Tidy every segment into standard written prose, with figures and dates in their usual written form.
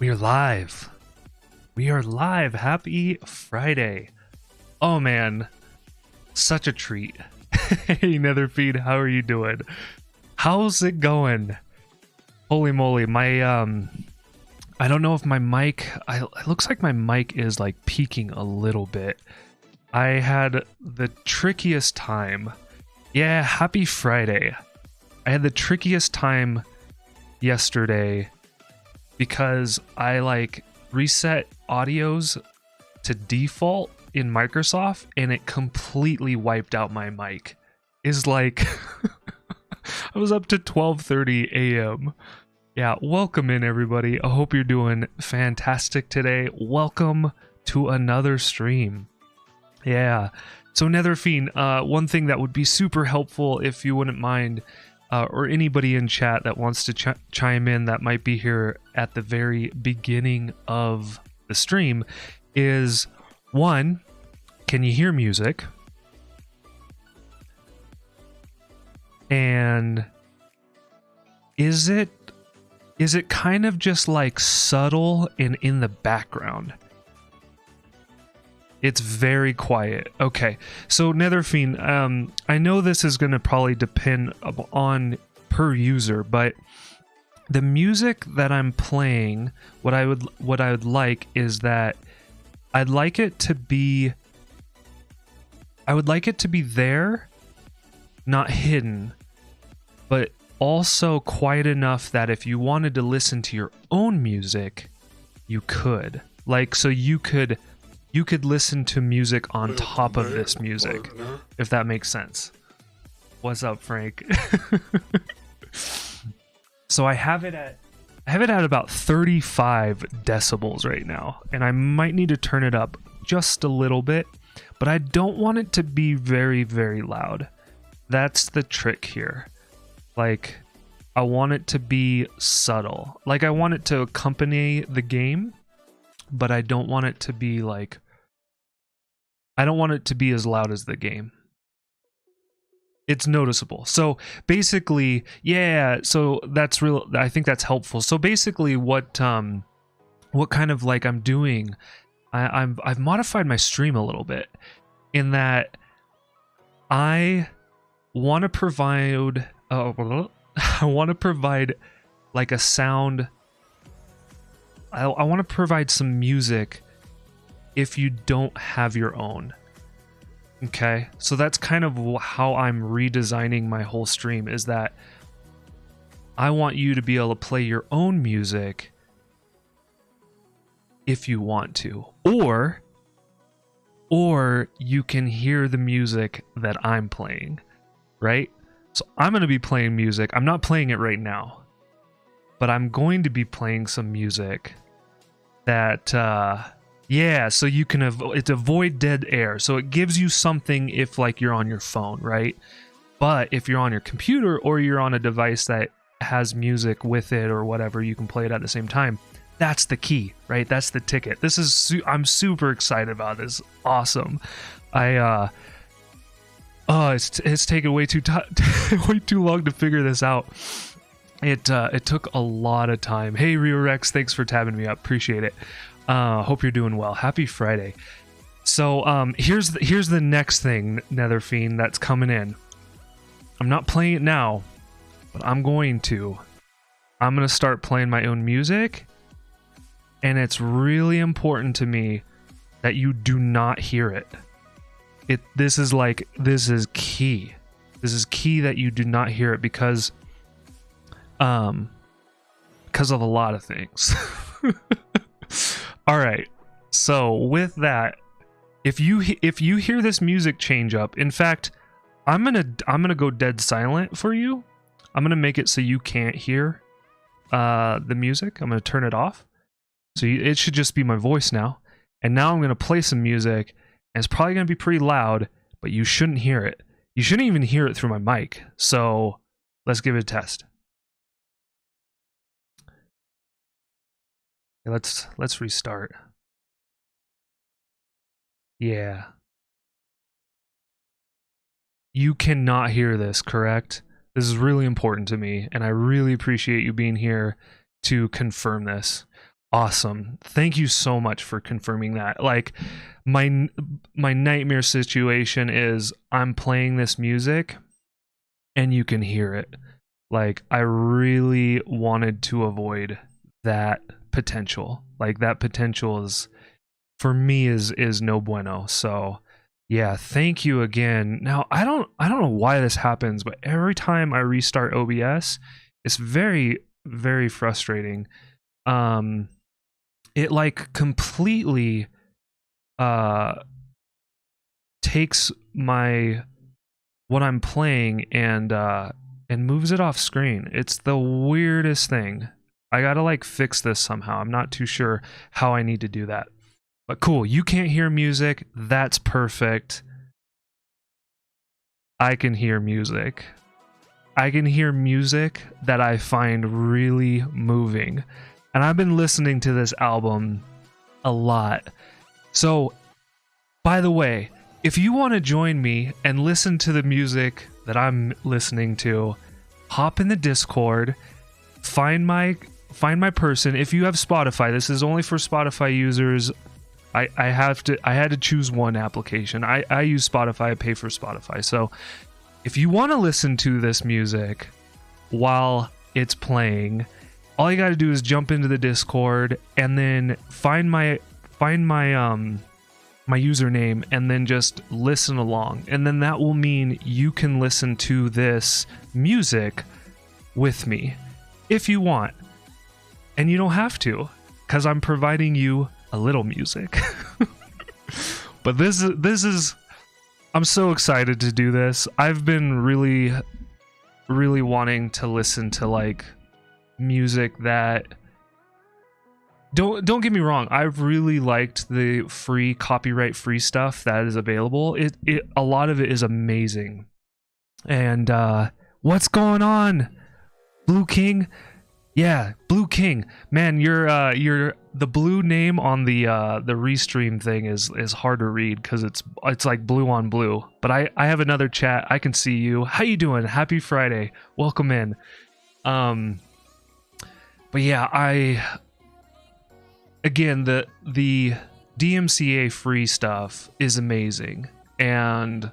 We are live. We are live. Happy Friday. Oh man, such a treat. Hey Netherfeed, how are you doing? How's it going? Holy moly, my I don't know if my mic, it looks like my mic is like peaking a little bit. I had the trickiest time. Yeah, happy Friday. I had the trickiest time yesterday because I like reset audios to default in Microsoft and it completely wiped out my mic. Is like I was up to 12:30 a.m. Yeah, welcome in everybody. I hope you're doing fantastic today. Welcome to another stream. Yeah. So Netherfiend, one thing that would be super helpful if you wouldn't mind, or anybody in chat that wants to chime in that might be here at the very beginning of the stream, is one, can you hear music? And is it kind of just like subtle and in the background? It's very quiet. Okay, so Netherfiend, I know this is going to probably depend on per user, but the music that I'm playing, what I would like is that I would like it to be there, not hidden, but also quiet enough that if you wanted to listen to your own music, you could. Like, so you could listen to music on top of this music, if that makes sense. What's up, Frank? So I have it at about 35 decibels right now, and I might need to turn it up just a little bit, but I don't want it to be very, very loud. That's the trick here. Like, I want it to be subtle. Like, I want it to accompany the game, but I don't want it to be like, I don't want it to be as loud as the game. It's noticeable. So basically, yeah, so that's real. I think that's helpful. So basically what kind of like I'm doing, I've modified my stream a little bit in that I want to provide like a sound. I want to provide some music if you don't have your own. Okay, so that's kind of how I'm redesigning my whole stream, is that I want you to be able to play your own music if you want to, or you can hear the music that I'm playing, right? So I'm going to be playing music. I'm not playing it right now, but I'm going to be playing some music that yeah, so you can avoid dead air. So it gives you something if like you're on your phone, right? But if you're on your computer or you're on a device that has music with it or whatever, you can play it at the same time. That's the key, right? That's the ticket. This is I'm super excited about this. Awesome. It's taken way too long to figure this out. It took a lot of time. Hey BwymraX, thanks for tabbing me up. Appreciate it. Hope you're doing well. Happy Friday. So here's the next thing, Netherfiend, that's coming in. I'm not playing it now, but I'm going to start playing my own music, and it's really important to me that you do not hear it. This is key. This is key that you do not hear it because of a lot of things. All right, so with that, if you hear this music change up, in fact, I'm gonna go dead silent for you. I'm gonna make it so you can't hear the music. I'm gonna turn it off, so it should just be my voice now. And now I'm gonna play some music, and it's probably gonna be pretty loud, but you shouldn't hear it. You shouldn't even hear it through my mic. So let's give it a test. Let's restart. Yeah. You cannot hear this, correct? This is really important to me, and I really appreciate you being here to confirm this. Awesome. Thank you so much for confirming that. Like my nightmare situation is I'm playing this music and you can hear it. Like I really wanted to avoid that potential. Like that potential is for me is no bueno. So yeah, thank you again. Now I don't know why this happens, but every time I restart OBS, it's very, very frustrating. It like completely takes what I'm playing and moves it off screen. It's the weirdest thing. I gotta like fix this somehow. I'm not too sure how I need to do that. But cool, you can't hear music. That's perfect. I can hear music. I can hear music that I find really moving. And I've been listening to this album a lot. So, by the way, if you want to join me and listen to the music that I'm listening to, hop in the Discord, find my person. If you have Spotify, this is only for Spotify users. I had to choose one application. I use Spotify, I pay for Spotify. So if you want to listen to this music while it's playing, all you got to do is jump into the Discord and then find my username and then just listen along. And then that will mean you can listen to this music with me if you want. And you don't have to, because I'm providing you a little music. But this is I'm so excited to do this. I've been really, really wanting to listen to like music that don't get me wrong, I've really liked the free copyright free stuff that is available. It a lot of it is amazing. And what's going on, Blue King? Yeah, Blue King. Man, you're the blue name on the restream thing is hard to read because it's like blue on blue. But I have another chat. I can see you. How you doing? Happy Friday. Welcome in. But yeah, again, the DMCA free stuff is amazing, and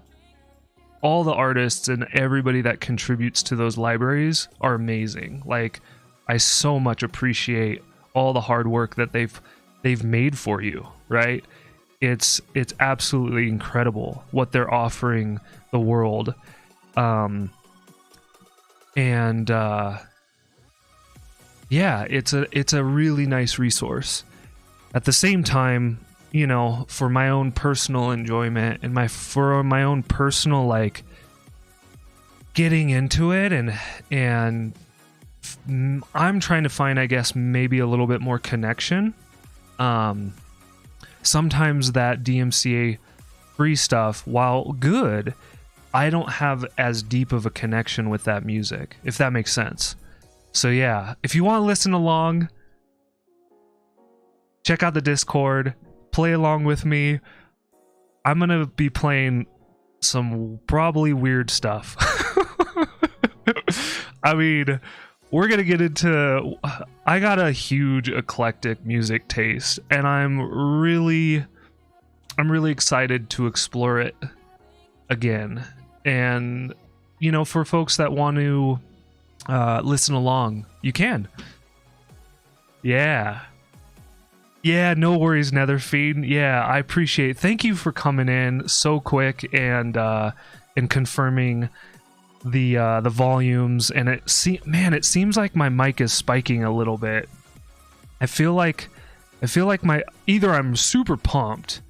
all the artists and everybody that contributes to those libraries are amazing. Like, I so much appreciate all the hard work that they've made for you, right? It's absolutely incredible what they're offering the world. Yeah, it's a really nice resource. At the same time, you know, for my own personal enjoyment and for my own personal like getting into it, and I'm trying to find, I guess, maybe a little bit more connection. Sometimes that DMCA free stuff, while good, I don't have as deep of a connection with that music, if that makes sense. So yeah, if you want to listen along, check out the Discord, play along with me. I'm gonna be playing some probably weird stuff. I mean, we're gonna get into, I got a huge eclectic music taste, and I'm really excited to explore it again. And you know, for folks that want to listen along, you can. Yeah, no worries, Netherfeed. Yeah, I appreciate it. Thank you for coming in so quick and confirming the volumes. And it seems like my mic is spiking a little bit. I feel like my, either I'm super pumped,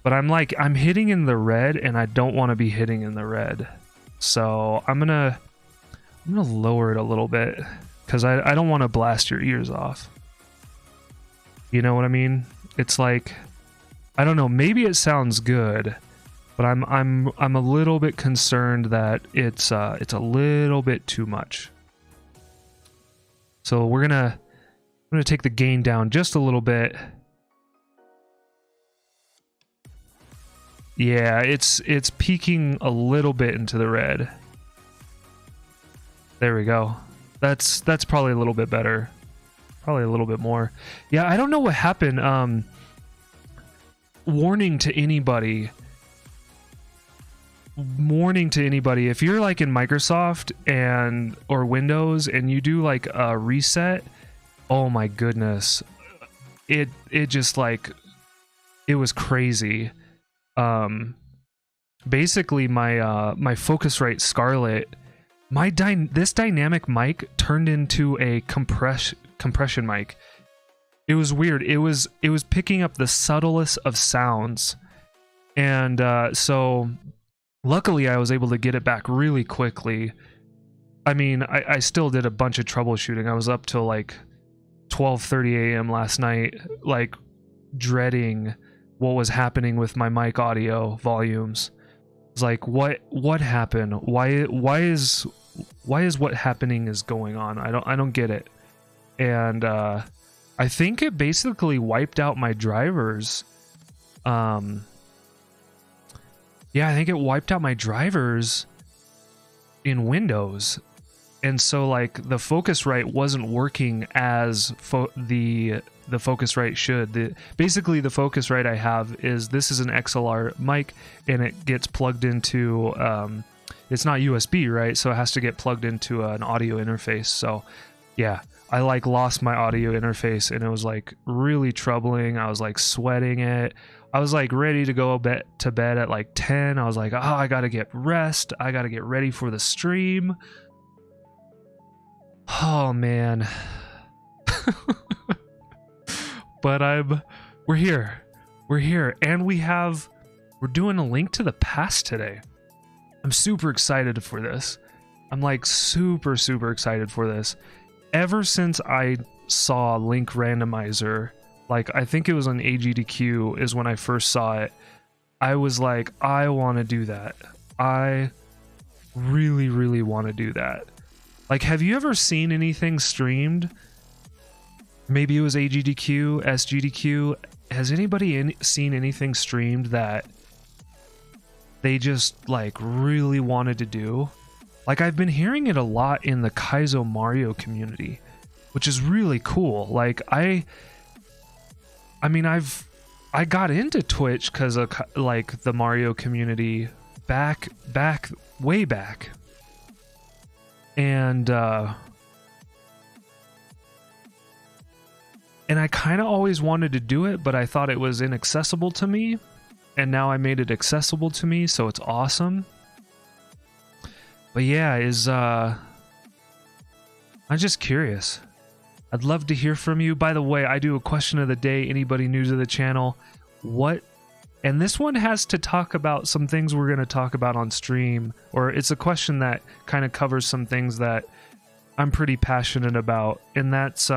but I'm hitting in the red, and I don't want to be hitting in the red. So I'm gonna lower it a little bit, because I don't want to blast your ears off. You know what I mean? It's like, I don't know, maybe it sounds good, but I'm a little bit concerned that it's a little bit too much. So I'm gonna take the gain down just a little bit. Yeah, it's peaking a little bit into the red. There we go. That's probably a little bit better. Probably a little bit more. Yeah, I don't know what happened. Warning to anybody, if you're like in Microsoft or Windows and you do like a reset, oh my goodness, it just like, it was crazy. Basically my my Focusrite Scarlett, this dynamic mic turned into a compression mic. It was weird. It was picking up the subtlest of sounds, and so luckily I was able to get it back really quickly. I mean, I still did a bunch of troubleshooting. I was up till like 12:30 a.m. last night, like dreading what was happening with my mic audio volumes. It's like, what happened? Why is what happening is going on? I don't get it. And I think it basically wiped out my drivers. Yeah, I think it wiped out my drivers in Windows. And so like the Focusrite wasn't working as the Focusrite should. Basically the Focusrite I have this is an XLR mic, and it gets plugged into it's not USB, right? So it has to get plugged into an audio interface. So yeah, I like lost my audio interface, and it was like really troubling. I was like sweating it. I was like ready to go to bed at like 10. I was like, oh, I gotta get rest. I gotta get ready for the stream. Oh man. But we're here, and we're doing a link to the past today. I'm super excited for this. I'm like super excited for this. Ever since I saw Link Randomizer, like I think it was on AGDQ is when I first saw it, I was like, I want to do that. I really want to do that. Like, have you ever seen anything streamed? Maybe it was AGDQ, SGDQ. Has anybody seen anything streamed that they just like really wanted to do? Like, I've been hearing it a lot in the Kaizo Mario community, which is really cool. Like I mean, I got into Twitch because of like the Mario community way back. And I kind of always wanted to do it, but I thought it was inaccessible to me, and now I made it accessible to me, so it's awesome. But yeah, I'm just curious. I'd love to hear from you. By the way, I do a question of the day. Anybody new to the channel, and this one has to talk about some things we're going to talk about on stream, or it's a question that kind of covers some things that I'm pretty passionate about, and that's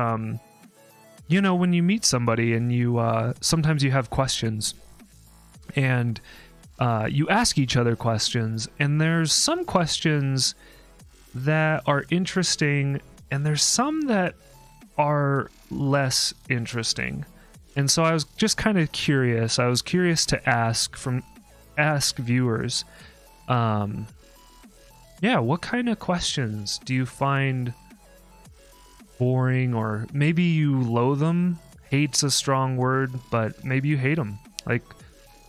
you know, when you meet somebody and you sometimes you have questions, and you ask each other questions, and there's some questions that are interesting, and there's some that are less interesting. And so I was just kind of curious. I was curious to ask viewers, yeah, what kind of questions do you find boring, or maybe you loathe them? Hate's a strong word, but maybe you hate them. Like,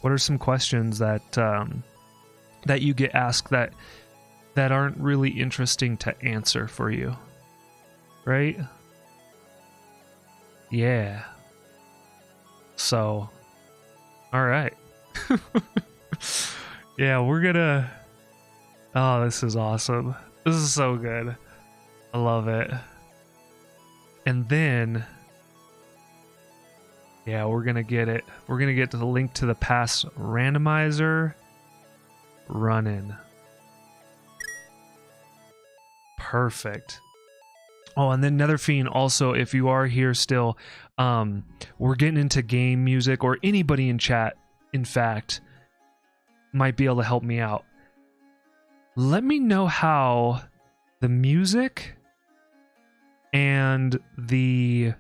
what are some questions that that you get asked that aren't really interesting to answer for you, right? Yeah. So, all right. Yeah, we're gonna... Oh, this is awesome. This is so good. I love it. And then... Yeah, we're gonna get it. We're gonna get to the link to the past randomizer running. Perfect. Oh, and then Netherfiend, also, if you are here still, we're getting into game music, or anybody in chat, in fact, might be able to help me out. Let me know how the music and the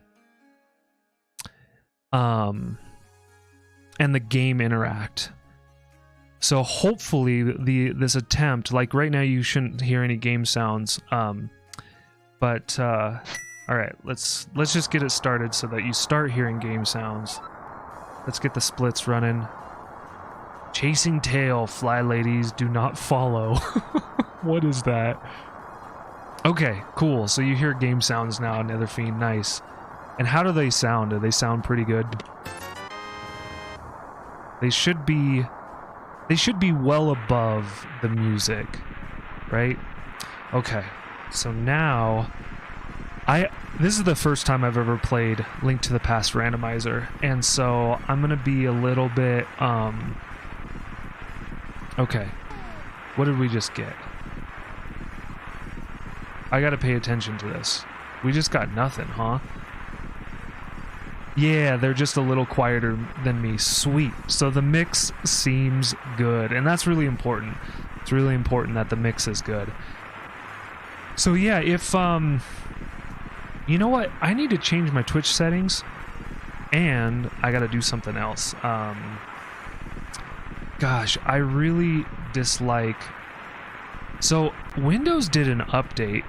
game interact. So hopefully this attempt, like right now you shouldn't hear any game sounds, but All right, let's just get it started so that you start hearing game sounds. Let's get the splits running. Chasing tail, fly ladies do not follow. What is that? Okay, cool. So you hear game sounds now, Netherfiend. Nice. And how do they sound? Do they sound pretty good? They should be well above the music, right? Okay. So now this is the first time I've ever played Link to the Past Randomizer, and so I'm gonna be a little bit okay. What did we just get? I gotta pay attention to this. We just got nothing, huh? Yeah, they're just a little quieter than me. Sweet. So the mix seems good, and that's really important. It's really important that the mix is good. So yeah, if you know what? I need to change my Twitch settings, and I gotta do something else. Gosh, I really dislike... So, Windows did an update,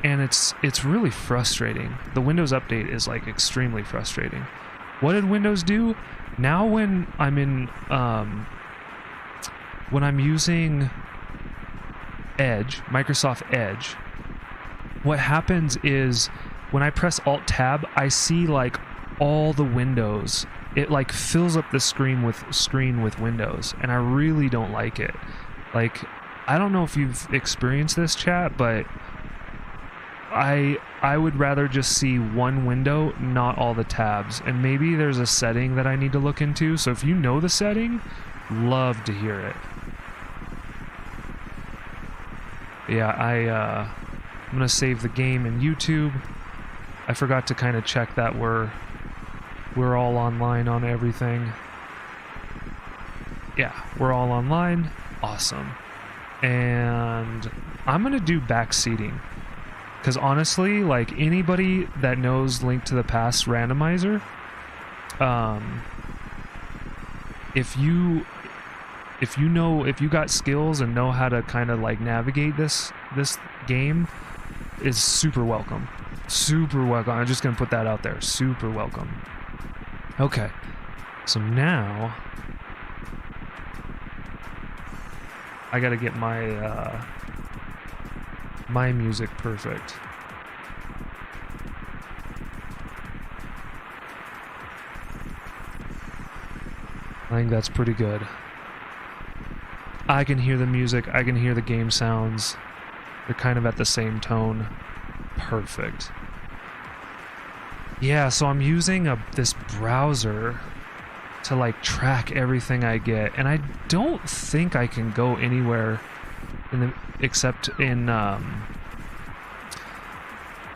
and it's really frustrating. The Windows update is, like, extremely frustrating. What did Windows do? Now when I'm in... when I'm using Edge, Microsoft Edge, what happens is... when I press Alt-Tab, I see, like, all the windows. It, like, fills up the screen with windows, and I really don't like it. Like, I don't know if you've experienced this, chat, but I would rather just see one window, not all the tabs. And maybe there's a setting that I need to look into, so if you know the setting, love to hear it. Yeah, I'm gonna save the game in YouTube. I forgot to kind of check that we're all online on everything. Yeah, we're all online. Awesome. And I'm gonna do backseating, because honestly, like, anybody that knows Link to the Past Randomizer, if you got skills and know how to kind of like navigate this game, is super welcome. Super welcome. I'm just gonna put that out there. Super welcome. Okay, so now I gotta get my my music perfect. I think that's pretty good. I can hear the music, I can hear the game sounds. They're kind of at the same tone. Perfect. Yeah, so I'm using this browser to like track everything I get, and I don't think I can go anywhere except in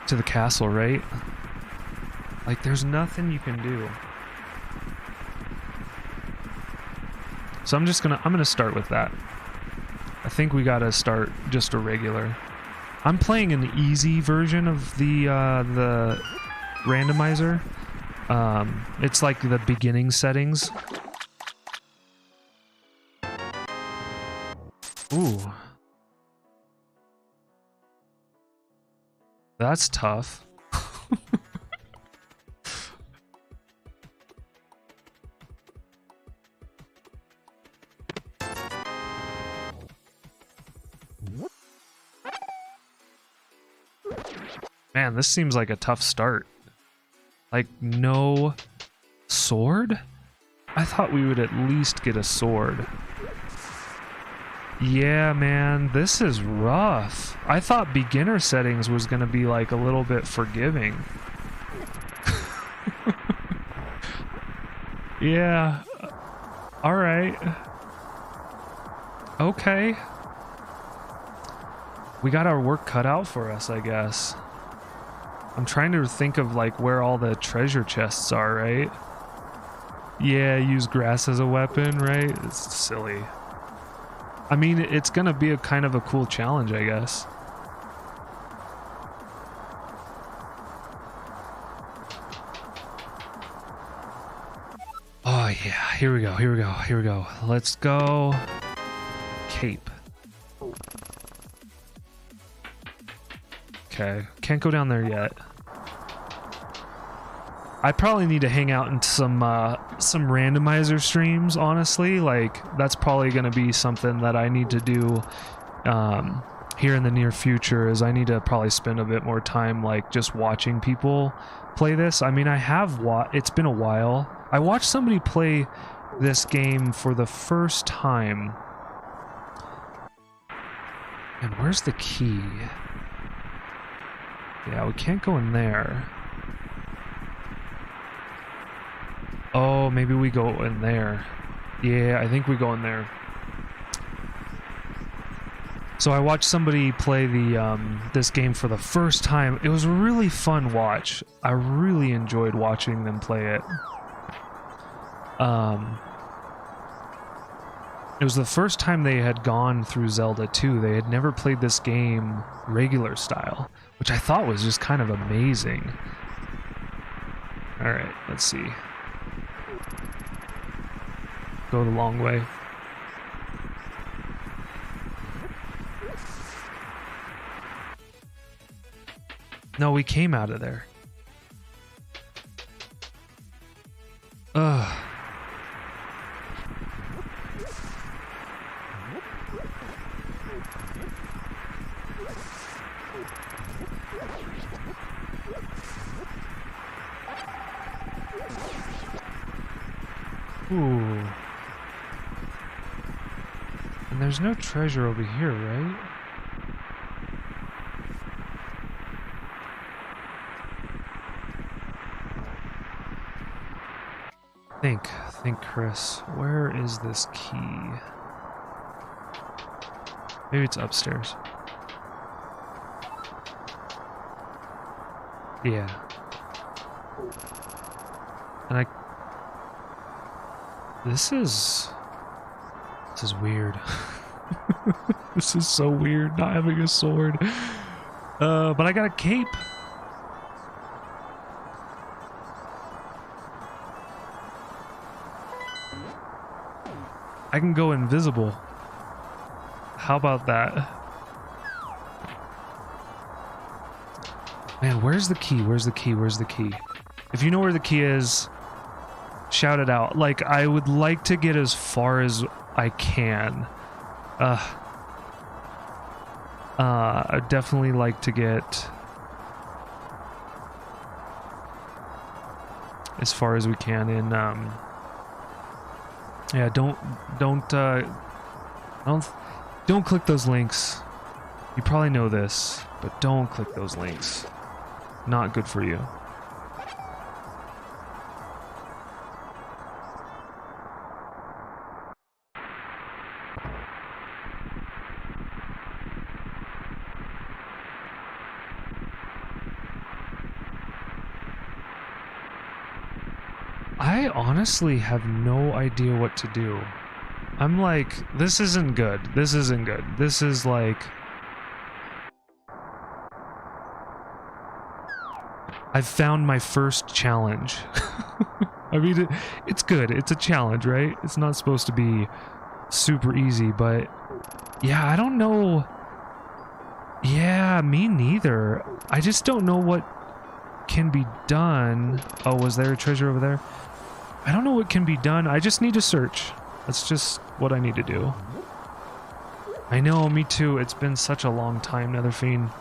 to the castle, right? Like, there's nothing you can do. So I'm gonna start with that. I think we gotta start just a regular. I'm playing an easy version of the randomizer. It's like the beginning settings. Ooh. That's tough. Man, this seems like a tough start. Like, no sword? I thought we would at least get a sword. Yeah, man, this is rough. I thought beginner settings was gonna be like a little bit forgiving. Yeah. Alright. Okay. We got our work cut out for us, I guess. I'm trying to think of like where all the treasure chests are, right? Yeah, use grass as a weapon, right? It's silly. I mean, it's gonna be a kind of a cool challenge, I guess. Oh yeah, here we go, here we go, here we go. Let's go. Cape. Okay, can't go down there yet. I probably need to hang out in some randomizer streams, honestly. Like, that's probably going to be something that I need to do here in the near future, is I need to probably spend a bit more time, like, just watching people play this. I mean, I have it's been a while. I watched somebody play this game for the first time. And where's the key? Yeah, we can't go in there. Oh, maybe we go in there. Yeah, I think we go in there. So I watched somebody play the this game for the first time. It was a really fun watch. I really enjoyed watching them play it. It was the first time they had gone through Zelda 2. They had never played this game regular style, which I thought was just kind of amazing. Alright, let's see. Go the long way. No, we came out of there. Ugh. Ooh. And there's no treasure over here, right? Think, Chris. Where is this key? Maybe it's upstairs. Yeah. And this is weird. This is so weird, not having a sword. But I got a cape. I can go invisible. How about that? Man, where's the key? Where's the key? Where's the key? If you know where the key is, shout it out. Like, I would like to get as far as I can. I'd definitely like to get as far as we can in, yeah, don't click those links. You probably know this, but don't click those links. Not good for you. I honestly have no idea what to do. I'm like, this isn't good. This isn't good. This is like... I've found my first challenge. I mean, it's good. It's a challenge, right? It's not supposed to be super easy, but... Yeah, I don't know... Yeah, me neither. I just don't know what can be done. Oh, was there a treasure over there? I don't know what can be done. I just need to search. That's just what I need to do. I know, me too. It's been such a long time, Netherfiend.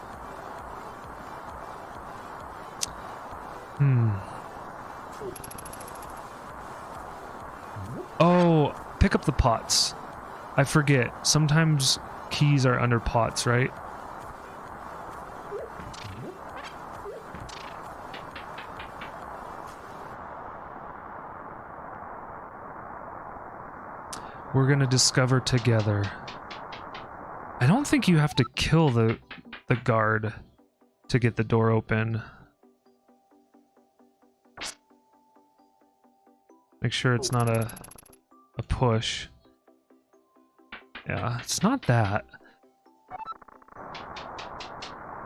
Oh, pick up the pots. I forget. Sometimes keys are under pots, right? We're gonna discover together. I don't think you have to kill the guard to get the door open. Make sure it's not a push. Yeah, it's not that.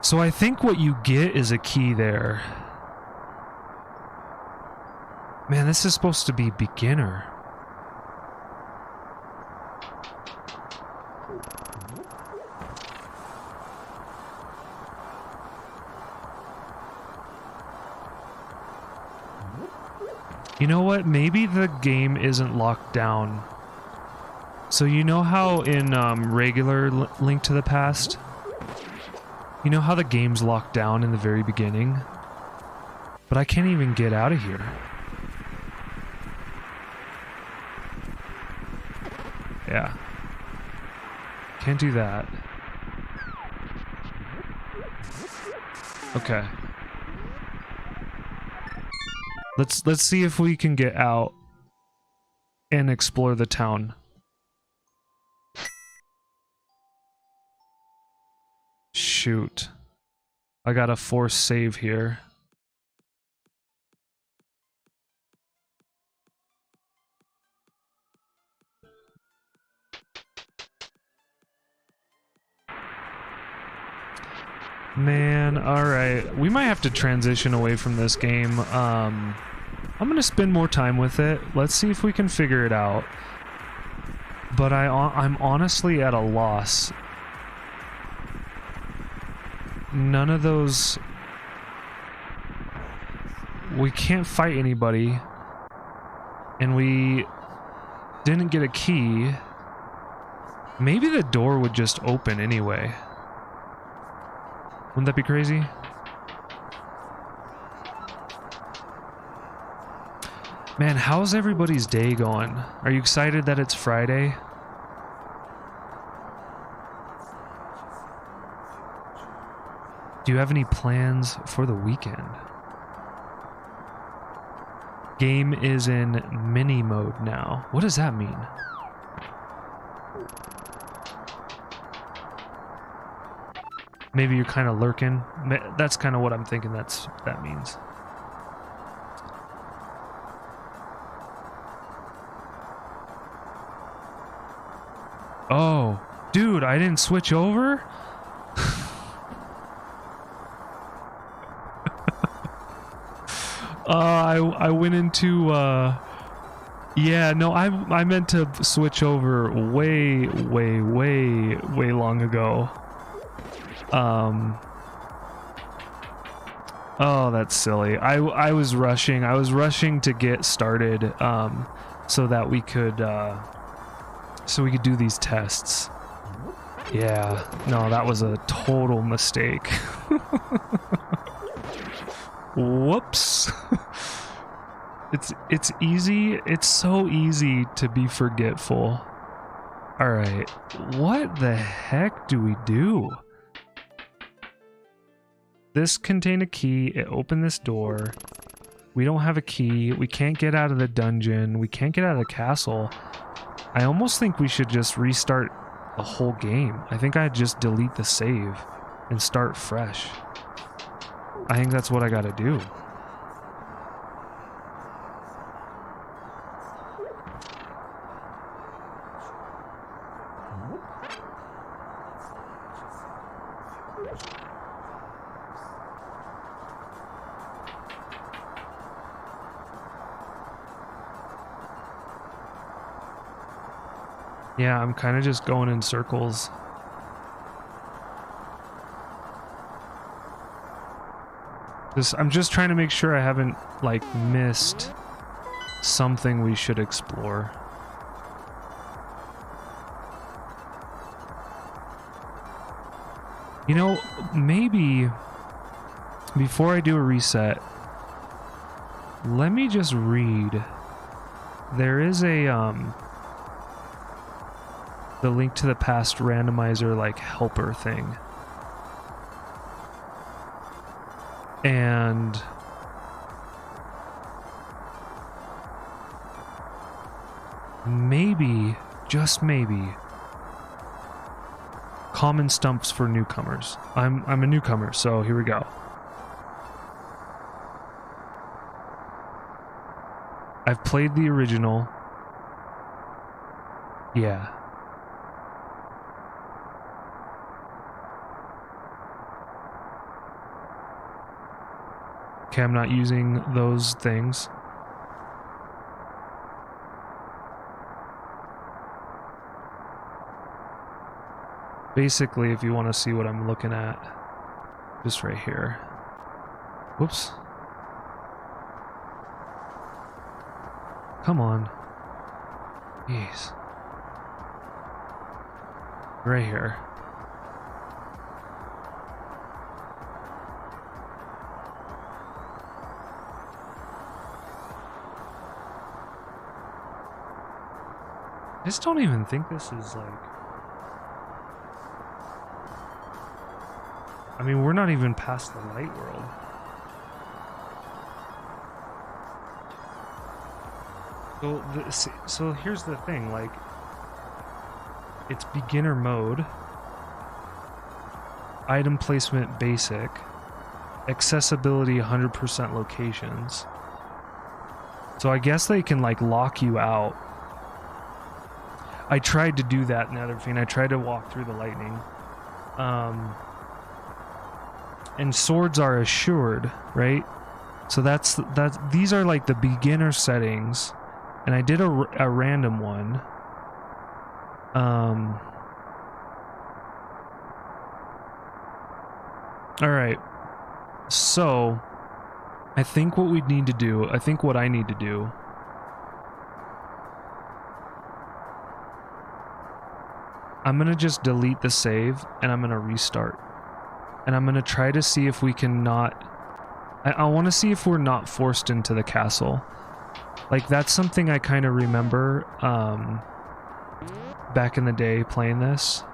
So I think what you get is a key there. Man, this is supposed to be beginner. You know what? Maybe the game isn't locked down. So you know how in regular Link to the Past, you know how the game's locked down in the very beginning? But I can't even get out of here. Yeah. Can't do that. Okay. Let's see if we can get out and explore the town. Shoot. I gotta force save here. Man, alright. We might have to transition away from this game. I'm gonna spend more time with it. Let's see if we can figure it out. But I'm honestly at a loss. None of those... We can't fight anybody. And we didn't get a key. Maybe the door would just open anyway. Wouldn't that be crazy? Man, how's everybody's day going? Are you excited that it's Friday? Do you have any plans for the weekend? Game is in mini mode now. What does that mean? Maybe you're kind of lurking. That's kind of what I'm thinking that means. Oh, dude, I didn't switch over? I went into yeah, no, I meant to switch over way long ago. Oh, that's silly. I was rushing. I was rushing to get started so that we could do these tests. Yeah. No, that was a total mistake. Whoops. It's easy. It's so easy to be forgetful. All right. What the heck do we do? This contained a key. It opened this door. We don't have a key. We can't get out of the dungeon. We can't get out of the castle. I almost think we should just restart the whole game. I think I'd just delete the save and start fresh. I think that's what I gotta do. Yeah, I'm kind of just going in circles. I'm just trying to make sure I haven't, like, missed something we should explore. You know, maybe before I do a reset, let me just read. There is a, the Link to the Past randomizer, like, helper thing. And maybe, just maybe, common stumps for newcomers. I'm a newcomer, so here we go. I've played the original. Yeah. Okay, I'm not using those things. Basically, if you want to see what I'm looking at, just right here. Whoops. Come on. Jeez. Right here. I just don't even think this is like... I mean, we're not even past the light world. So here's the thing, like, it's beginner mode, item placement basic, accessibility 100% locations. So I guess they can like lock you out. I tried to do that in Netherfiend. I tried to walk through the lightning. And swords are assured, right? So that's these are like the beginner settings. And I did a random one. Alright. So, I think what we need to do, I think what I need to do, I'm gonna just delete the save and I'm gonna restart. And I'm gonna try to see if we can not... I want to see if we're not forced into the castle. Like, that's something I kind of remember back in the day playing this.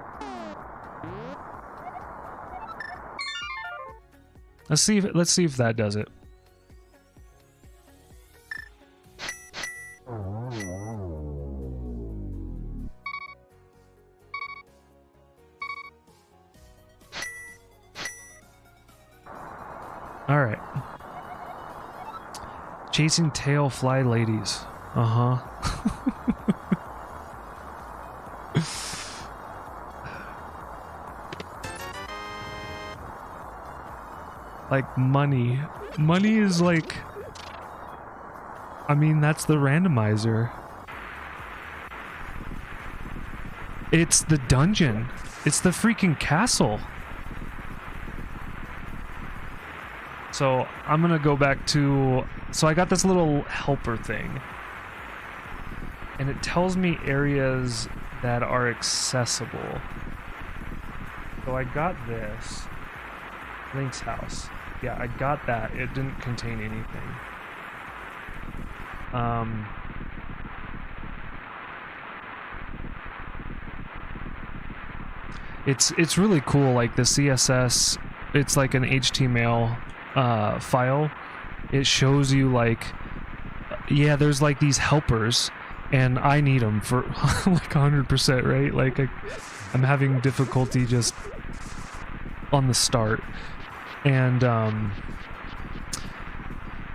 Let's see if that does it. All right. Chasing tail fly ladies. Uh-huh. Like money. Money is like... I mean, that's the randomizer. It's the dungeon. It's the freaking castle. So I'm gonna go back to... So I got this little helper thing. And it tells me areas that are accessible. So I got this. Link's house. Yeah, I got that. It didn't contain anything. It's really cool. Like the CSS, it's like an HTML file. It shows you like, yeah, there's like these helpers, and I need them for like 100%, right? Like I'm having difficulty just on the start. And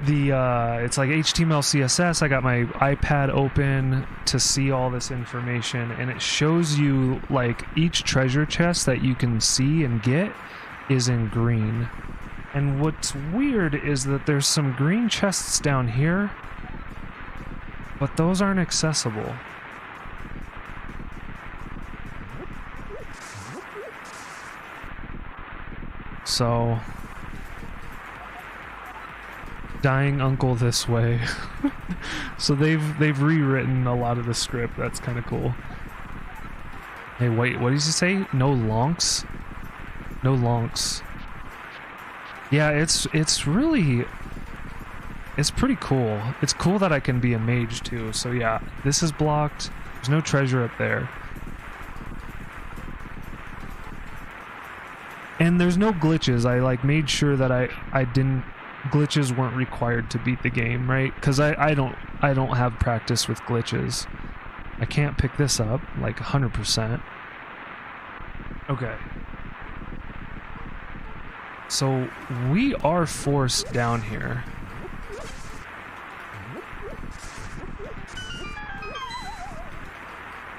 it's like HTML, CSS. I got my iPad open to see all this information, and it shows you like each treasure chest that you can see and get is in green. And what's weird is that there's some green chests down here, but those aren't accessible. So, dying uncle this way. So they've rewritten a lot of the script. That's kind of cool. Hey, wait, what does he say? No lonks? No lonks. Yeah, it's really... It's pretty cool. It's cool that I can be a mage too. So yeah, this is blocked. There's no treasure up there. And there's no glitches. I like made sure that I didn't... Glitches weren't required to beat the game, right? Because I don't have practice with glitches. I can't pick this up, like 100%. Okay. So we are forced down here.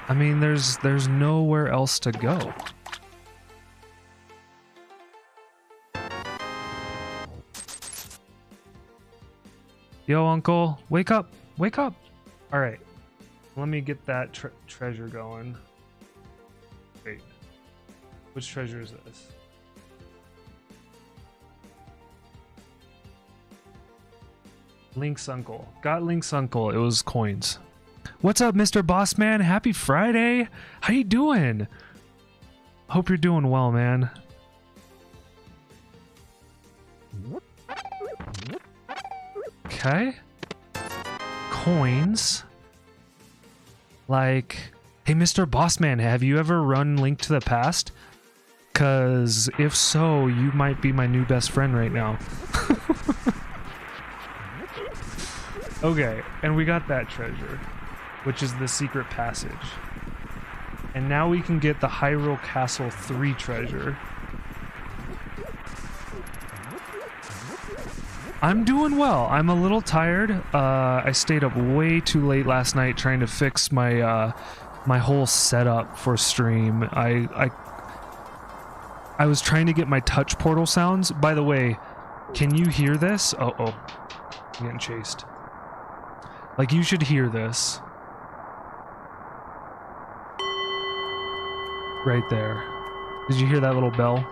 I mean, there's nowhere else to go. Yo, uncle, wake up, wake up. All right, let me get that treasure going. Wait, which treasure is this? Link's uncle. Got Link's uncle. It was coins. What's up, Mr. Bossman? Happy Friday. How you doing? Hope you're doing well, man. Okay. Coins. Like, hey, Mr. Bossman, have you ever run Link to the Past? Because if so, you might be my new best friend right now. Okay, and we got that treasure, which is the secret passage. And now we can get the Hyrule Castle 3 treasure. I'm doing well. I'm a little tired. I stayed up way too late last night trying to fix my my whole setup for stream. I was trying to get my touch portal sounds. By the way, can you hear this? Oh, I'm getting chased. Like, you should hear this. Right there. Did you hear that little bell?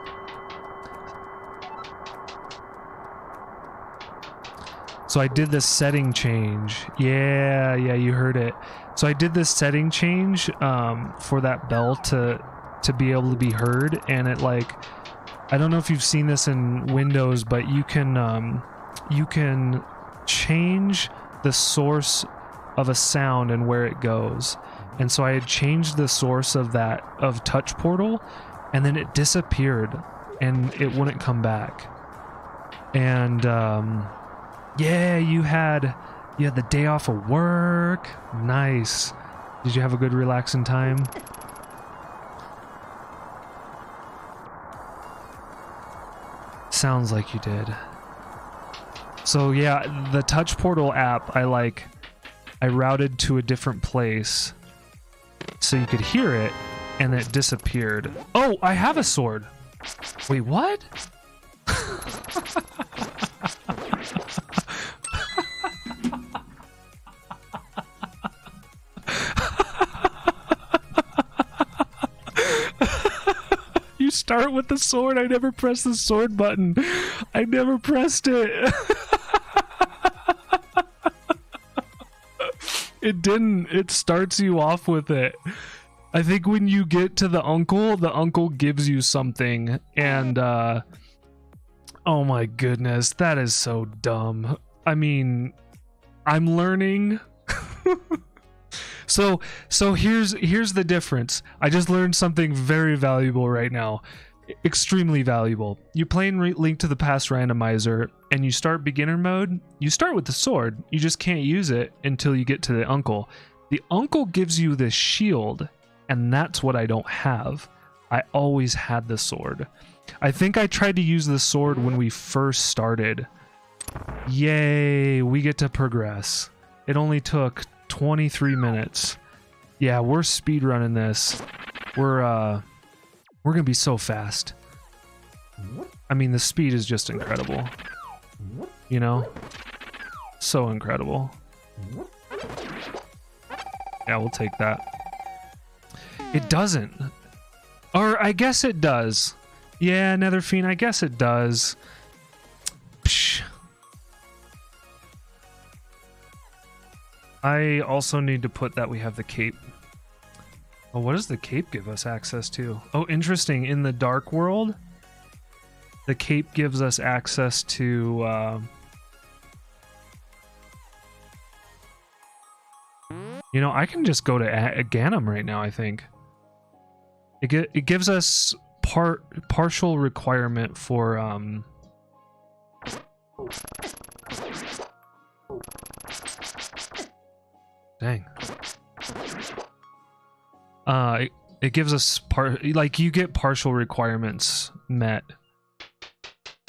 So I did this setting change. Yeah, you heard it. So I did this setting change for that bell to be able to be heard, and it, like, I don't know if you've seen this in Windows, but you can change the source of a sound and where it goes. And so I had changed the source of touch portal, and then it disappeared and it wouldn't come back. And yeah, you had the day off of work. Nice. Did you have a good relaxing time? Sounds like you did. So yeah, the touch portal app, I routed to a different place so you could hear it, and it disappeared. Oh, I have a sword. Wait, what? You start with the sword. I never pressed the sword button. I never pressed it. It didn't. It starts you off with it. I think when you get to the uncle gives you something, and oh my goodness, that is so dumb. I mean, I'm learning. So here's the difference. I just learned something very valuable right now. Extremely valuable. You play in Link to the Past Randomizer, and you start beginner mode. You start with the sword. You just can't use it until you get to the uncle. The uncle gives you the shield, and that's what I don't have. I always had the sword. I think I tried to use the sword when we first started. Yay, we get to progress. It only took 23 minutes. Yeah, we're speedrunning this. We're gonna be so fast. I mean, the speed is just incredible. You know? So incredible. Yeah, we'll take that. It doesn't. Or I guess it does. Yeah, Netherfiend, I guess it does. Psh. I also need to put that we have the cape. Oh, what does the cape give us access to? Oh, interesting. In the Dark World, the cape gives us access to... you know, I can just go to Ganem right now, I think. It gives us partial requirement for... Dang. It gives us like, you get partial requirements met.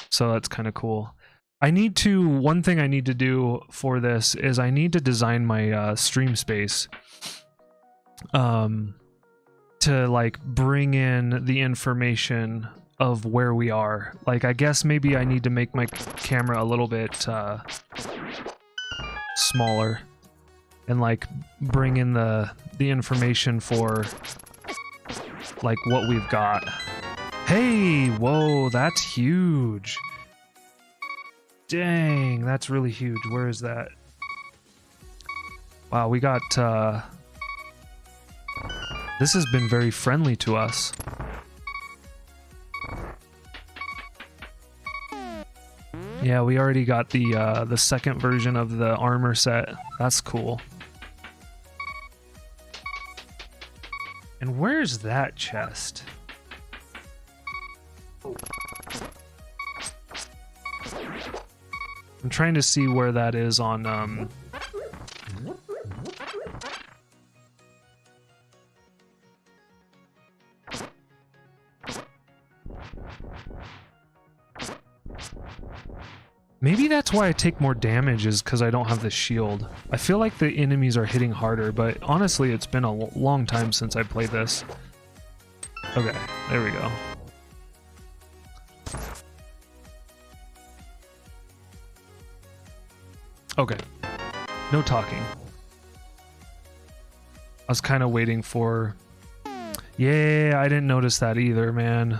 So that's kind of cool. One thing I need to do for this is I need to design my stream space. To like bring in the information of where we are. Like, I guess maybe I need to make my camera a little bit smaller. And like bring in the information for like what we've got. Hey, whoa, that's huge. Dang, that's really huge. Where is that? Wow, we got, this has been very friendly to us. Yeah, we already got the second version of the armor set. That's cool. And where's that chest? I'm trying to see where that is on, maybe that's why I take more damage, is because I don't have the shield. I feel like the enemies are hitting harder, but honestly, it's been a long time since I played this. Okay, there we go. Okay, no talking. I was kind of waiting for... Yeah, I didn't notice that either, man.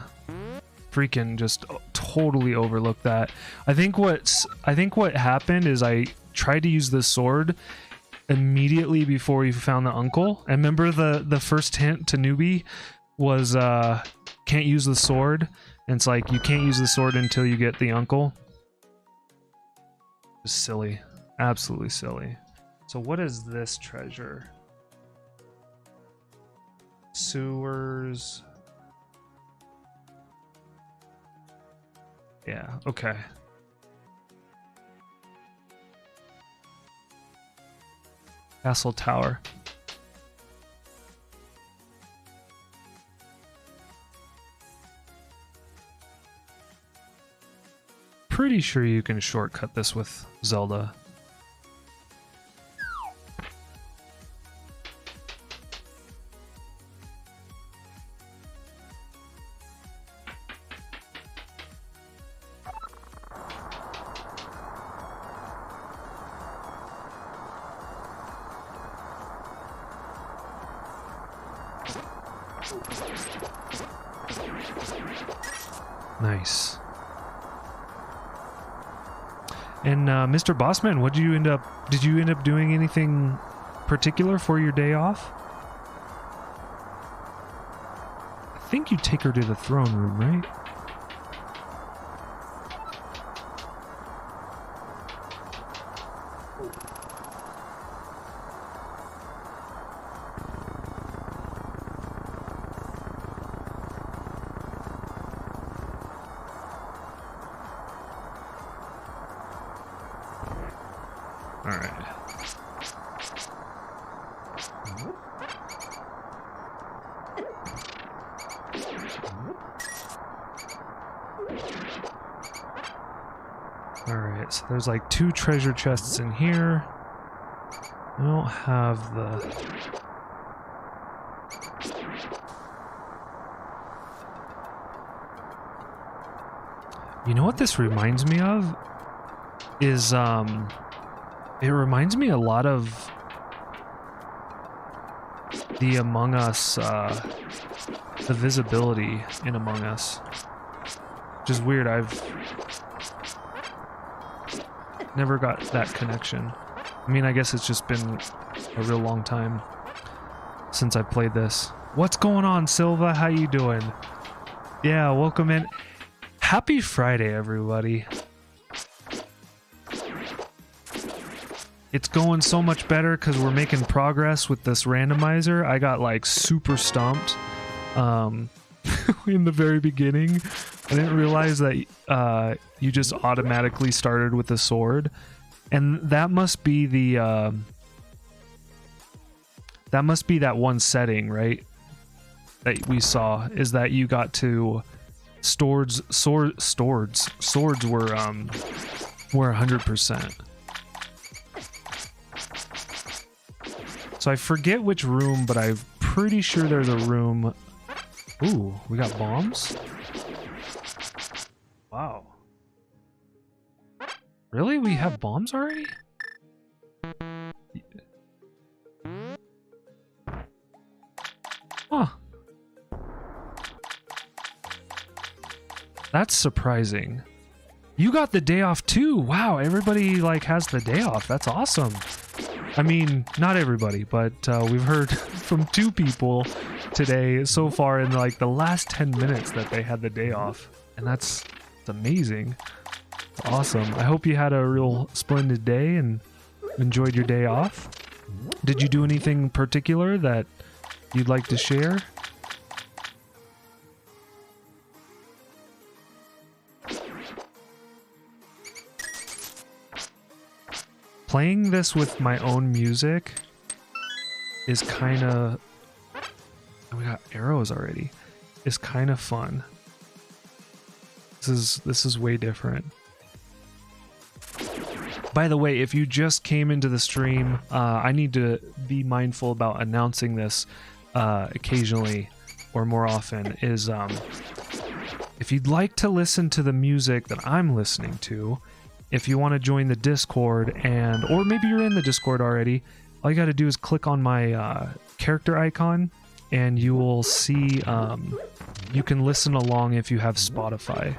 Freaking just totally overlooked that. I think what happened is I tried to use the sword immediately before we found the uncle. And remember the first hint to newbie was can't use the sword. And it's like you can't use the sword until you get the uncle. Just silly. Absolutely silly. So what is this treasure? Sewers. Yeah, okay. Castle Tower. Pretty sure you can shortcut this with Zelda. Nice. And Mr. Bossman, did you end up doing anything particular for your day off? I think you take her to the throne room, right? Alright, so there's like 2 treasure chests in here. I don't have the... You know what this reminds me of? Is, it reminds me a lot of the Among Us, the visibility in Among Us. Which is weird, I've never got that connection. I mean, I guess it's just been a real long time since I played this. What's going on, Silva? How you doing? Yeah, welcome in. Happy Friday, everybody. It's going so much better because we're making progress with this randomizer. I got like super stumped in the very beginning. I didn't realize that you just automatically started with the sword, and that must be the that one setting, right? That we saw is that you got to swords were 100%. So I forget which room, but I'm pretty sure there's a room. Ooh, we got bombs? Wow. Really? We have bombs already? Huh. That's surprising. You got the day off too. Wow, everybody like has the day off. That's awesome. I mean, not everybody, but we've heard from 2 people today so far in like the last 10 minutes that they had the day off. And that's amazing. Awesome. I hope you had a real splendid day and enjoyed your day off. Did you do anything particular that you'd like to share? Playing this with my own music is kind of... Oh, we got arrows already. Is kind of fun. This is way different. By the way, if you just came into the stream, I need to be mindful about announcing this occasionally or more often. Is if you'd like to listen to the music that I'm listening to, if you want to join the Discord, or maybe you're in the Discord already, all you got to do is click on my character icon, and you will see you can listen along if you have Spotify.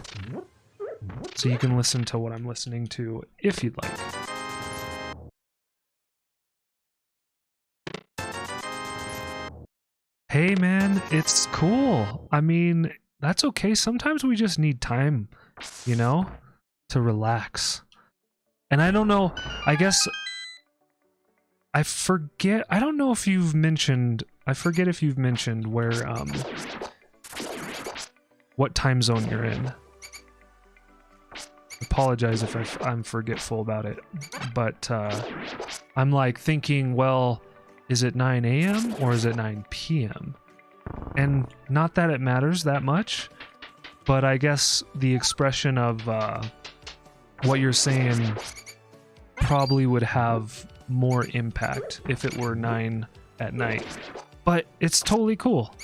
So you can listen to what I'm listening to if you'd like. Hey man, it's cool. I mean, that's okay. Sometimes we just need time, you know, to relax. And I don't know, I guess I forget, I don't know if you've mentioned, I forget if you've mentioned where what time zone you're in. Apologize if I'm forgetful about it, but I'm like thinking, well, is it 9 a.m. or is it 9 p.m.? And not that it matters that much, but I guess the expression of what you're saying probably would have more impact if it were 9 at night. But it's totally cool.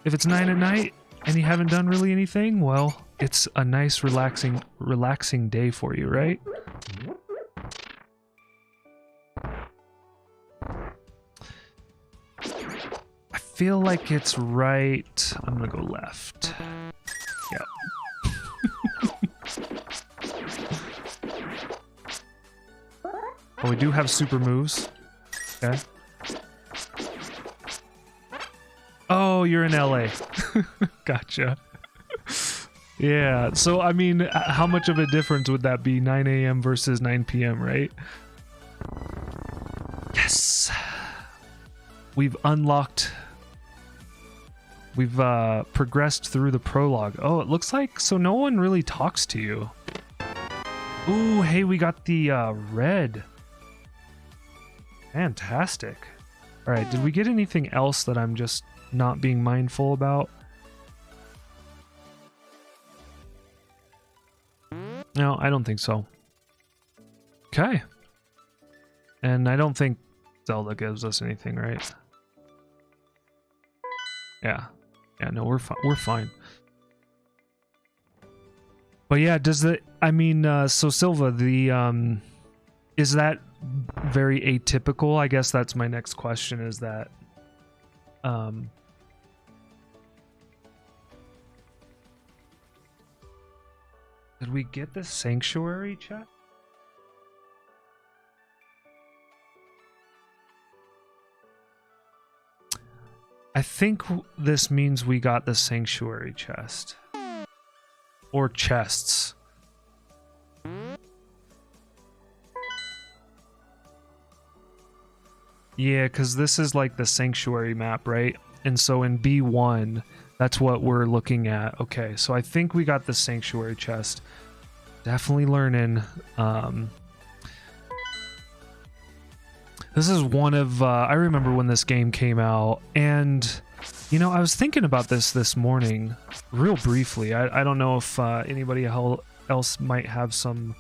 If it's 9 at night and you haven't done really anything, well, it's a nice relaxing day for you, right? I feel like it's right. I'm gonna go left. Yep. Oh, we do have super moves. Okay. Oh, you're in LA. Gotcha. Yeah, so I mean, how much of a difference would that be? 9 a.m. versus 9 p.m., right? Yes! We've unlocked... We've progressed through the prologue. Oh, it looks like... So no one really talks to you. Ooh, hey, we got the red. Fantastic. Alright, did we get anything else that I'm just not being mindful about? No, I don't think so. Okay. And I don't think Zelda gives us anything, right? Yeah. Yeah, no, we're fine. But yeah, does the... I mean, so Silva, the... is that very atypical? I guess that's my next question, is that... Did we get the sanctuary, chat? I think this means we got the sanctuary chest. Or chests. Yeah, because this is like the sanctuary map, right? And so in B1, that's what we're looking at. Okay, so I think we got the sanctuary chest. Definitely learning. This is one of... I remember when this game came out, and... You know, I was thinking about this morning, real briefly. I don't know if anybody else might have some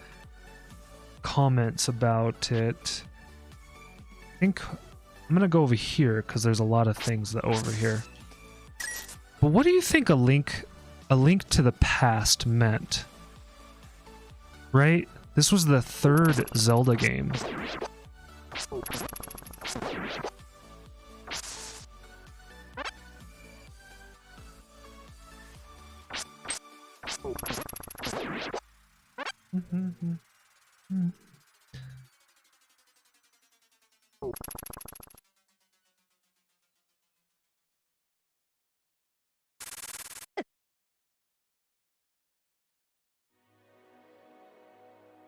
comments about it. I think I'm going to go over here, because there's a lot of things that over here. But what do you think a link to the past meant? Right? This was the 3rd Zelda game.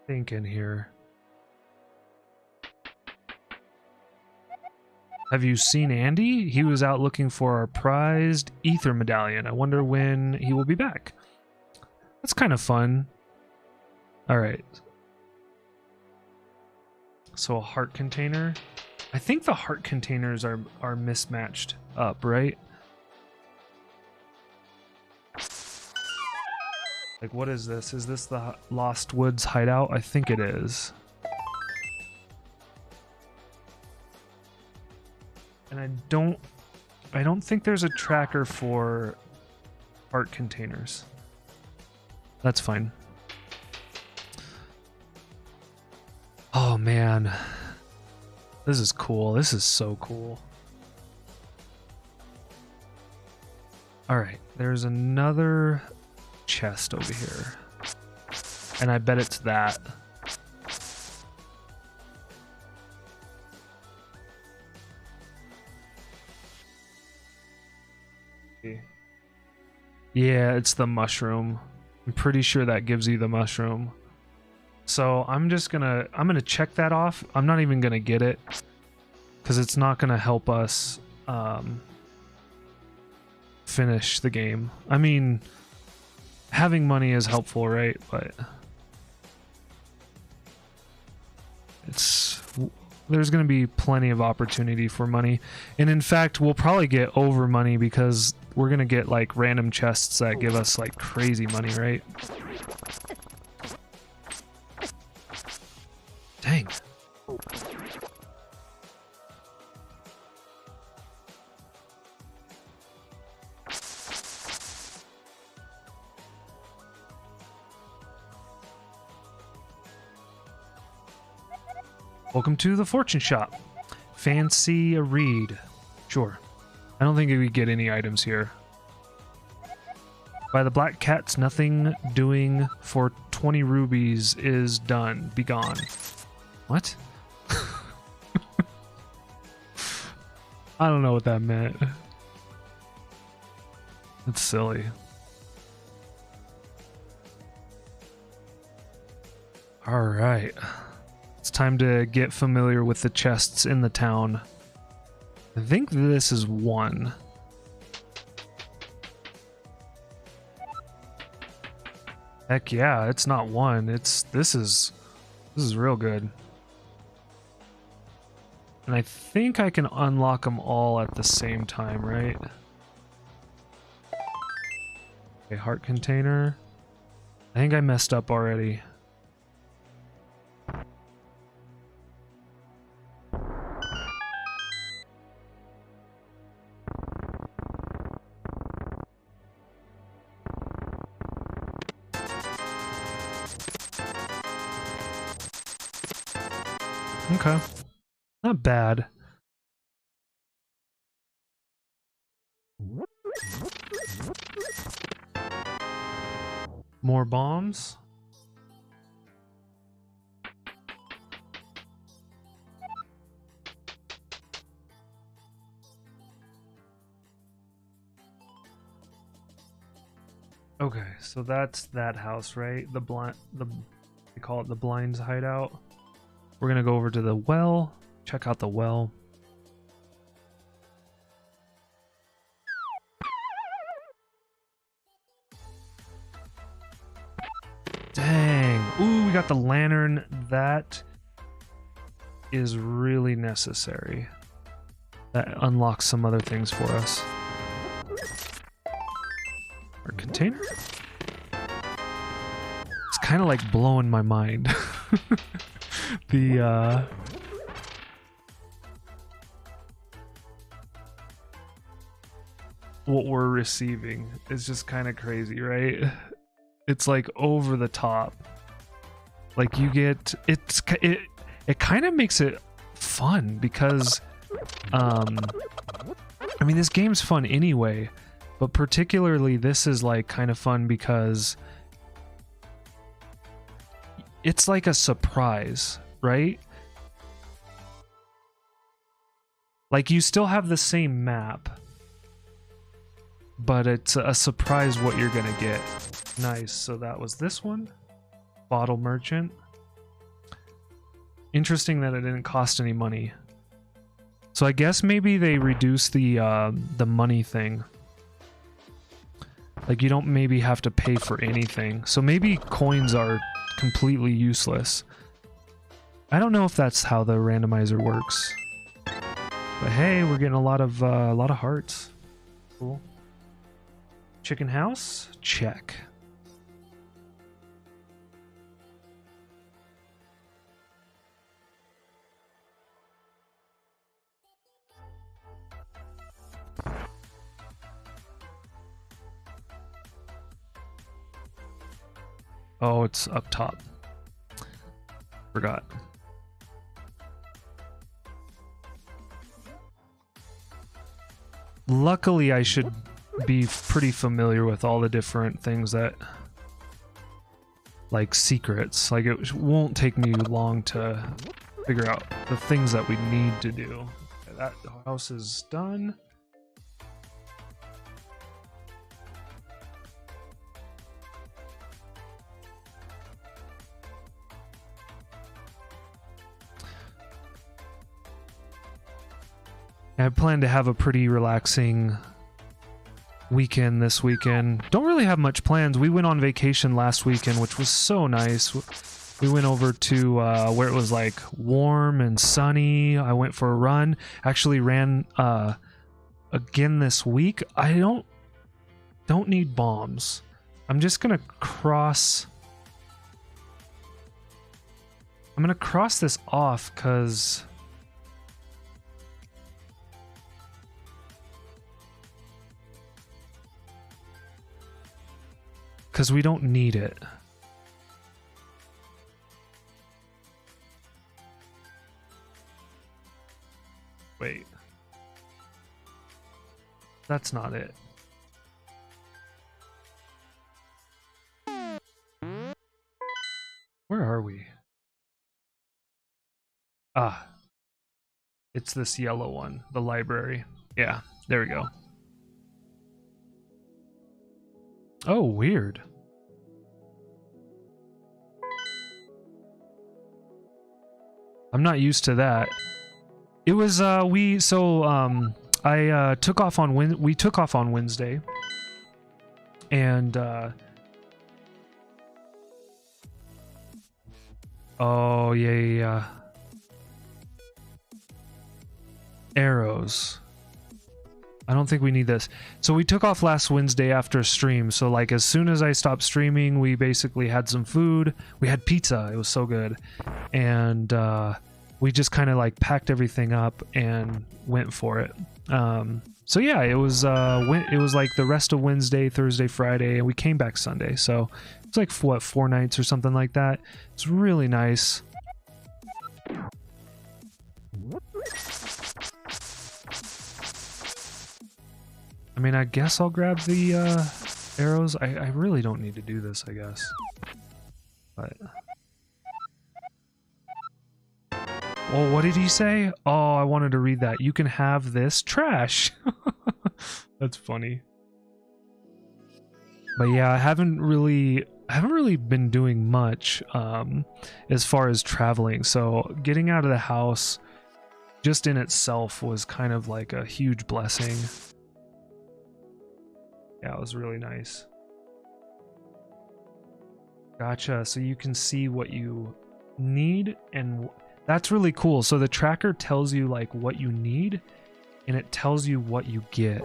Thinking here. Have you seen Andy? He was out looking for our prized ether medallion. I wonder when he will be back. That's kind of fun. All right. So a heart container. I think the heart containers are mismatched up, right? Like, what is this? Is this the Lost Woods hideout? I think it is. And I don't think there's a tracker for heart containers. That's fine. Oh man. This is cool. This is so cool. All right, there's another chest over here. And I bet it's that. Yeah, it's the mushroom. I'm pretty sure that gives you the mushroom. So I'm gonna check that off. I'm not even gonna get it because it's not gonna help us finish the game. I mean, having money is helpful, right? But there's going to be plenty of opportunity for money. And in fact, we'll probably get over money because we're going to get like random chests that give us like crazy money, right? Dang. Welcome to the fortune shop. Fancy a read? Sure. I don't think we get any items here. By the black cats, nothing doing for 20 rubies is done. Be gone. What? I don't know what that meant. It's silly. All right. It's time to get familiar with the chests in the town. I think this is one. Heck yeah, it's not one. This is real good. And I think I can unlock them all at the same time, right? Okay, heart container. I think I messed up already. Okay. Not bad. More bombs? Okay, so that's that house, right? They call it the blinds hideout. We're gonna go over to the well, check out the well. Dang. Ooh, we got the lantern. That is really necessary. That unlocks some other things for us. Our container? It's kind of like blowing my mind. What we're receiving is just kind of crazy, right? It's like over the top. Like you get it kind of makes it fun because I mean, this game's fun anyway, but particularly this is like kind of fun because it's like a surprise, right? Like you still have the same map, but it's a surprise what you're gonna get. Nice. So that was this one. Bottle Merchant. Interesting that it didn't cost any money. So I guess maybe they reduced the money thing. Like you don't maybe have to pay for anything. So maybe coins are completely useless. I don't know if that's how the randomizer works. But hey, we're getting a lot of hearts. Cool. Chicken house? Check. Oh, it's up top. Forgot. Luckily, I should be pretty familiar with all the different things that, like secrets. Like it won't take me long to figure out the things that we need to do. Okay, that house is done. I plan to have a pretty relaxing weekend this weekend. Don't really have much plans. We went on vacation last weekend, which was so nice. We went over to where it was like warm and sunny. I went for a run. Actually ran again this week. I don't need bombs. I'm just gonna cross. I'm gonna cross this off because we don't need it. Wait. That's not it. Where are we? Ah. It's this yellow one, the library. Yeah, there we go. Oh, weird. I'm not used to that. It was I took off on we took off on Wednesday. And oh, yeah. Arrows. I don't think we need this. So we took off last Wednesday after stream. So like as soon as I stopped streaming, we basically had some food. We had pizza. It was so good. And we just kind of like packed everything up and went for it. So yeah, it was like the rest of Wednesday, Thursday, Friday, and we came back Sunday. So it's like what, 4 nights or something like that. It's really nice. I mean, I guess I'll grab the arrows. I really don't need to do this, I guess. But... oh, what did he say? Oh, I wanted to read that. You can have this trash. That's funny. But yeah, I haven't really been doing much as far as traveling. So getting out of the house just in itself was kind of like a huge blessing. Yeah, it was really nice. Gotcha. So you can see what you need, and that's really cool. So the tracker tells you like what you need, and it tells you what you get.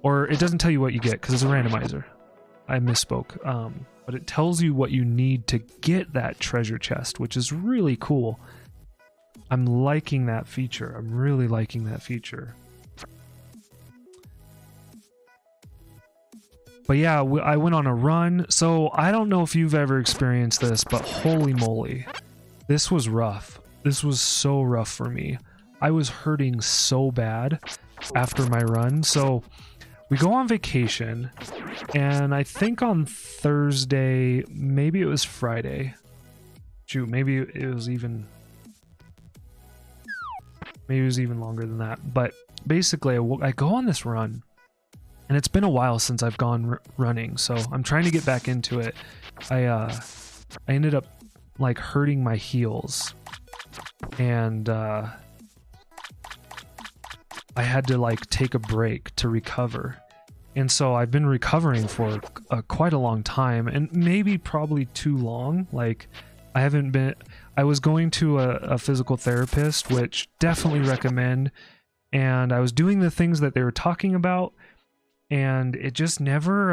Or it doesn't tell you what you get because it's a randomizer. I misspoke. But it tells you what you need to get that treasure chest, which is really cool. I'm liking that feature. I'm really liking that feature. But yeah, I went on a run. So I don't know if you've ever experienced this, but holy moly. This was rough. This was so rough for me. I was hurting so bad after my run. So we go on vacation, and I think on Thursday, maybe it was Friday. shoot, maybe it was even longer than that. But basically, I go on this run, and it's been a while since I've gone running, so I'm trying to get back into it. I ended up like hurting my heels, and I had to like take a break to recover. And so I've been recovering for quite a long time, and maybe probably too long. Like I was going to a physical therapist, which definitely recommend, and I was doing the things that they were talking about, and it just never,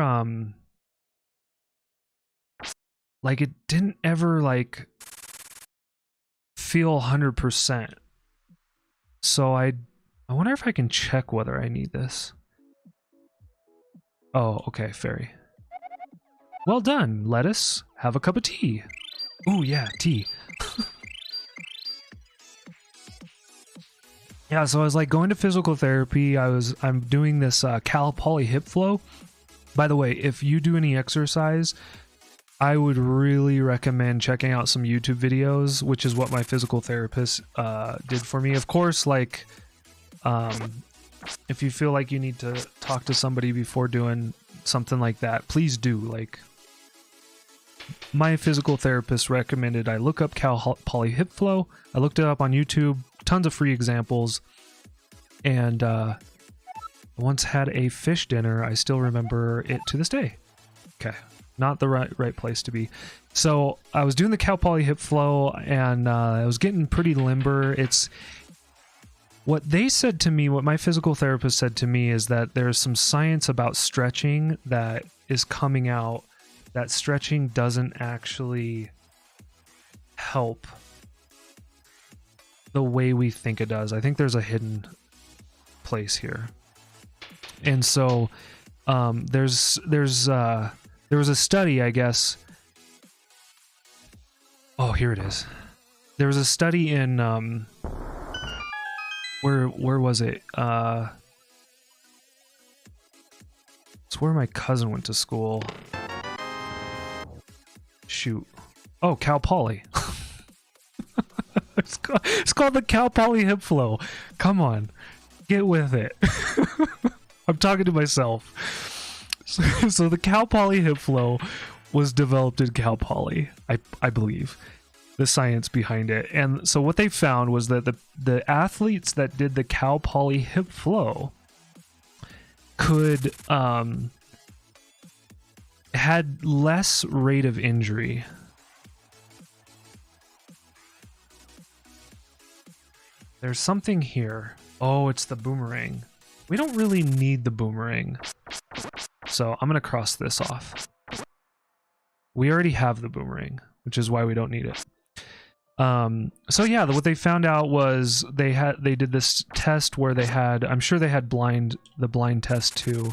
like, it didn't ever, like, feel 100%. So I wonder if I can check whether I need this. Oh, okay, fairy. Well done, lettuce. Have a cup of tea. Ooh, yeah, tea. Yeah, so I was like going to physical therapy. I'm doing this cal poly hip flow. By the way, if you do any exercise, I would really recommend checking out some YouTube videos, which is what my physical therapist did for me. Of course, like, if you feel like you need to talk to somebody before doing something like that, please do. Like, my physical therapist recommended I look up cal poly hip flow. I looked it up on YouTube, tons of free examples, and once had a fish dinner. I still remember it to this day. Okay, not the right place to be. So I was doing the cal poly hip flow, and I was getting pretty limber. It's what they said to me, what my physical therapist said to me, is that there's some science about stretching that is coming out, that stretching doesn't actually help the way we think it does. I think there's a hidden place here. And so there was a study, I guess. Oh, here it is. There was a study in where was it? It's where my cousin went to school. Shoot. Oh, Cal Poly. It's called the Cal Poly hip flow. Come on, get with it. I'm talking to myself. So the Cal Poly hip flow was developed in Cal Poly, I believe. The science behind it. And so what they found was that the athletes that did the Cal Poly hip flow could had less rate of injury. There's something here. Oh, it's the boomerang. We don't really need the boomerang, so I'm gonna cross this off. We already have the boomerang, which is why we don't need it. So yeah, what they found out was they did this test where they had, I'm sure they had the blind test too,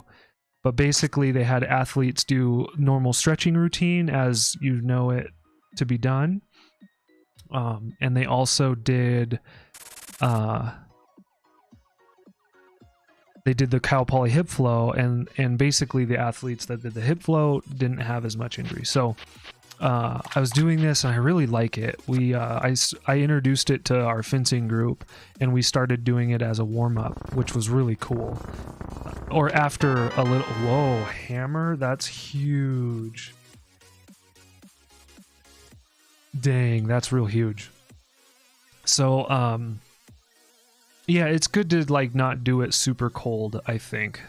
but basically they had athletes do normal stretching routine as you know it to be done, and they also did they did the Cal Poly hip flow, and basically the athletes that did the hip flow didn't have as much injury. So I was doing this and I really like it. I introduced it to our fencing group, and we started doing it as a warm-up, which was really cool. Or after a little, whoa, hammer, that's huge. Dang, that's real huge. So yeah, it's good to like not do it super cold, I think.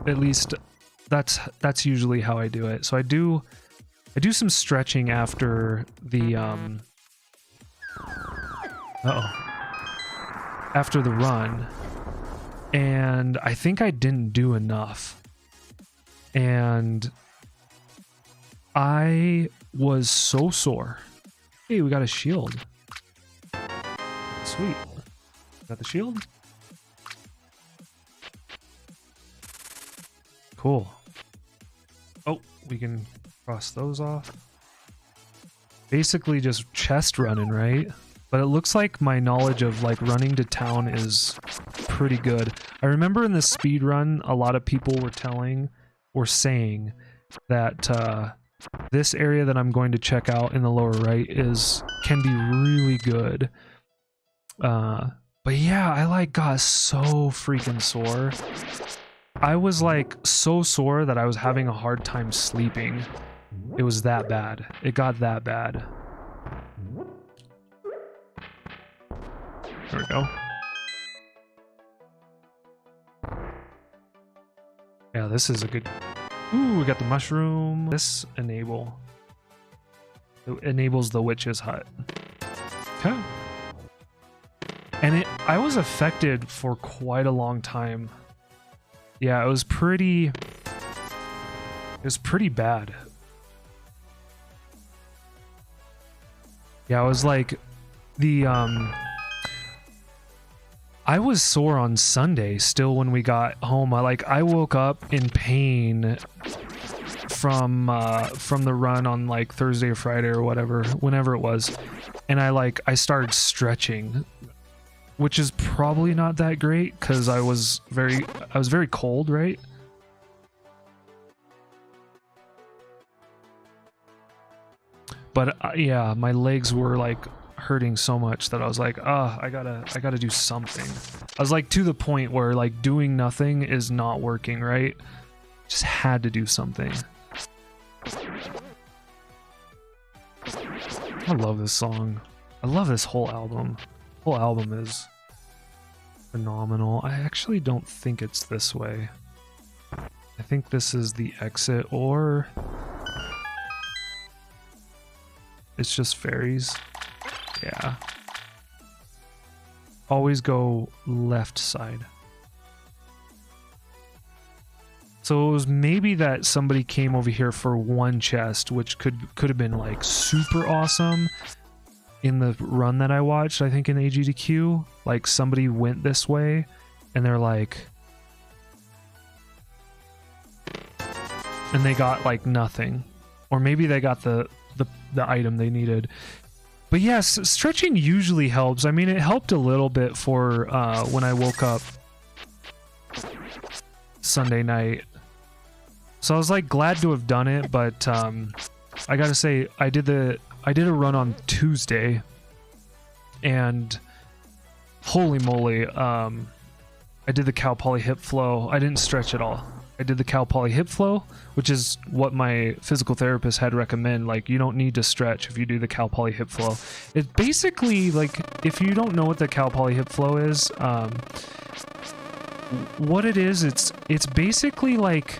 At least that's usually how I do it. So I do some stretching after the after the run, and I think I didn't do enough, and I was so sore. Hey, we got a shield. Sweet. Got the shield? Cool. Oh, we can cross those off. Basically just chest running, right? But it looks like my knowledge of like running to town is pretty good. I remember in the speed run, a lot of people were saying that This area that I'm going to check out in the lower right can be really good. But yeah, I like got so freaking sore. I was like so sore that I was having a hard time sleeping. It was that bad. It got that bad. There we go. Yeah, this is a good... Ooh, we got the mushroom. This enables the witch's hut. Okay. And I was affected for quite a long time. Yeah, it was pretty bad. Yeah, I was like I was sore on Sunday still when we got home. I woke up in pain from the run on like Thursday or Friday or whatever, whenever it was. And I started stretching, which is probably not that great because I was very cold, right? But yeah, my legs were like hurting so much that I was like, I gotta do something. I was like to the point where like doing nothing is not working, right? Just had to do something. I love this song. I love this whole album. The whole album is phenomenal. I actually don't think it's this way. I think this is the exit, or it's just fairies. Yeah. Always go left side. So it was maybe that somebody came over here for one chest, which could have been like super awesome in the run that I watched, I think in AGDQ. Like somebody went this way and they're like, and they got like nothing. Or maybe they got the item they needed. But yes, stretching usually helps. I mean, it helped a little bit for when I woke up Sunday night. So I was like glad to have done it, but I gotta say I did a run on Tuesday, and holy moly, I did the cow poly hip flow. I didn't stretch at all. I did the cow poly hip flow, which is what my physical therapist had recommend. Like, you don't need to stretch if you do the cow poly hip flow. It's basically like, if you don't know what the cow poly hip flow is, what it is, it's basically like,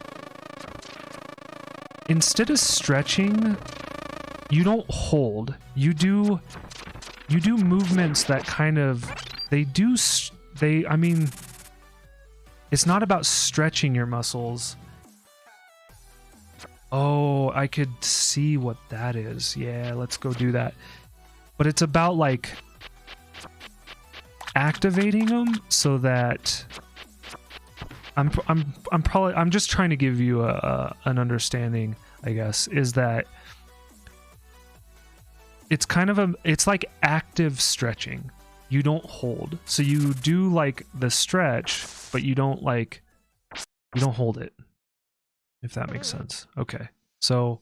instead of stretching, you don't hold. You do movements that kind of, I mean, it's not about stretching your muscles. Oh, I could see what that is. Yeah, let's go do that. But it's about like activating them so that I'm just trying to give you an understanding, I guess, is that it's kind of it's like active stretching. You don't hold. So you do like the stretch, but you don't hold it. If that makes sense. Okay. So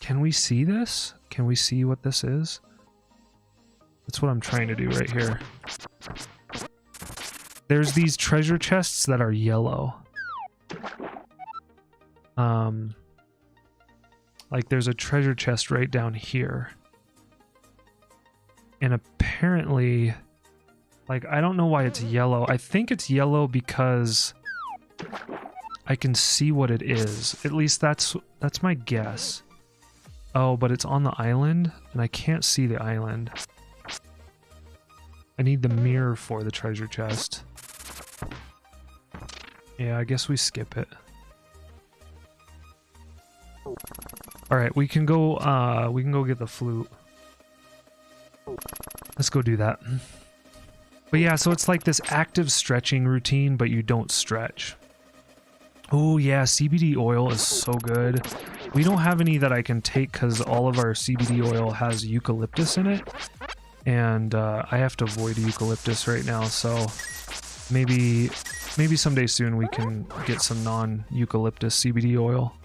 can we see this? Can we see what this is? That's what I'm trying to do right here. There's these treasure chests that are yellow. Like there's a treasure chest right down here. And apparently, like, I don't know why it's yellow. I think it's yellow because I can see what it is. At least that's my guess. Oh, but it's on the island, and I can't see the island. I need the mirror for the treasure chest. Yeah, I guess we skip it. Alright, we can go get the flute. Let's go do that. But yeah, so it's like this active stretching routine, but you don't stretch. Oh yeah, CBD oil is so good. We don't have any that I can take because all of our CBD oil has eucalyptus in it. And I have to avoid eucalyptus right now, so maybe someday soon we can get some non-eucalyptus CBD oil.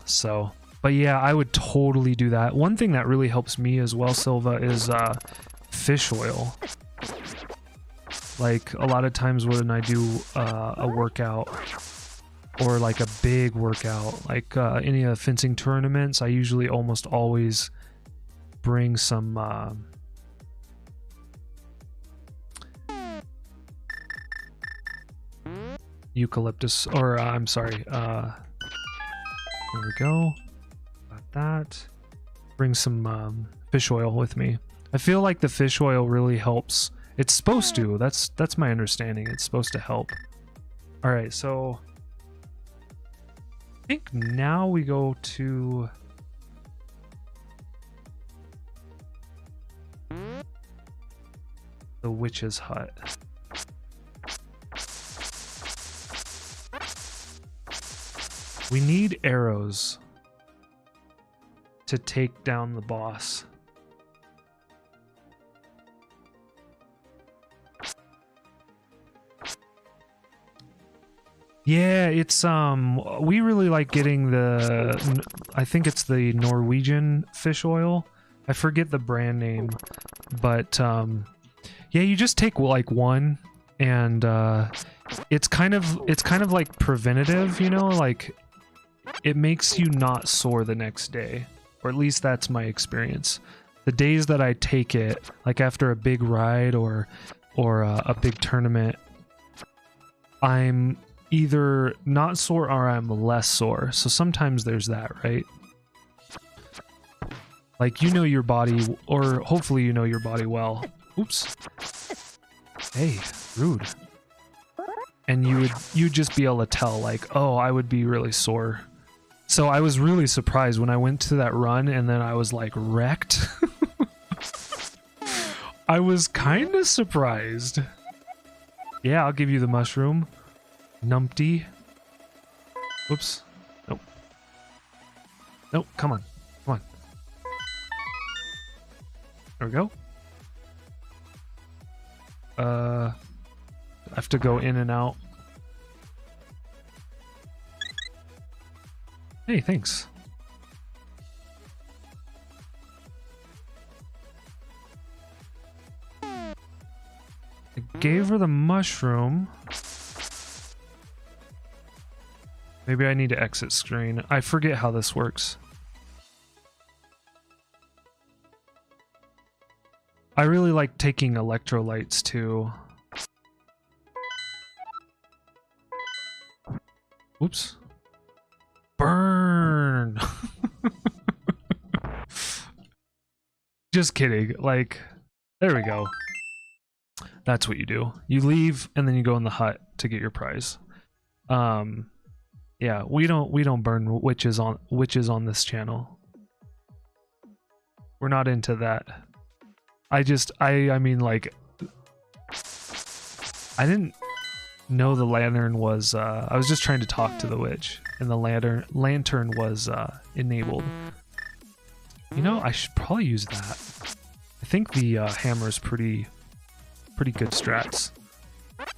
So, but yeah, I would totally do that. One thing that really helps me as well, Silva, is fish oil. Like a lot of times when I do a workout or like a big workout, like any of the fencing tournaments, I usually almost always bring some eucalyptus, or I'm sorry, there we go. Got that. Bring some fish oil with me. I feel like the fish oil really helps. It's supposed to. That's my understanding. It's supposed to help. All right, so I think now we go to the witch's hut. We need arrows to take down the boss. Yeah, it's we really like getting the, I think it's the Norwegian fish oil. I forget the brand name, but yeah, you just take like one, and it's kind of like preventative, you know, like it makes you not sore the next day, or at least that's my experience. The days that I take it, like after a big ride or a big tournament, I'm either not sore or I'm less sore. So sometimes there's that, right? Like, you know your body, or hopefully you know your body well. Oops. Hey, rude. And you'd just be able to tell, like, oh, I would be really sore. So I was really surprised when I went to that run and then I was like wrecked. I was kind of surprised. Yeah, I'll give you the mushroom. Numpty. Whoops. Nope. Nope, come on. Come on. There we go. I have to go in and out. Hey, thanks. I gave her the mushroom. Maybe I need to exit screen. I forget how this works. I really like taking electrolytes too. Oops. Burn! Just kidding. Like, there we go. That's what you do. You leave and then you go in the hut to get your prize. Yeah, we don't burn witches on this channel. We're not into that. I mean, like, I didn't know the lantern was I was just trying to talk to the witch and the lantern was enabled. You know, I should probably use that. I think the hammer is pretty good strats.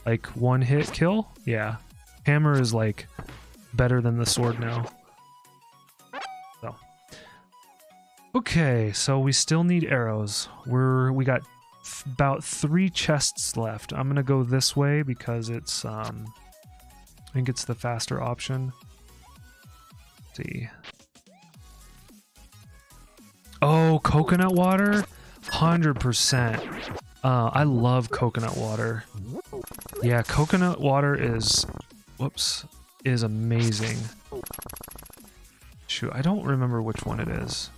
Like one hit kill? Yeah. Hammer is like better than the sword now. So. Okay, so we still need arrows. We got about 3 chests left. I'm gonna go this way because it's I think it's the faster option. Let's see. Oh, coconut water? 100%. I love coconut water. Yeah, coconut water is amazing. Shoot, I don't remember which one it is.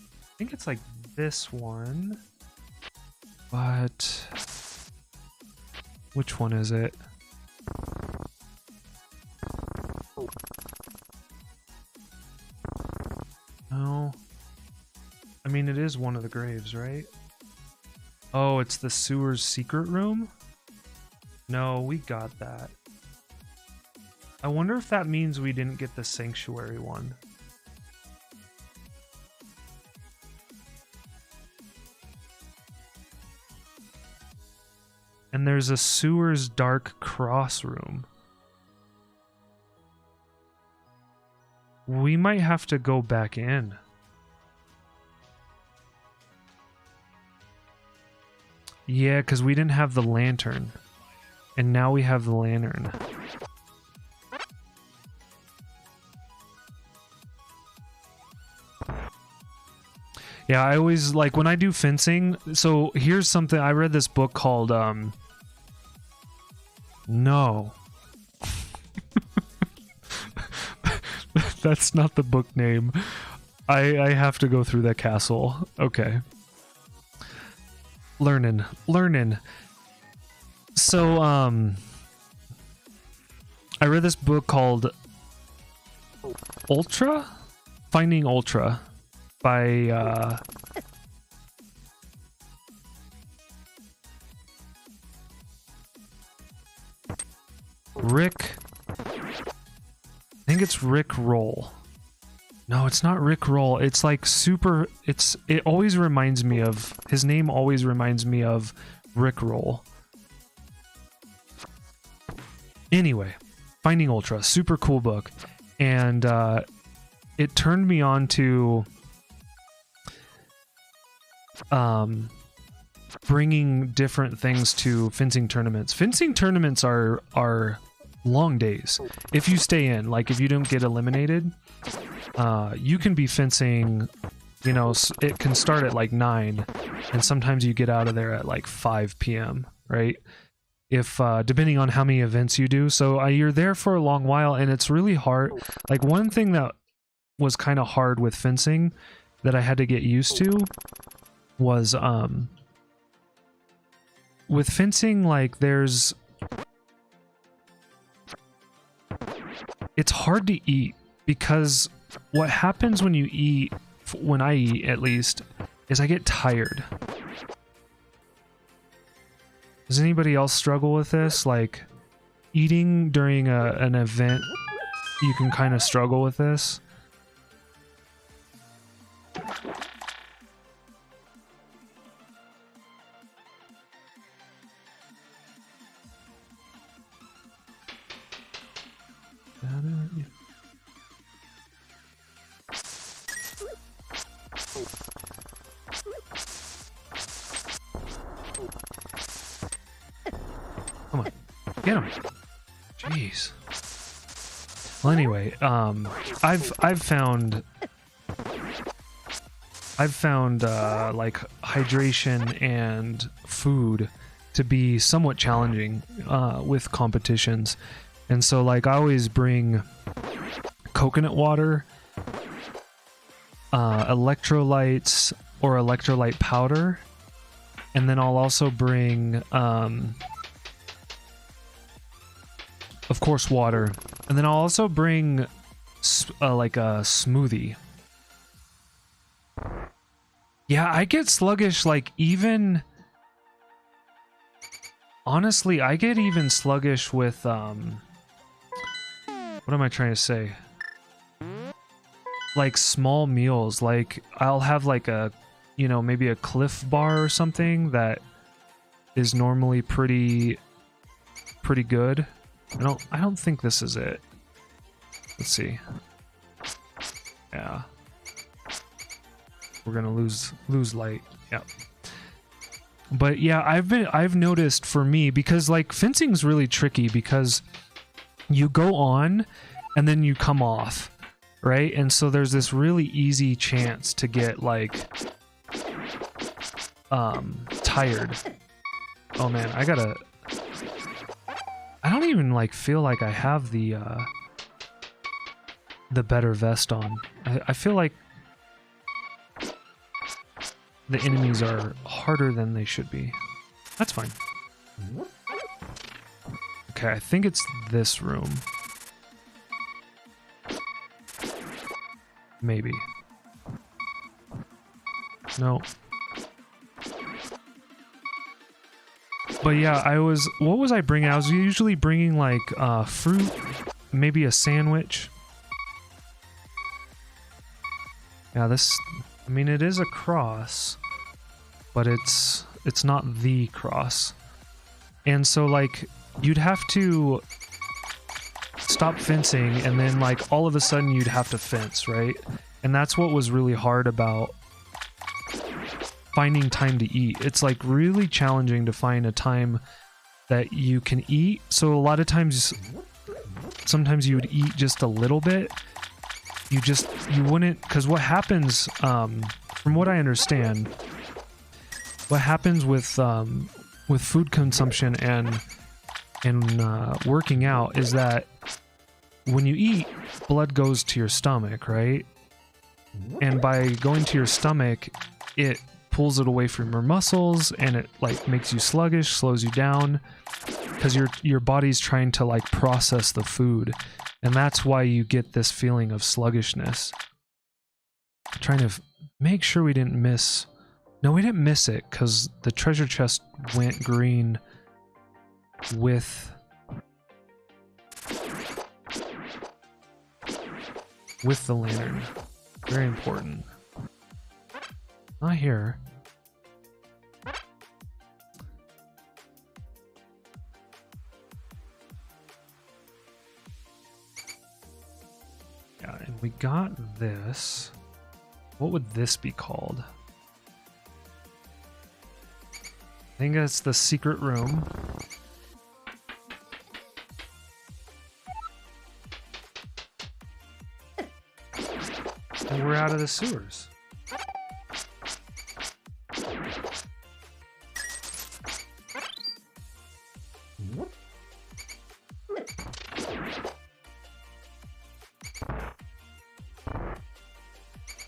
I think it's like this one. But which one is it? No. I mean, it is one of the graves, right? Oh, it's the sewer's secret room? No, we got that. I wonder if that means we didn't get the sanctuary one. And there's a sewer's dark cross room. We might have to go back in. Yeah, because we didn't have the lantern. And now we have the lantern. Yeah, I always, like, when I do fencing, so here's something, I read this book called, no. That's not the book name. I have to go through that castle. Okay. Learning. So, I read this book called Ultra? Finding Ultra by, Rick. I think it's Rick Roll. No, it's not Rick Roll. It's like super. It always reminds me of his name. Always reminds me of Rick Roll. Anyway, Finding Ultra, super cool book, and it turned me on to bringing different things to fencing tournaments. Fencing tournaments are long days if you stay in. Like, if you don't get eliminated, you can be fencing, you know, it can start at like 9 and sometimes you get out of there at like 5 p.m. right, if depending on how many events you do. So you're there for a long while, and it's really hard. Like, one thing that was kind of hard with fencing that I had to get used to was with fencing, like, it's hard to eat, because what happens when you eat, when I eat at least, is I get tired. Does anybody else struggle with this? Like, eating during an event, you can kind of struggle with this. Come on, get him. Jeez. Well, anyway, I've found like hydration and food to be somewhat challenging with competitions, and so, like, I always bring coconut water, electrolytes or electrolyte powder, and then I'll also bring of course water, and then I'll also bring like a smoothie. Yeah, I get sluggish, like, even honestly, I get even sluggish with what am I trying to say? Like, small meals. Like, I'll have like a, you know, maybe a Cliff Bar or something that is normally pretty good. I don't think this is it. Let's see. Yeah. We're gonna lose light. Yep. But yeah, I've noticed, for me, because like fencing's really tricky, because you go on and then you come off, right? And so there's this really easy chance to get like tired. Oh man, I don't even like feel like I have the better vest on. I feel like the enemies are harder than they should be. That's fine. Okay, I think it's this room. Maybe. No. But yeah, what was I bringing? I was usually bringing like fruit, maybe a sandwich. Yeah, I mean, it is a cross, but it's not the cross. And so, like, you'd have to stop fencing, and then like all of a sudden you'd have to fence, right? And that's what was really hard about finding time to eat. It's like really challenging to find a time that you can eat. So a lot of times, sometimes you would eat just a little bit. You wouldn't, because what happens, from what I understand, what happens with food consumption and working out is that when you eat, blood goes to your stomach, right? And by going to your stomach, it pulls it away from your muscles, and it like makes you sluggish, slows you down, because your body's trying to like process the food, and that's why you get this feeling of sluggishness. I'm trying to make sure we didn't miss. No, we didn't miss it, because the treasure chest went green with the lantern. Very important. Not here. Yeah, and we got this. What would this be called? I think that's the secret room. And we're out of the sewers.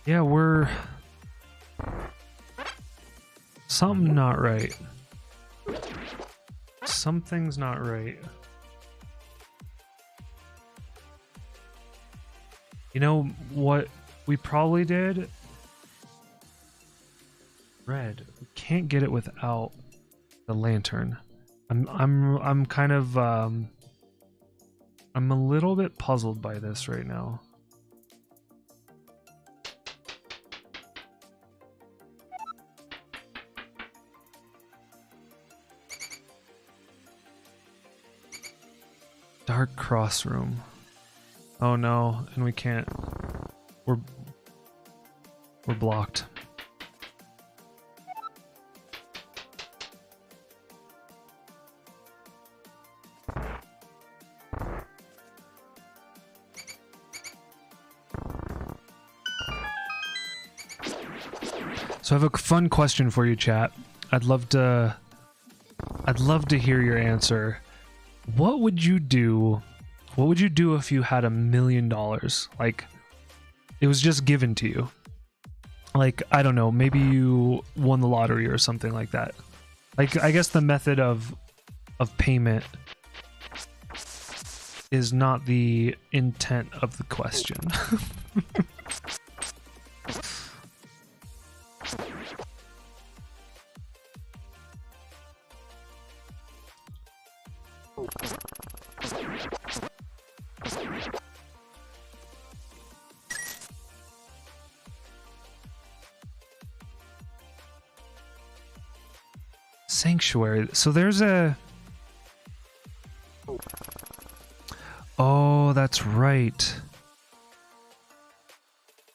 Yeah, we're... Something not right. Something's not right. You know what we probably did? Red. We can't get it without the lantern. I'm kind of I'm a little bit puzzled by this right now. Dark cross room. Oh no, and we can't. We're blocked. So I have a fun question for you, chat. I'd love to hear your answer. What would you do? What would you do if you had $1 million? Like, it was just given to you. Like, I don't know, maybe you won the lottery or something like that. Like, I guess the method of payment is not the intent of the question. Sanctuary. So there's a... Oh, that's right.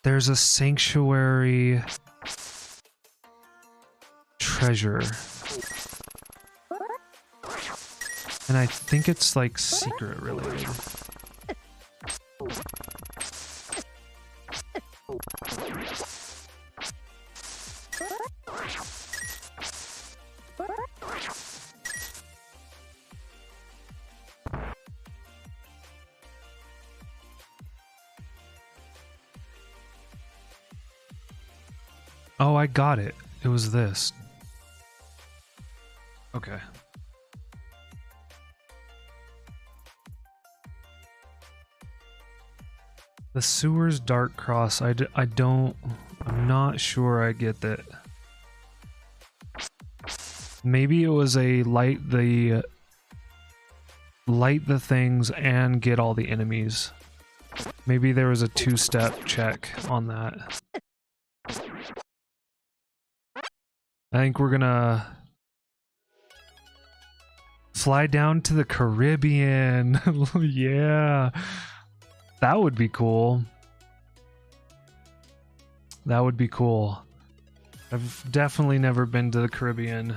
There's a sanctuary treasure. And I think it's like secret related. Oh, I got it. It was this. Okay. The sewers dark cross. I'm not sure I get that. Maybe it was a light the things and get all the enemies. Maybe there was a two-step check on that. I think we're gonna fly down to the Caribbean. Yeah. That would be cool. That would be cool. I've definitely never been to the Caribbean.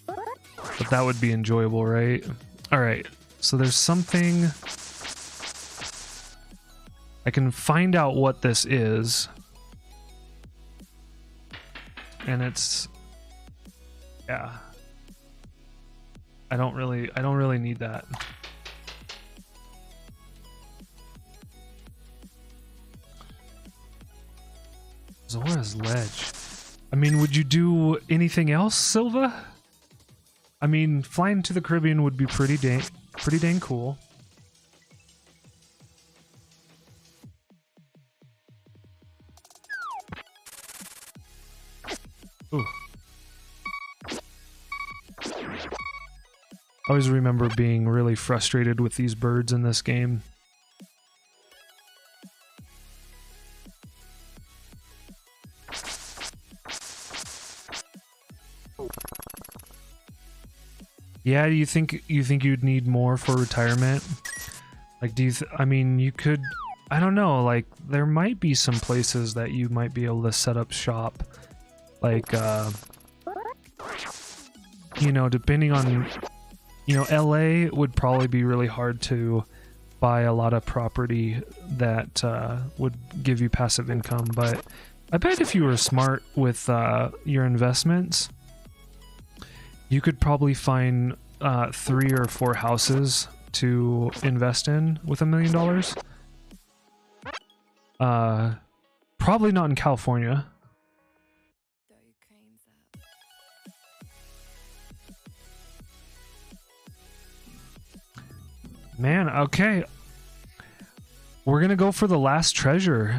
But that would be enjoyable, right? Alright, so there's something... I can find out what this is. And it's... yeah. I don't really need that. Zora's Ledge. I mean, would you do anything else, Silva? I mean, flying to the Caribbean would be pretty dang cool. Ooh. I always remember being really frustrated with these birds in this game. Yeah, do you think you'd need more for retirement? Like, do you I mean, you could, I don't know, like there might be some places that you might be able to set up shop. Like you know, depending on, you know, LA would probably be really hard to buy a lot of property that would give you passive income, but I bet if you were smart with your investments, you could probably find 3 or 4 houses to invest in with $1 million. Probably not in California. Man, okay. We're gonna go for the last treasure.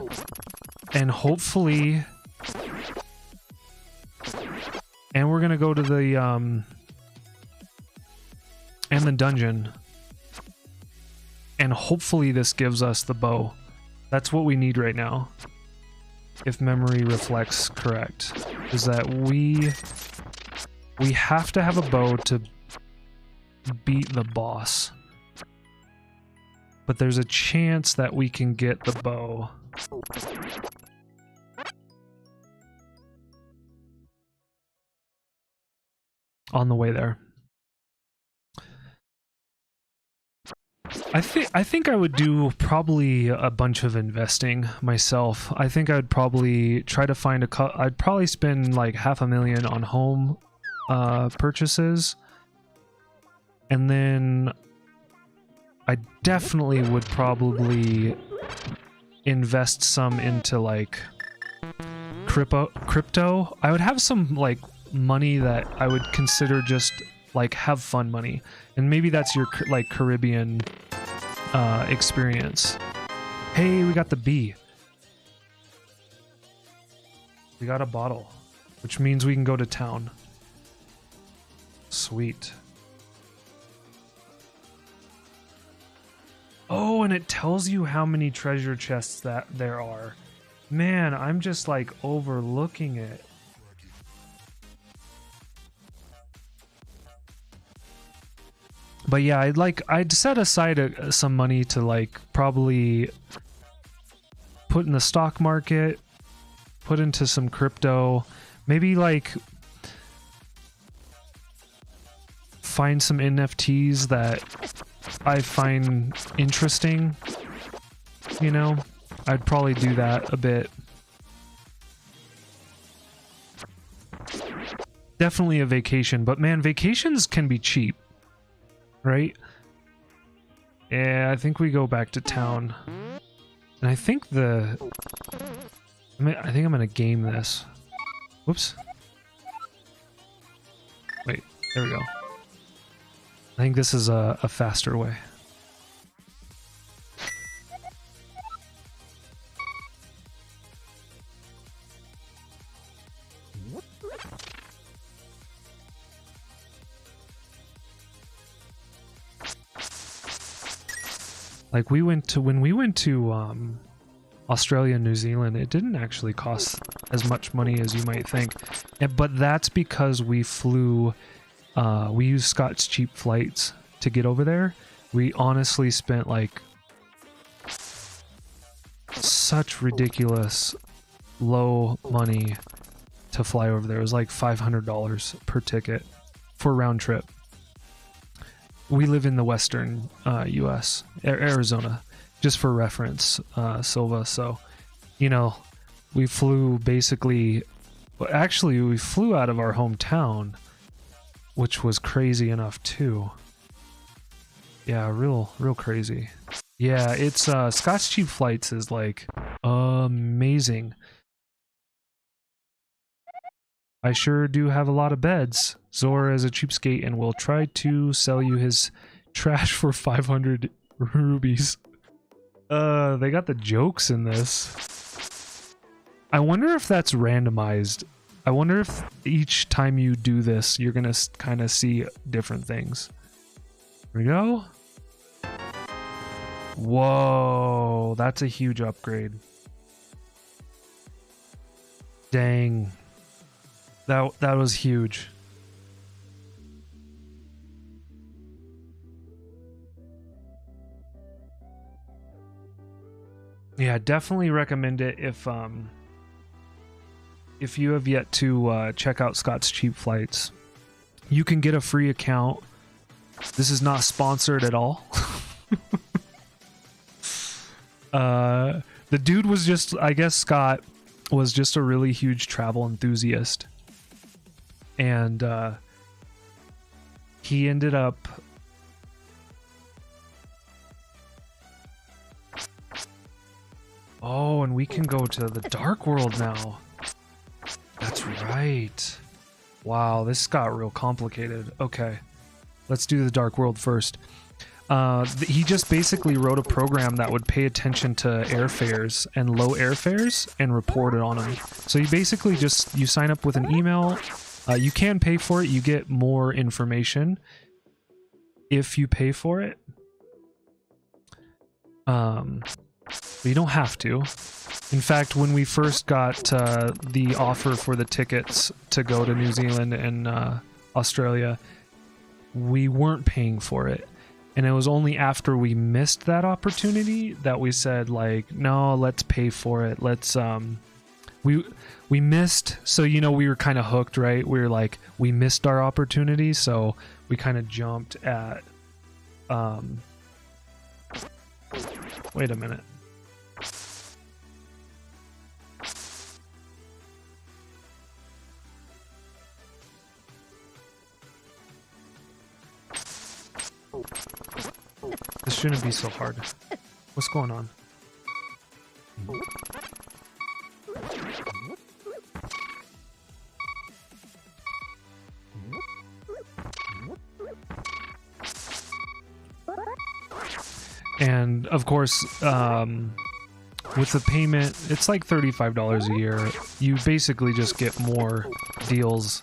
And hopefully... and we're gonna go to the, and the dungeon. And hopefully this gives us the bow. That's what we need right now. If memory reflects correct. Is that we have to have a bow to beat the boss. But there's a chance that we can get the bow. On the way there. I think I would do probably a bunch of investing myself. I think I'd probably try to find I'd probably spend like $500,000 on home purchases. And then I definitely would probably invest some into like crypto. I would have some like money that I would consider just like have fun money, and maybe that's your like Caribbean experience. Hey, we got the bee. We got a bottle, which means we can go to town. Sweet. Oh, and it tells you how many treasure chests that there are. Man, I'm just like overlooking it. But yeah, I'd set aside some money to like probably put in the stock market, put into some crypto, maybe like find some NFTs that I find interesting. You know, I'd probably do that a bit. Definitely a vacation, but man, vacations can be cheap. Right? Yeah, I think we go back to town. And I think I'm gonna game this. Whoops. Wait, there we go. I think this is a faster way. Like when we went to Australia and New Zealand, it didn't actually cost as much money as you might think. But that's because we flew, we used Scott's cheap flights to get over there. We honestly spent like such ridiculous low money to fly over there. It was like $500 per ticket for round trip. We live in the western US, Arizona, just for reference, Silva. So, you know, we flew basically, actually we flew out of our hometown, which was crazy enough too. Yeah, real crazy. Yeah, it's Scott's Cheap Flights is like amazing. I sure do have a lot of beds. Zora is a cheapskate and will try to sell you his trash for 500 rubies. They got the jokes in this. I wonder if that's randomized. I wonder if each time you do this, you're gonna kind of see different things. Here we go. Whoa, that's a huge upgrade. Dang. That was huge. Yeah, definitely recommend it if you have yet to check out Scott's Cheap Flights. You can get a free account. This is not sponsored at all. The dude was just, I guess Scott was just a really huge travel enthusiast. And he ended up oh, and we can go to the dark world now. That's right. Wow, this got real complicated. Okay, let's do the dark world first. He just basically wrote a program that would pay attention to airfares and low airfares and report it on them. So you basically just, you sign up with an email. You can pay for it. You get more information if you pay for it. But you don't have to. In fact, when we first got the offer for the tickets to go to New Zealand and Australia, we weren't paying for it. And it was only after we missed that opportunity that we said, like, no, let's pay for it. Let's we missed, so you know, we were kind of hooked, right? We were like, we missed our opportunity, so we kind of jumped at wait a minute. This shouldn't be so hard. What's going on? And of course, with the payment, it's like $35 a year. You basically just get more deals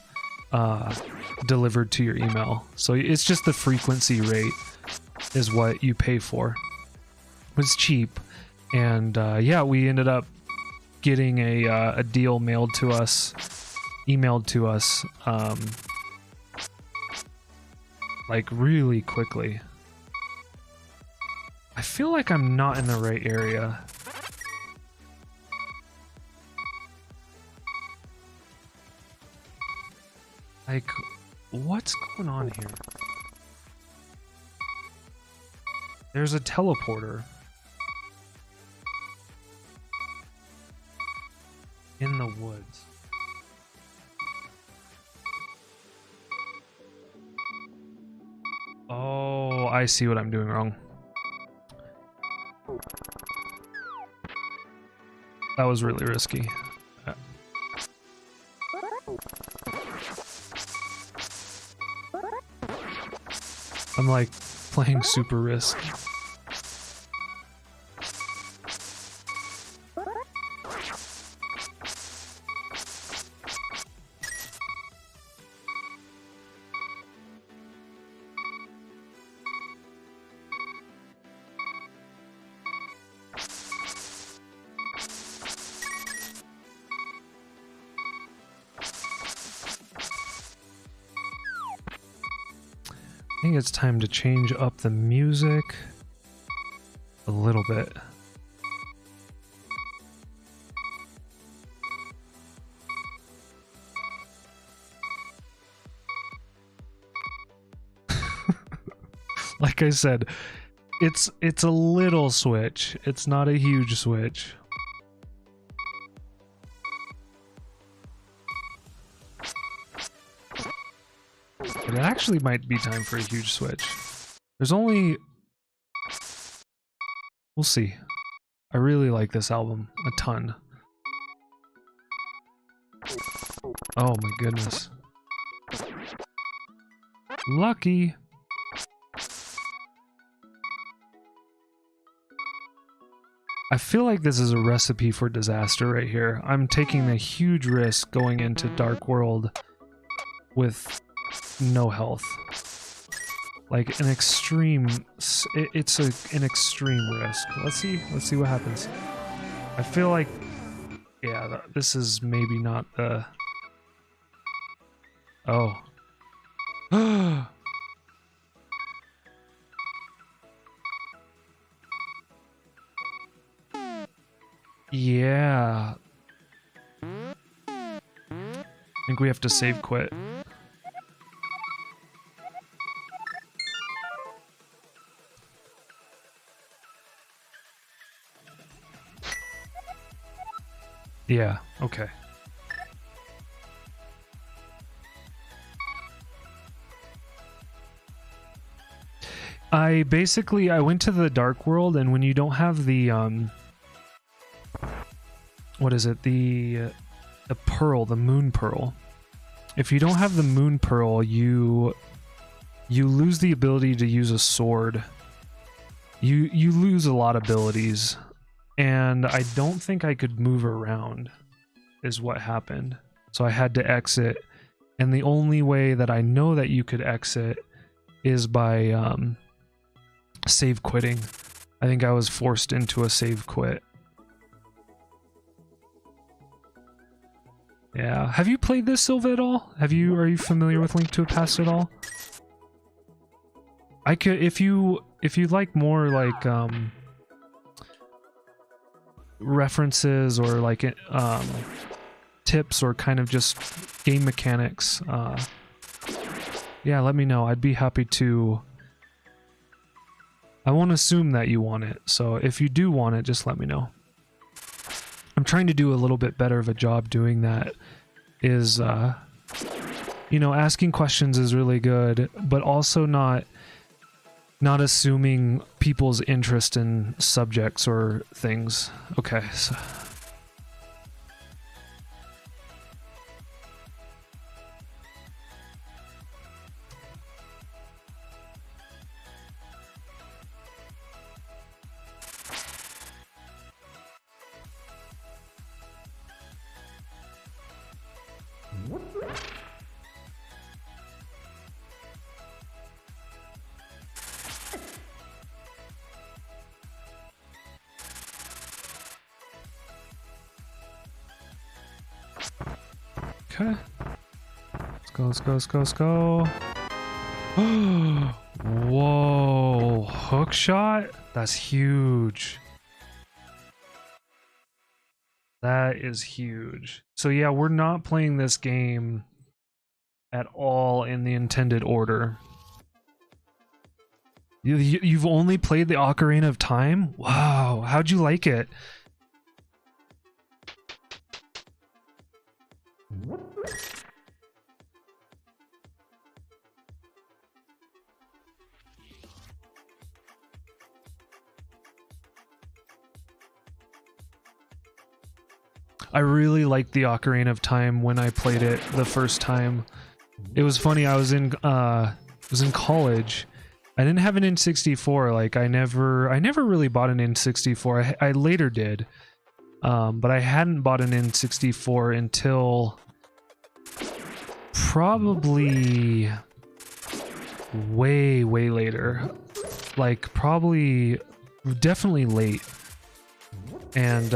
delivered to your email. So it's just the frequency rate is what you pay for. It's cheap. And yeah, we ended up getting a deal mailed to us, emailed to us, like really quickly. I feel like I'm not in the right area. Like, what's going on here? There's a teleporter in the woods. Oh, I see what I'm doing wrong. That was really risky. I'm like playing super risk. think it's time to change up the music a little bit. Like I said, it's a little switch. It's not a huge switch. It actually might be time for a huge switch. There's only... We'll see. I really like this album a ton. Oh my goodness. Lucky. I feel like this is a recipe for disaster right here. I'm taking a huge risk going into Dark World with no health. Like an extreme, it's an extreme risk. Let's see what happens. I feel like, yeah, this is maybe not the... Oh. Yeah. I think we have to save quit. Yeah, okay. I went to the Dark World, and when you don't have the what is it, the pearl, the moon pearl, if you don't have the moon pearl, you lose the ability to use a sword. You lose a lot of abilities, and I don't think I could move around is what happened. So I had to exit, and the only way that I know that you could exit is by save quitting. I think I was forced into a save quit. Yeah. Have you played this, Silva, at all? Are you familiar with Link to the Past at all? I could, if you like more like references or like tips or kind of just game mechanics, yeah, let me know. I'd be happy to. I won't assume that you want it, so if you do want it, just let me know. I'm trying to do a little bit better of a job doing that. Is you know, asking questions is really good, but also not assuming people's interest in subjects or things. Okay, so okay. Let's go. Whoa, hook shot? That's huge. That is huge. So yeah, we're not playing this game at all in the intended order. You've only played the Ocarina of Time? Wow, how'd you like it? I really liked the Ocarina of Time when I played it the first time. It was funny, I was in college. I didn't have an N64. Like I never really bought an N64. I later did. But I hadn't bought an N64 until probably way later. Like probably definitely late. And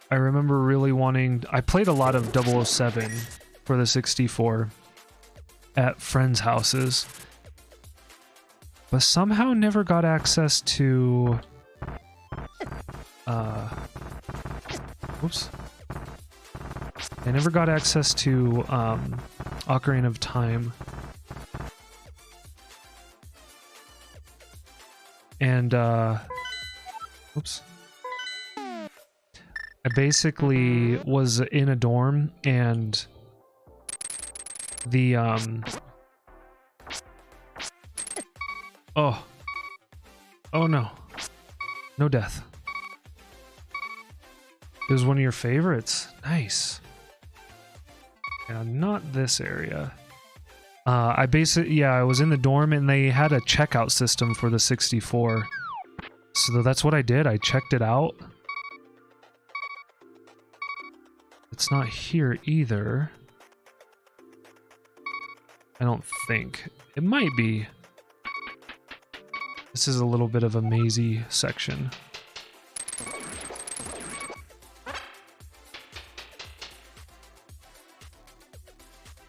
I remember really wanting... I played a lot of 007 for the 64. at friends' houses, but somehow never got access to whoops. I never got access to Ocarina of Time. And whoops. I basically was in a dorm, and the oh no, no death. It was one of your favorites. Nice. Yeah, not this area. I was in the dorm, and they had a checkout system for the 64. So that's what I did. I checked it out. It's not here either. I don't think. It might be. This is a little bit of a mazy section.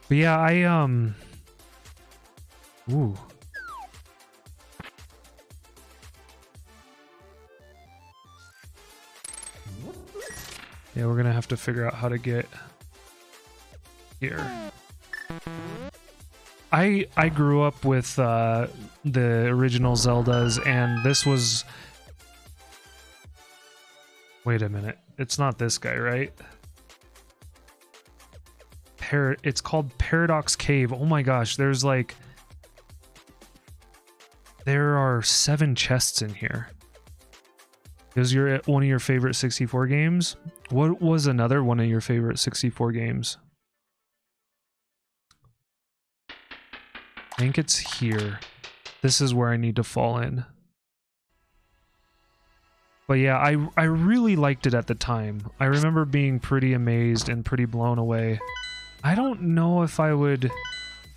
But yeah, ooh. Yeah, we're gonna have to figure out how to get here. I grew up with the original Zeldas, and this was... Wait a minute. It's not this guy, right? It's called Paradox Cave. Oh my gosh, there's like... There are 7 chests in here. Is one of your favorite 64 games? What was another one of your favorite 64 games? I think it's here. This is where I need to fall in. But yeah, I really liked it at the time. I remember being pretty amazed and pretty blown away. I don't know if I would...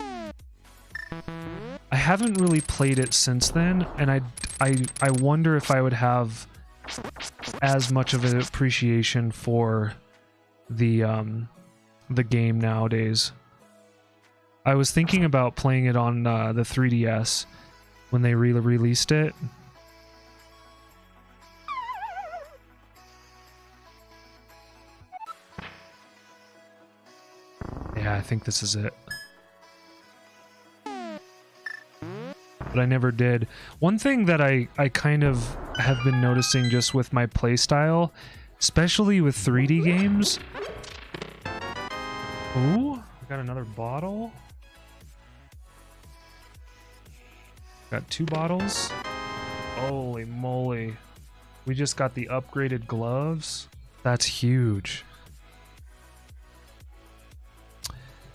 I haven't really played it since then, and I wonder if I would have as much of an appreciation for the game nowadays. I was thinking about playing it on the 3DS when they released it. Yeah, I think this is it. But I never did. One thing that I kind of have been noticing just with my playstyle, especially with 3D games... Ooh, I got another bottle. Got 2 bottles. Holy moly. We just got the upgraded gloves. That's huge.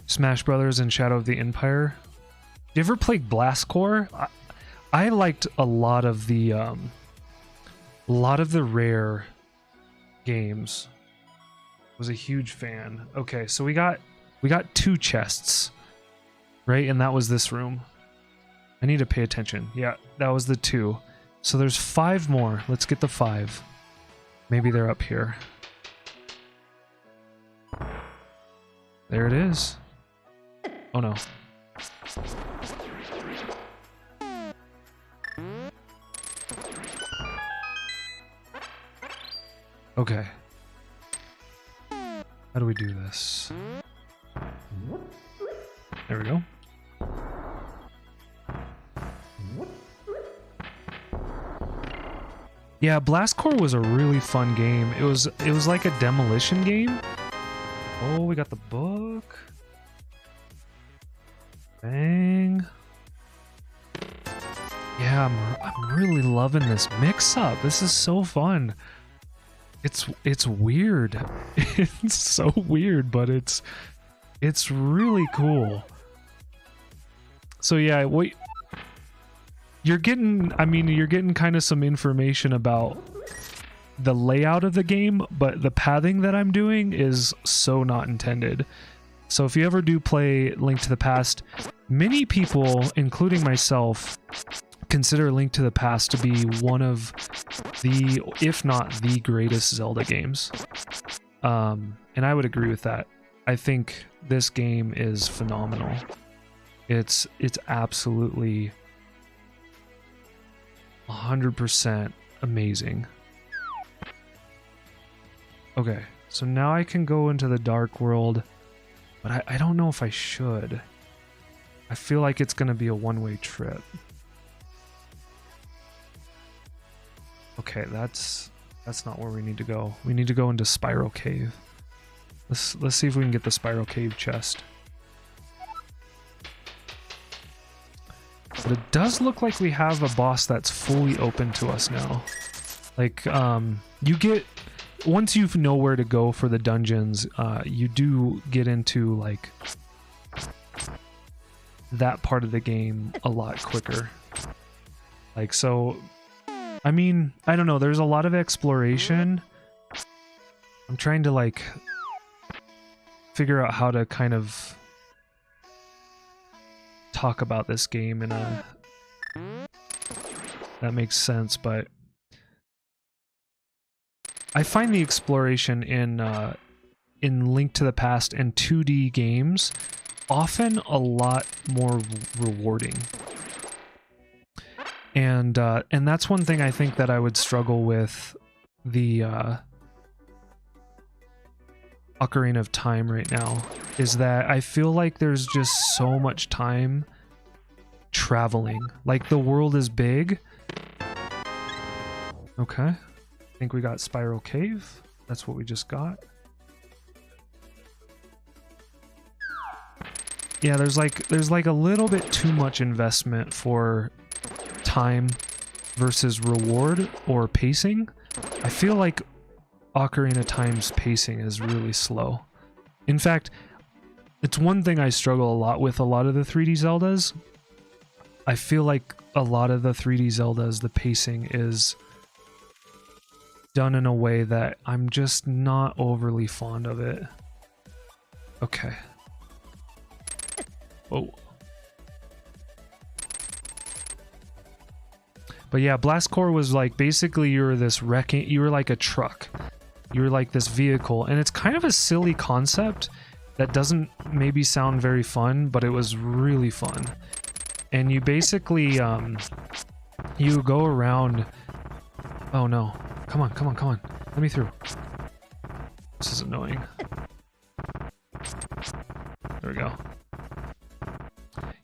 Smash Brothers and Shadow of the Empire. You ever played Blast Corps? I liked a lot of the rare games. Was a huge fan. Okay, so we got 2 chests, right? And that was this room. I need to pay attention. Yeah, that was the 2. So there's 5 more. Let's get the 5. Maybe they're up here. There it is. Oh no. Okay. How do we do this? There we go. Yeah, Blast Corps was a really fun game. It was like a demolition game. Oh, we got the book. Bang. Yeah, I'm really loving this mix-up. This is so fun. It's weird. It's so weird, but it's really cool. So yeah, wait. You're getting kind of some information about the layout of the game, but the pathing that I'm doing is so not intended. So if you ever do play Link to the Past, many people, including myself, consider Link to the Past to be one of the, if not the greatest Zelda games. And I would agree with that. I think this game is phenomenal. It's absolutely 100% amazing. Okay, so now I can go into the dark world, but I don't know if I should. I feel like it's going to be a one-way trip. Okay, that's not where we need to go. We need to go into Spiral Cave. Let's see if we can get the Spiral Cave chest. But it does look like we have a boss that's fully open to us now. Like, you get... Once you know where to go for the dungeons, you do get into, like, that part of the game a lot quicker. Like, so... I mean, I don't know, there's a lot of exploration. I'm trying to, like, figure out how to kind of talk about this game in a... that makes sense, but I find the exploration in Link to the Past and 2D games often a lot more rewarding. And that's one thing I think that I would struggle with the Ocarina of Time right now, is that I feel like there's just so much time traveling. Like, the world is big. Okay. I think we got Spiral Cave. That's what we just got. Yeah, there's like a little bit too much investment for time versus reward or pacing. I feel like Ocarina of Time's pacing is really slow. In fact, it's one thing I struggle a lot with a lot of the 3D Zeldas. I feel like a lot of the 3D Zeldas, the pacing is done in a way that I'm just not overly fond of it. Okay. Oh. But yeah, Blast Core was like, basically you were like a truck. You were like this vehicle, and it's kind of a silly concept that doesn't maybe sound very fun, but it was really fun. And you basically, you go around... Oh no. Come on, come on, come on. Let me through. This is annoying. There we go.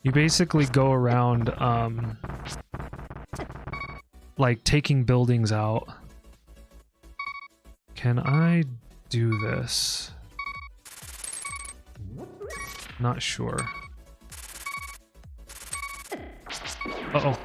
You basically go around, like, taking buildings out. Can I do this? Not sure. Uh-oh.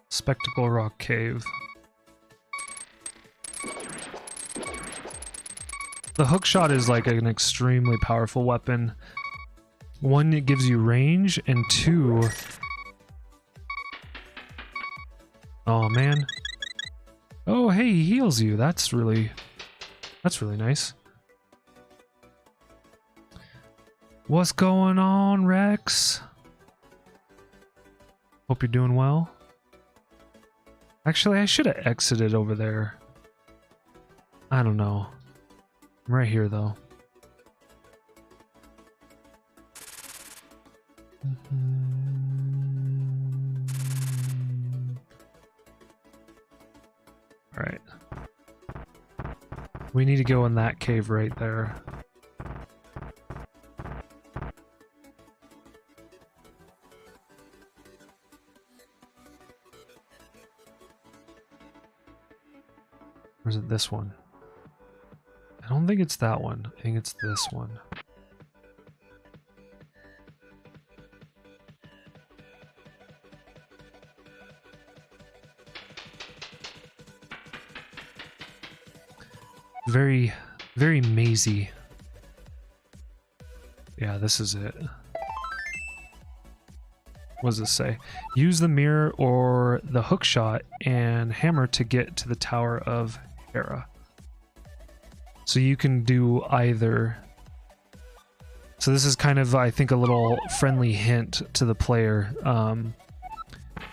Spectacle Rock Cave. The hookshot is like an extremely powerful weapon. One, it gives you range, and two... Oh man. Oh hey, he heals you. That's really nice. What's going on, Rex? Hope you're doing well. Actually, I should have exited over there. I don't know. I'm right here, though. Alright. We need to go in that cave right there. Or is it this one? I don't think it's that one. I think it's this one. Very, very mazy. Yeah, this is it. What does this say? Use the mirror or the hookshot and hammer to get to the Tower of Hera. So you can do either So this is kind of, I think, a little friendly hint to the player,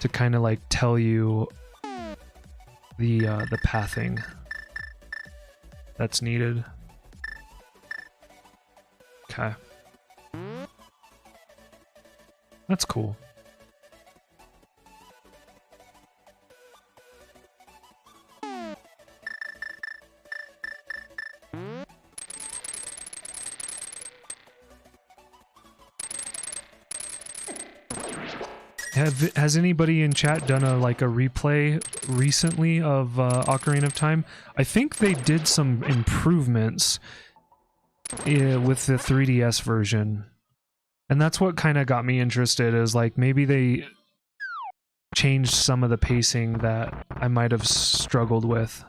to kind of like tell you the pathing that's needed. Okay. That's cool. Has anybody in chat done a replay recently of Ocarina of Time? I think they did some improvements with the 3DS version. And that's what kind of got me interested, is like maybe they changed some of the pacing that I might have struggled with.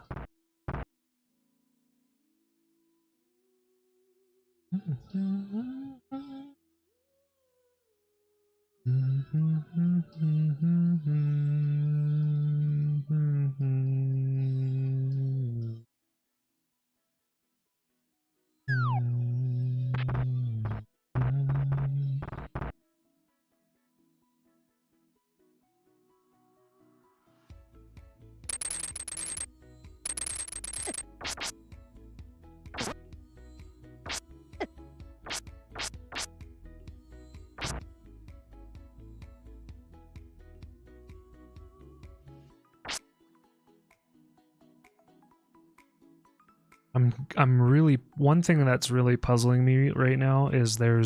I'm really, one thing that's really puzzling me right now is there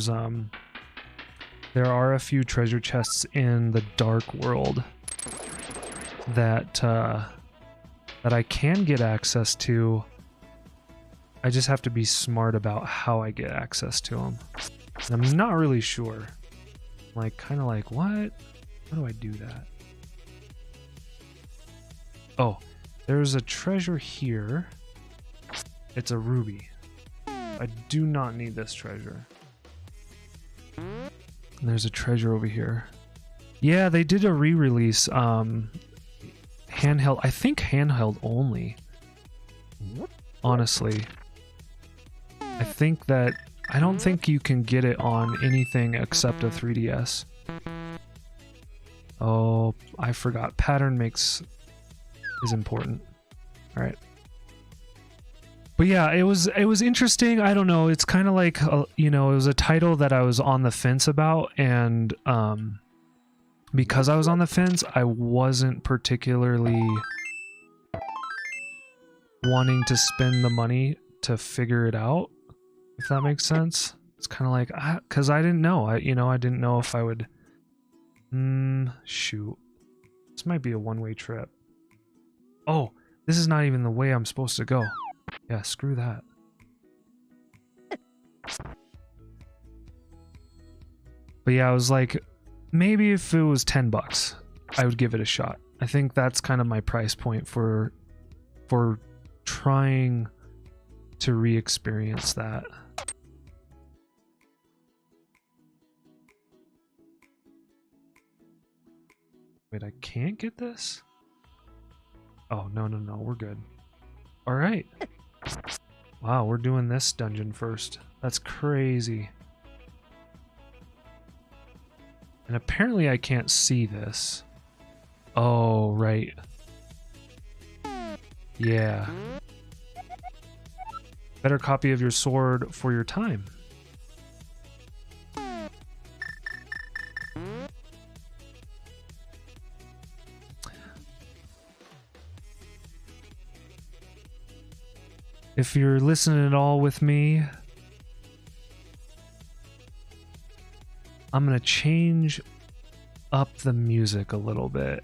are a few treasure chests in the Dark World that that I can get access to. I just have to be smart about how I get access to them. And I'm not really sure. Like, kind of like, what? How do I do that? Oh, there's a treasure here. It's a ruby. I do not need this treasure. And there's a treasure over here. Yeah, they did a re-release. Handheld. I think handheld only. Honestly. I think that... I don't think you can get it on anything except a 3DS. Oh, I forgot. Pattern is important. Alright. But yeah, it was interesting. I don't know. It's kind of like, you know, it was a title that I was on the fence about, and because I was on the fence, I wasn't particularly wanting to spend the money to figure it out, if that makes sense. It's kind of like, because I didn't know. I didn't know if I would... shoot. This might be a one-way trip. Oh, this is not even the way I'm supposed to go. Yeah, screw that. But yeah, I was like, maybe if it was $10, I would give it a shot. I think that's kind of my price point for trying to re-experience that. Wait, I can't get this? Oh, no, we're good. All right. Wow, we're doing this dungeon first. That's crazy. And apparently I can't see this. Oh, right. Yeah. Better copy of your sword for your time. If you're listening at all with me, I'm gonna change up the music a little bit.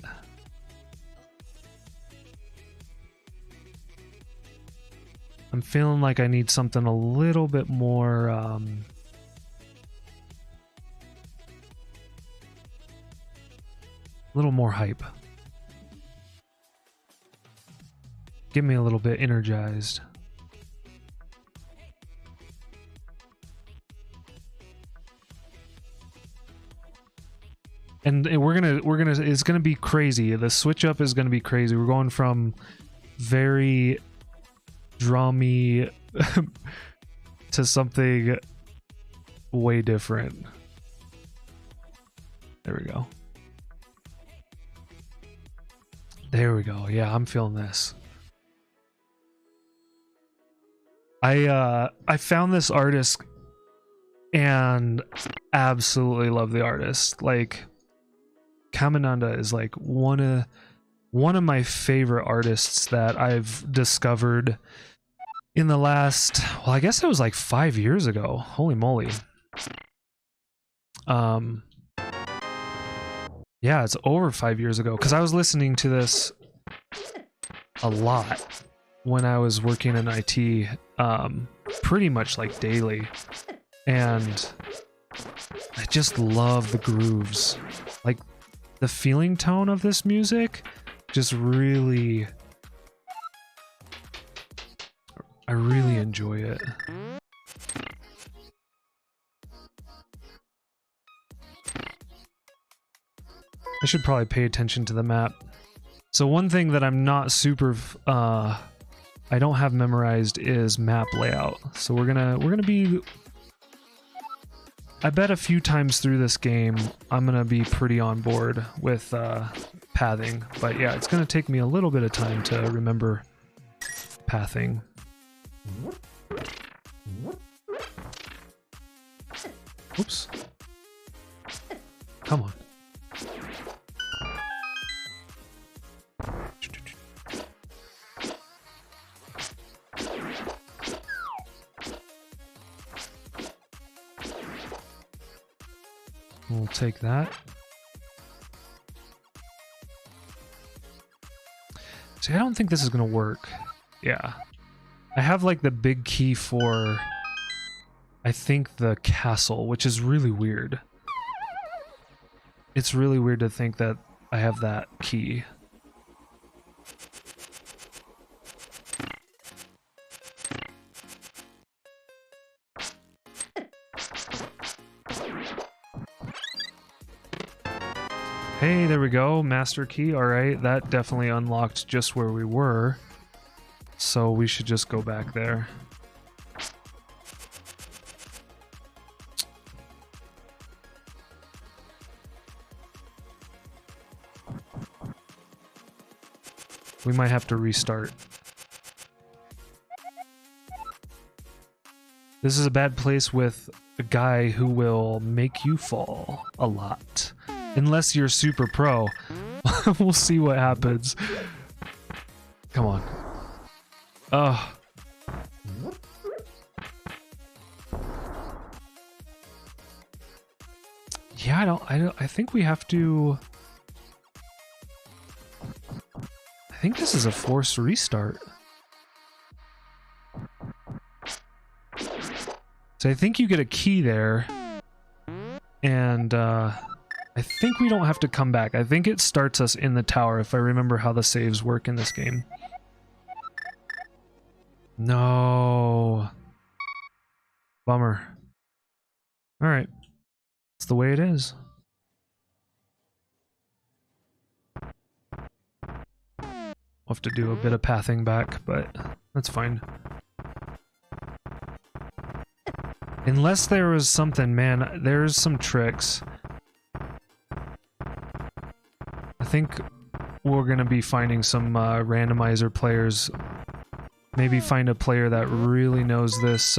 I'm feeling like I need something a little bit more a little more hype. Get me a little bit energized. And it's gonna be crazy. The switch up is gonna be crazy. We're going from very drummy to something way different. There we go. There we go. Yeah, I'm feeling this. I found this artist and absolutely love the artist. Like, Kaminanda is like one of my favorite artists that I've discovered in the last, well, I guess it was like 5 years ago. Holy moly. Yeah, it's over 5 years ago because I was listening to this a lot when I was working in IT, pretty much like daily. And I just love the grooves. Like, the feeling tone of this music just really, I really enjoy it. I should probably pay attention to the map. So one thing that I'm not super I don't have memorized is map layout. So we're gonna be, I bet a few times through this game I'm gonna be pretty on board with pathing. But yeah, it's gonna take me a little bit of time to remember pathing. Oops. Come on. We'll take that. See, I don't think this is gonna work. Yeah. I have like the big key for, I think, the castle, which is really weird. It's really weird to think that I have that key. Hey, there we go. Master key. All right, that definitely unlocked just where we were. So we should just go back there. We might have to restart. This is a bad place with a guy who will make you fall a lot. Unless you're super pro. We'll see what happens. Come on. Ugh. Yeah, I think we have to... I think this is a forced restart. So I think you get a key there. And, I think we don't have to come back. I think it starts us in the tower, if I remember how the saves work in this game. No. Bummer. Alright. It's the way it is. We'll have to do a bit of pathing back, but that's fine. Unless there was something, man, there's some tricks. I think we're going to be finding some randomizer players. Maybe find a player that really knows this,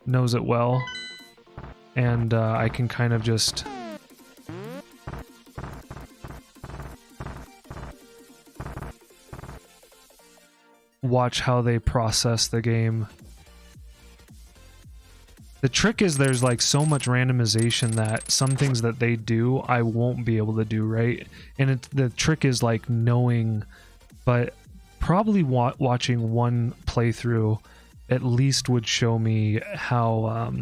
knows it well. And I can kind of just... watch how they process the game. The trick is there's like so much randomization that some things that they do I won't be able to do, right? And the trick is like knowing, but probably watching one playthrough at least would show me how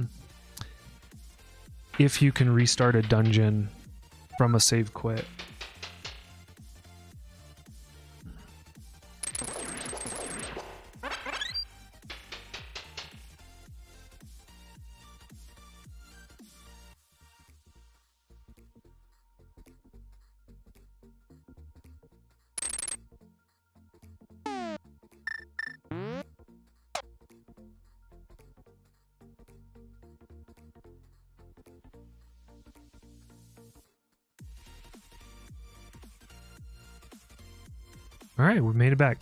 if you can restart a dungeon from a save quit. All right, we made it back.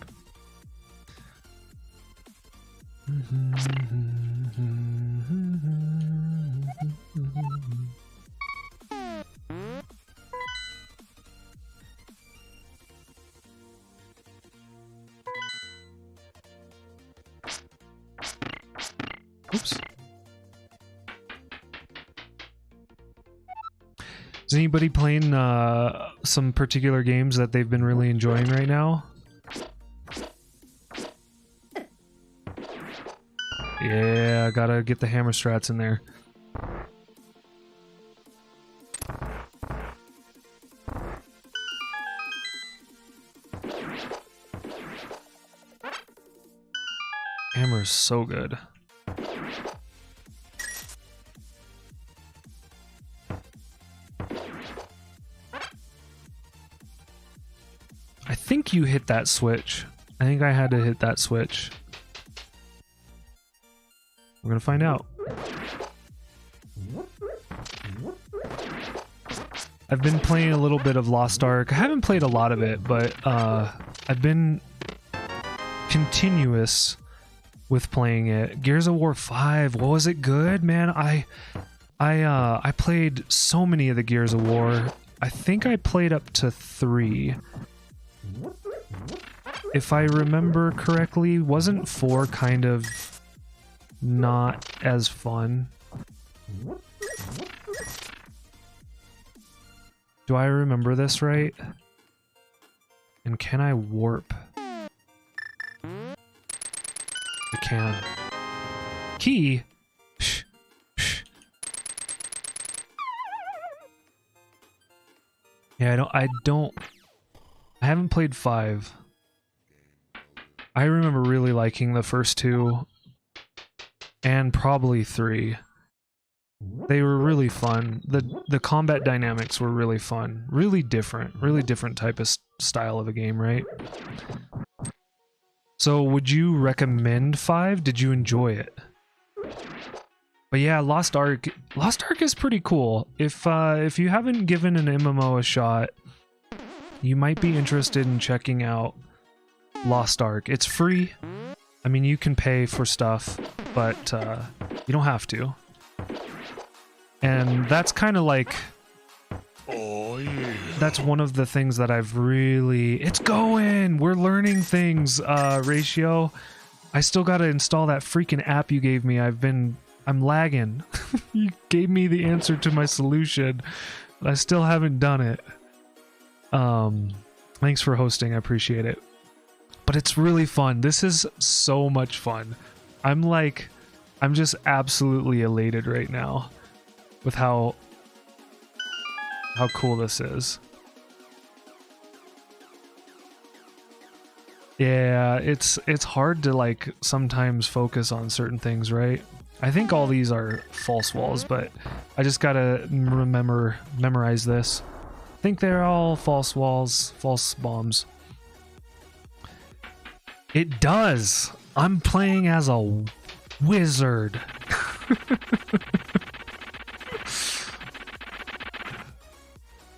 Oops. Is anybody playing some particular games that they've been really enjoying right now? Yeah, gotta get the hammer strats in there. Hammer is so good. I think you hit that switch. I think I had to hit that switch. We're gonna find out. I've been playing a little bit of Lost Ark. I haven't played a lot of it, but I've been continuous with playing it. Gears of War 5, what was it good, man? I played so many of the Gears of War. I think I played up to 3. If I remember correctly, wasn't 4 kind of not as fun? Do I remember this right? And can I warp? I can. Key? Shh. Shh. Yeah, I haven't played 5. I remember really liking the first 2 and probably 3. They were really fun. The combat dynamics were really fun. Really different type of style of a game, right? So would you recommend 5? Did you enjoy it? But yeah, Lost Ark is pretty cool. If you haven't given an MMO a shot, you might be interested in checking out Lost Ark. It's free. I mean, you can pay for stuff, but you don't have to. And that's kind of like... Oh, yeah. That's one of the things that I've really... It's going! We're learning things, Ratio. I still gotta install that freaking app you gave me. I'm lagging. You gave me the answer to my solution, but I still haven't done it. Thanks for hosting, I appreciate it. But it's really fun. This is so much fun. I'm just absolutely elated right now with how cool this is. Yeah, it's hard to like sometimes focus on certain things, right? I think all these are false walls, but I just gotta memorize this. I think they're all false walls, false bombs. It does! I'm playing as a wizard.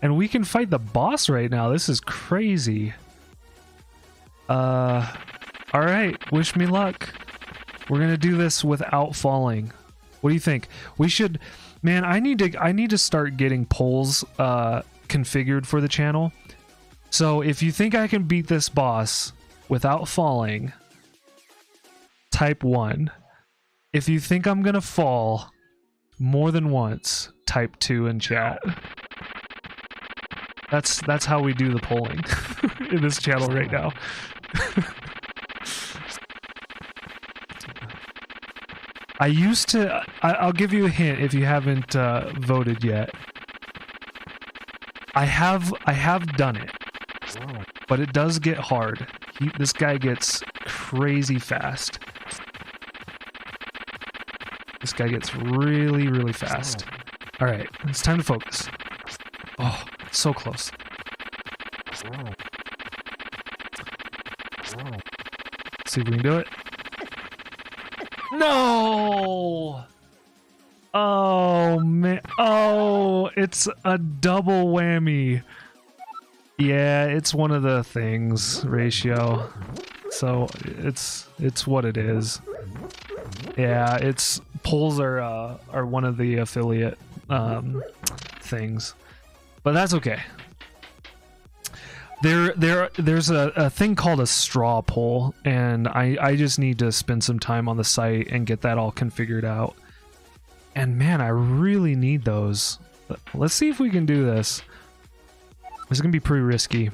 And we can fight the boss right now. This is crazy. Alright, wish me luck. We're gonna do this without falling. What do you think? We should... Man, I need to start getting polls configured for the channel. So if you think I can beat this boss without falling, type 1. If you think I'm gonna fall more than once, type 2 in chat. That's how we do the polling in this channel right now. I used to... I'll give you a hint if you haven't voted yet. I have done it, but it does get hard. This guy gets crazy fast. This guy gets really, really fast. All right, it's time to focus. Oh, so close. Let's see if we can do it. No! Oh, man. Oh, it's a double whammy. Yeah, it's one of the things, ratio. So it's what it is. Yeah, it's polls are one of the affiliate things, but that's okay. There's a thing called a straw poll, and I just need to spend some time on the site and get that all configured out. And man, I really need those. Let's see if we can do this. This is gonna be pretty risky.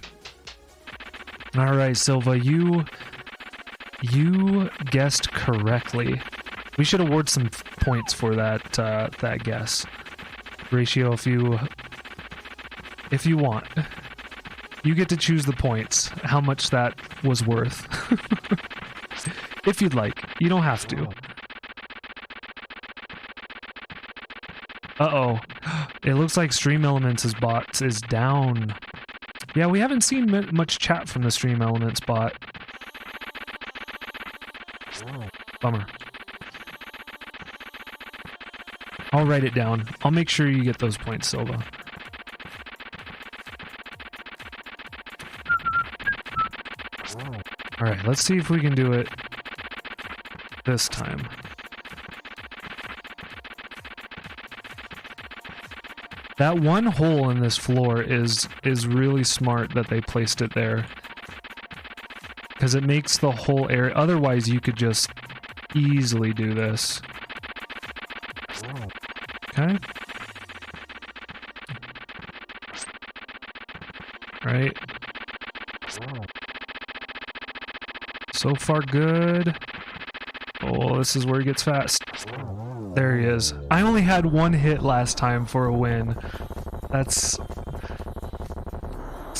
All right, Silva, you guessed correctly. We should award some points for that that guess. Ratio, if you want, you get to choose the points, how much that was worth. If you'd like, you don't have to. Uh-oh. It looks like Stream Elements' bot is down. Yeah, we haven't seen much chat from the Stream Elements bot. Bummer. I'll write it down. I'll make sure you get those points, Silva. Alright, let's see if we can do it this time. That one hole in this floor is really smart that they placed it there. Because it makes the whole area... Otherwise, you could just easily do this. Okay. Right. So far, good. Oh, this is where he gets fast. There he is. I only had one hit last time for a win. That's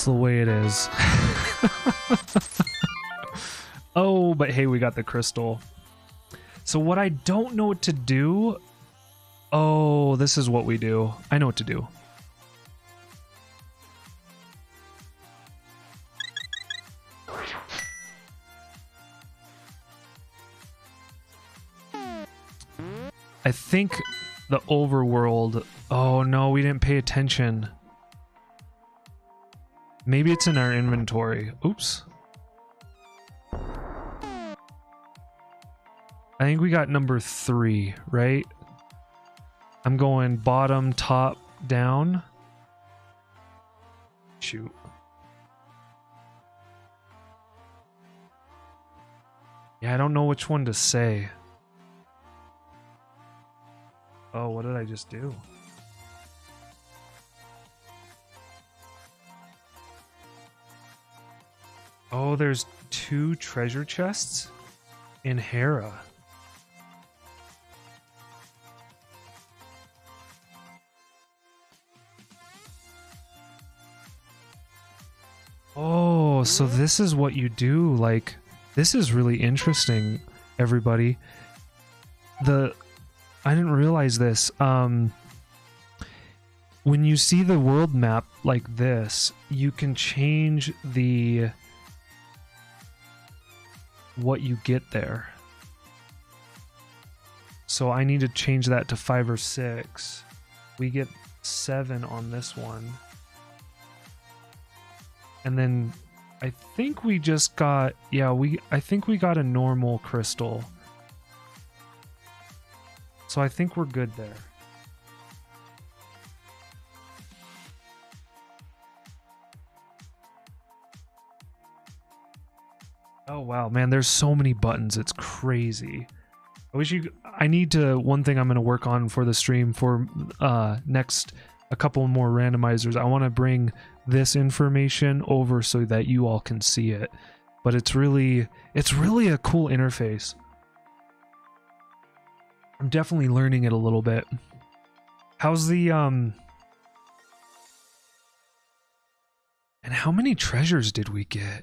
the way it is. Oh, but hey, we got the crystal. So what I don't know what to do... Oh, this is what we do. I know what to do. I think the overworld... Oh no, we didn't pay attention. Maybe it's in our inventory. Oops. I think we got number 3, right? I'm going bottom, top, down. Shoot. Yeah, I don't know which one to say. Oh, what did I just do? Oh, there's 2 treasure chests in Hera. Oh, so this is what you do. Like, this is really interesting, everybody. I didn't realize this. When you see the world map like this, you can change what you get there. So I need to change that to 5 or 6. We get 7 on this one. And then I think we just got, yeah, I think we got a normal crystal. So I think we're good there. Oh wow, man, there's so many buttons, it's crazy. I need to, one thing I'm going to work on for the stream for next, a couple more randomizers, I want to bring this information over so that you all can see it. But it's really a cool interface. I'm definitely learning it a little bit. How's the and how many treasures did we get?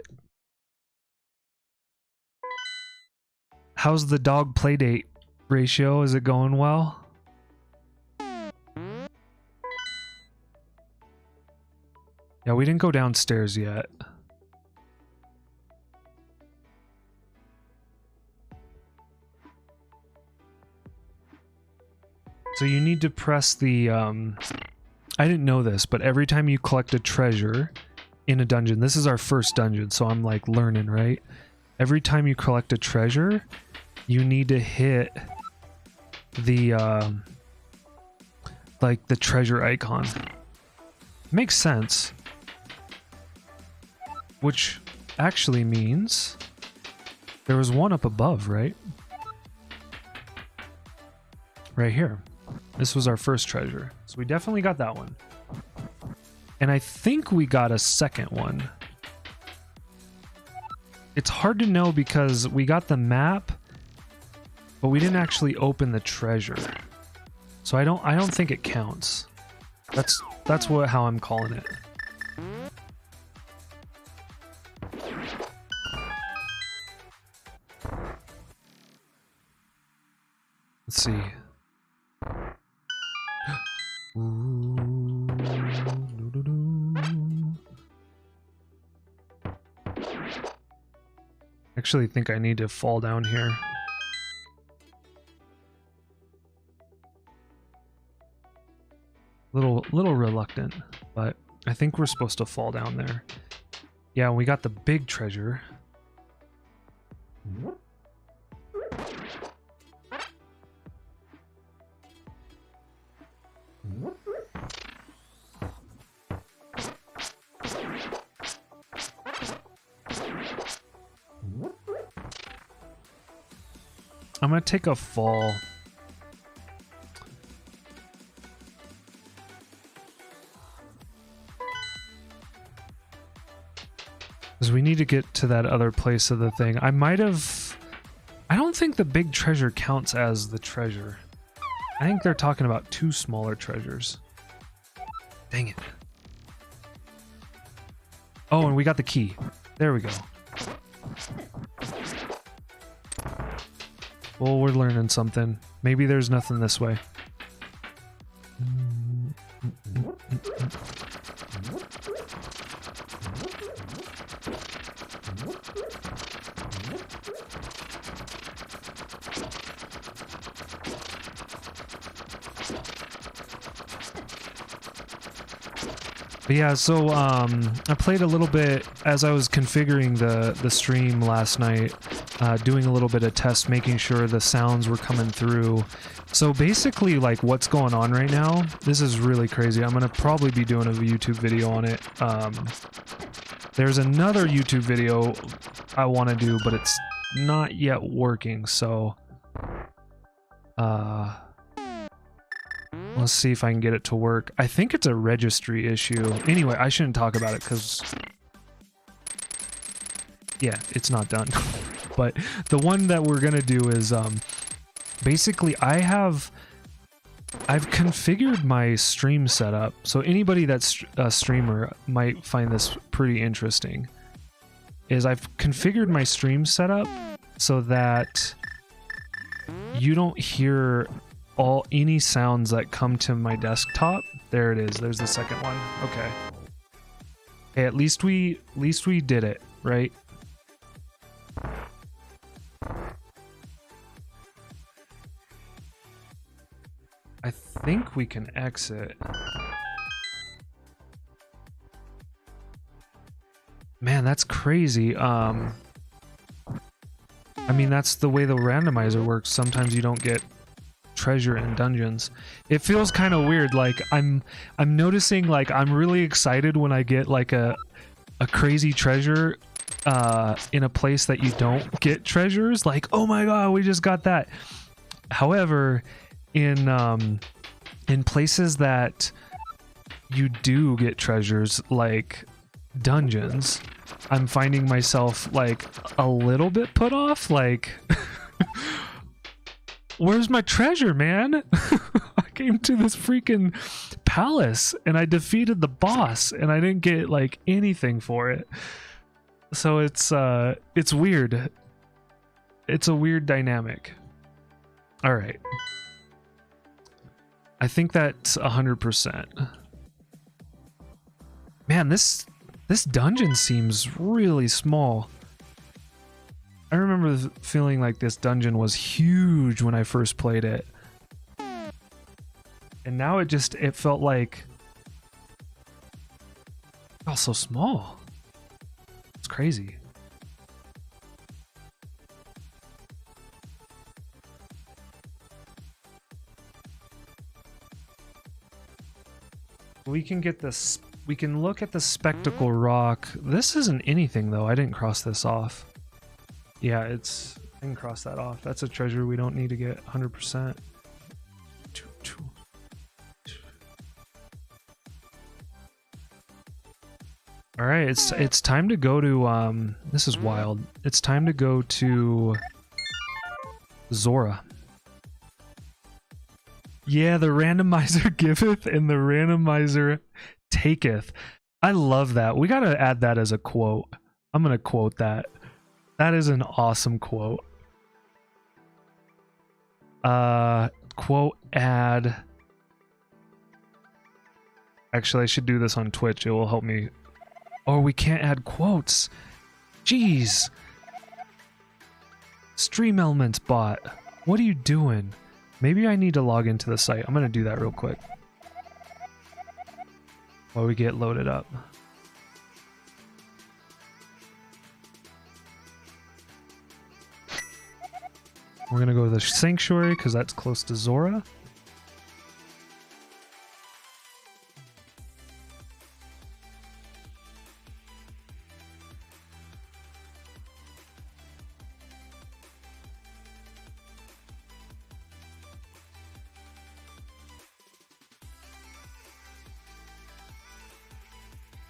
How's the dog playdate ratio? Is it going well? Yeah, we didn't go downstairs yet. So you need to press the, I didn't know this, but every time you collect a treasure, in a dungeon. This is our first dungeon, so I'm like learning, right? Every time you collect a treasure, you need to hit the like the treasure icon. Makes sense. Which actually means there was one up above, right? Right here. This was our first treasure. So we definitely got that one. And I think we got a second one. It's hard to know because we got the map, but we didn't actually open the treasure. So I don't think it counts. That's how I'm calling it. Let's see. Actually think I need to fall down here. Little reluctant, but I think we're supposed to fall down there. Yeah, we got the big treasure. I'm gonna take a fall. Because we need to get to that other place of the thing. I don't think the big treasure counts as the treasure. I think they're talking about two smaller treasures. Dang it. Oh, and we got the key. There we go. Well, we're learning something. Maybe there's nothing this way. But yeah, so I played a little bit as I was configuring the stream last night, doing a little bit of test, making sure the sounds were coming through. So basically, like, what's going on right now, this is really crazy. I'm gonna probably be doing a YouTube video on it. There's another YouTube video I want to do, but it's not yet working, so let's see if I can get it to work. I think it's a registry issue. Anyway, I shouldn't talk about it because, yeah, it's not done. But the one that we're gonna do is basically I've configured my stream setup. So anybody that's a streamer might find this pretty interesting. Is I've configured my stream setup so that you don't hear any sounds that come to my desktop. There it is. There's the second one. Okay. Okay, at least we did it, right? I think we can exit. Man, that's crazy. I mean, that's the way the randomizer works. Sometimes you don't get treasure in dungeons. It feels kind of weird. Like I'm noticing, like, I'm really excited when I get like a crazy treasure in a place that you don't get treasures. Like, oh my god, we just got that. However, in places that you do get treasures, like dungeons, I'm finding myself like a little bit put off. Like, where's my treasure, man? I came to this freaking palace and I defeated the boss and I didn't get like anything for it. So it's weird. It's a weird dynamic. All right. I think that's 100%. Man, this dungeon seems really small. I remember feeling like this dungeon was huge when I first played it. And now it felt like Oh, so small. It's crazy. We can get this. We can look at the spectacle rock. This isn't anything though. I didn't cross this off. Yeah, it's. I didn't cross that off. That's a treasure we don't need to get 100%. All right, it's time to go to this is wild. It's time to go to Zora. Yeah, the randomizer giveth and the randomizer taketh. I love that. We gotta add that as a quote. I'm gonna quote that. That is an awesome quote. Quote add. Actually, I should do this on Twitch. It will help me. Oh, we can't add quotes. Jeez. Stream Elements bot. What are you doing? Maybe I need to log into the site. I'm gonna do that real quick while we get loaded up. We're gonna go to the Sanctuary because that's close to Zora.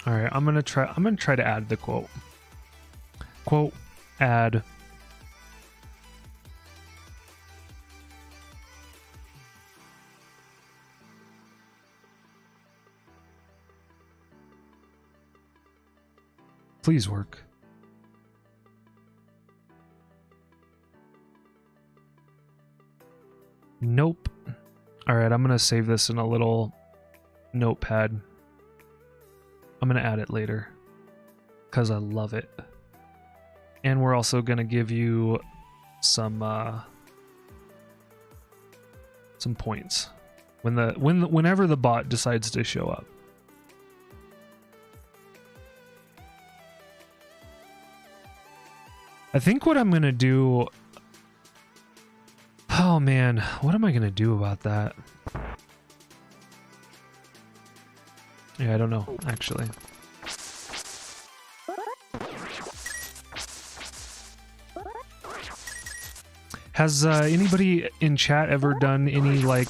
All right, I'm gonna try to add the quote. Quote add. Please work. Nope. All right, I'm gonna save this in a little notepad. I'm gonna add it later because I love it. And we're also gonna give you some points whenever the bot decides to show up. I think what I'm gonna do. Oh man, what am I gonna do about that? Yeah, I don't know, actually. Has anybody in chat ever done any like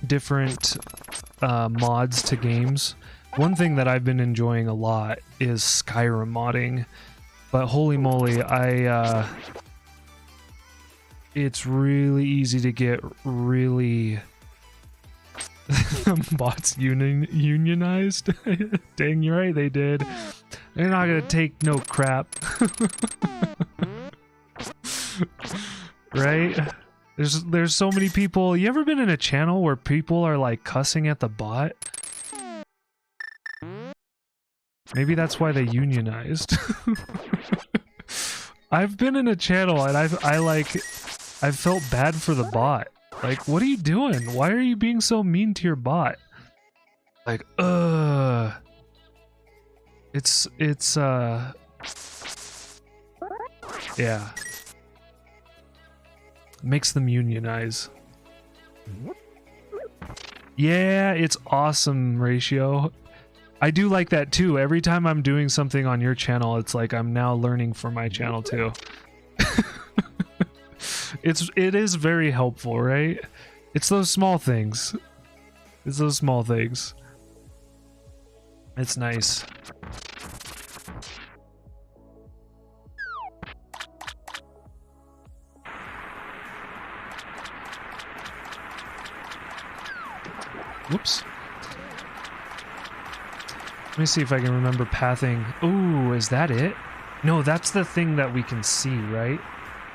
different mods to games? One thing that I've been enjoying a lot is Skyrim modding, but holy moly, it's really easy to get really bots unionized. Dang, you're right, they did. They're not gonna take no crap. Right? There's so many people. You ever been in a channel where people are like cussing at the bot? Maybe that's why they unionized. I've been in a channel and I've felt bad for the bot. Like, what are you doing? Why are you being so mean to your bot? Like, it's yeah. Makes them unionize. Yeah, it's awesome, Ratio. I do like that too. Every time I'm doing something on your channel, it's like I'm now learning for my channel too. It is very helpful, right? It's those small things. It's those small things. It's nice. Whoops. Let me see if I can remember pathing. Ooh, is that it? No, that's the thing that we can see, right?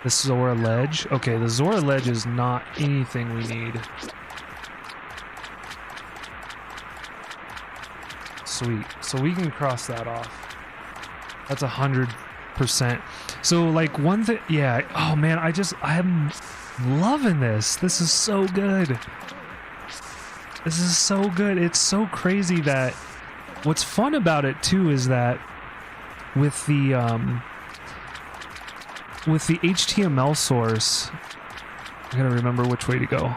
The Zora ledge. Okay, the Zora ledge is not anything we need. Sweet. So we can cross that off. That's 100%. So like one thing, yeah. Oh man, I'm loving this. This is so good. This is so good. It's so crazy that What's fun about it too is that with the HTML source, I gotta remember which way to go.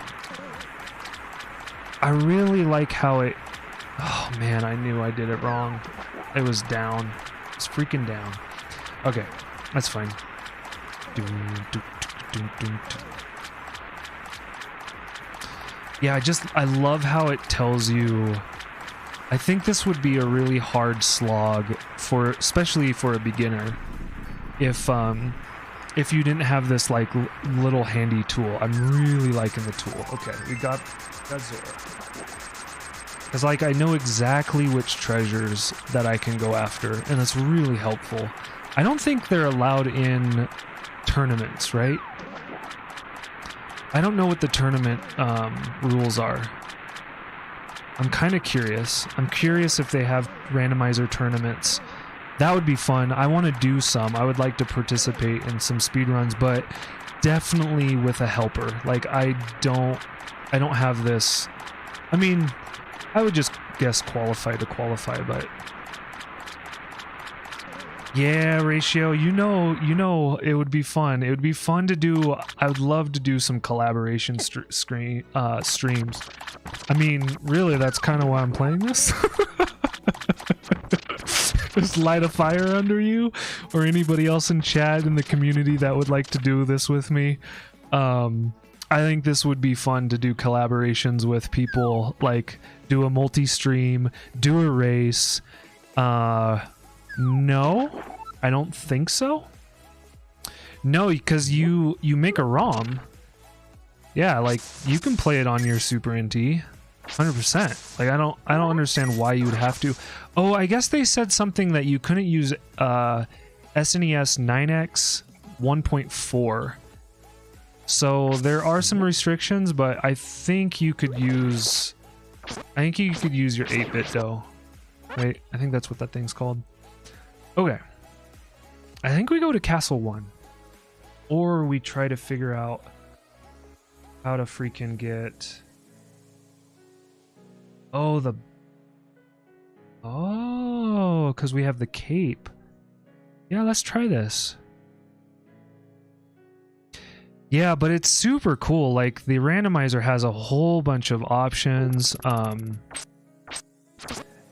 I really like how it... Oh man, I knew I did it wrong. It was down. It's freaking down. Okay, that's fine. Yeah, I love how it tells you. I think this would be a really hard slog for, especially for a beginner, if you didn't have this like little handy tool. I'm really liking the tool. Okay, we got Zora. Because like I know exactly which treasures that I can go after, and it's really helpful. I don't think they're allowed in tournaments, right? I don't know what the tournament rules are. I'm kind of curious. I'm curious if they have randomizer tournaments. That would be fun. I want to do some. I would like to participate in some speedruns, but definitely with a helper. Like I don't have this. I mean, I would just guess qualify to qualify, but yeah, Ratio, you know, it would be fun. It would be fun to do. I would love to do some collaboration streams. I mean, really, that's kind of why I'm playing this. Just light a fire under you, or anybody else in chat in the community that would like to do this with me. I think this would be fun to do collaborations with people, like do a multi-stream, do a race. No, I don't think so. No, because you make a ROM. Yeah, like you can play it on your Super NT, 100%. Like I don't understand why you would have to. Oh, I guess they said something that you couldn't use SNES 9X 1.4. So there are some restrictions, but I think you could use. I think you could use your 8-bit though. Wait, I think that's what that thing's called. Okay. I think we go to Castle 1. Or we try to figure out how to freaking get... Oh, the... Oh, because we have the cape. Yeah, let's try this. Yeah, but it's super cool. Like, the randomizer has a whole bunch of options. And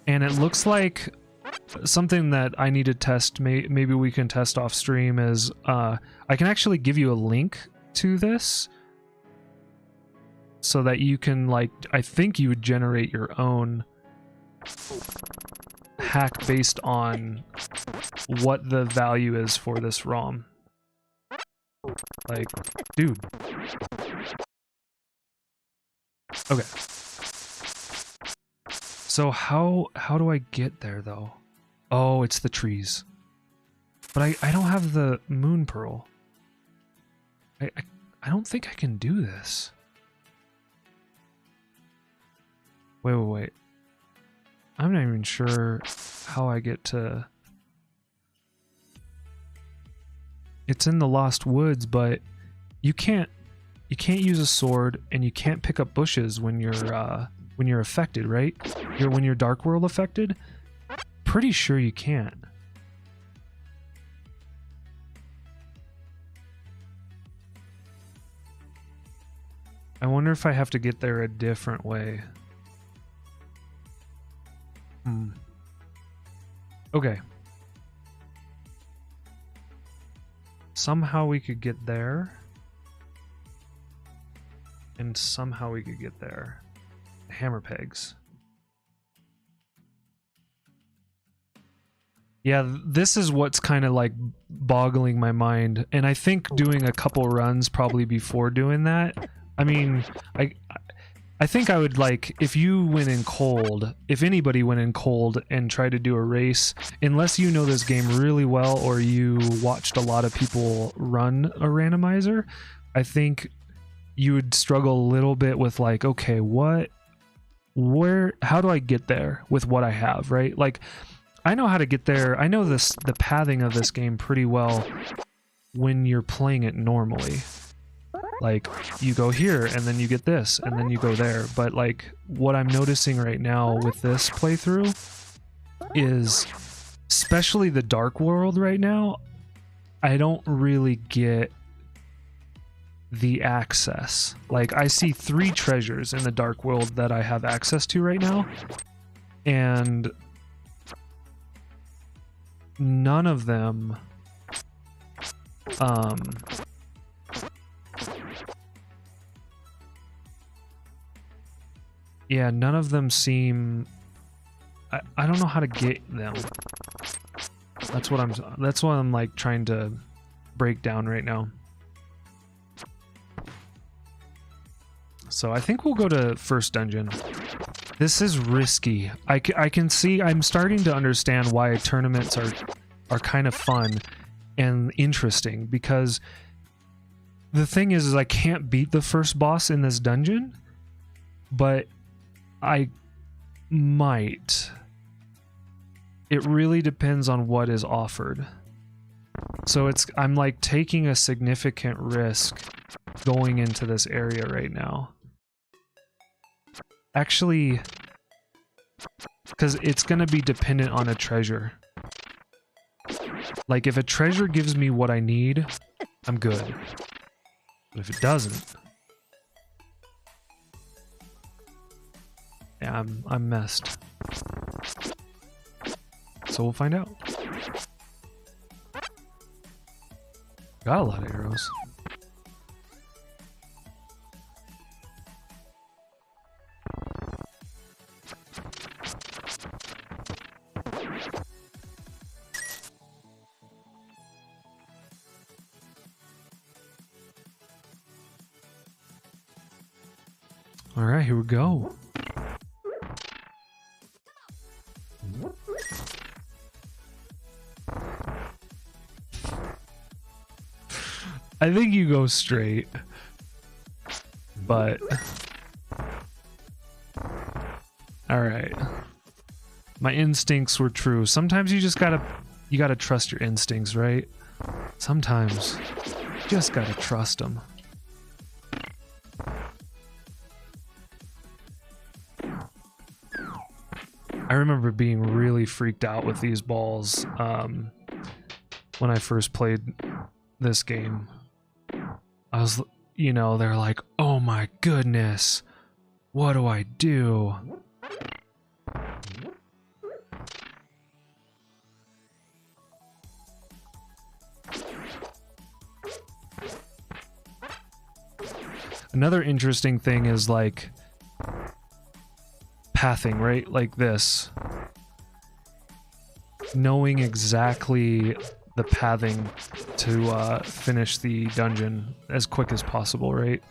it looks like... Something that I need to test, maybe we can test off stream, is I can actually give you a link to this so that you can, like, I think you would generate your own hack based on what the value is for this ROM. Like, dude. Okay. So how do I get there though? Oh, it's the trees. But I don't have the moon pearl. I don't think I can do this. Wait. I'm not even sure how I get to... It's in the Lost Woods, but you can't use a sword and you can't pick up bushes when you're affected, right? When you're Dark World affected? Pretty sure you can't. I wonder if I have to get there a different way. Okay. Somehow we could get there. And somehow we could get there. Hammer pegs. Yeah, this is what's kind of like boggling my mind, and I think doing a couple runs probably before doing that. I mean, I think I would, like, if you went in cold, if anybody went in cold and tried to do a race, unless you know this game really well or you watched a lot of people run a randomizer, I think you would struggle a little bit with, like, okay, how do I get there with what I have, right? Like, I know how to get there. I know the pathing of this game pretty well when you're playing it normally. Like, you go here, and then you get this, and then you go there. But, like, what I'm noticing right now with this playthrough is, especially the Dark World right now, I don't really get the access. Like, I see 3 treasures in the Dark World that I have access to right now, and none of them yeah, none of them seem, I don't know how to get them. That's what I'm like trying to break down right now. So I think we'll go to first dungeon. This is risky. I can see, I'm starting to understand why tournaments are kind of fun and interesting, because the thing is I can't beat the first boss in this dungeon, but I might. It really depends on what is offered. So I'm like taking a significant risk going into this area right now. Actually, because it's going to be dependent on a treasure. Like, if a treasure gives me what I need, I'm good. But if it doesn't, yeah, I'm messed. So we'll find out. Got a lot of arrows. All right, here we go. I think you go straight, but all right. My instincts were true. Sometimes you just gotta trust your instincts, right? Sometimes you just gotta trust them. I remember being really freaked out with these balls when I first played this game. I was, you know, they're like, oh my goodness, what do I do? Another interesting thing is like pathing, right? Like this. Knowing exactly the pathing to finish the dungeon as quick as possible, right?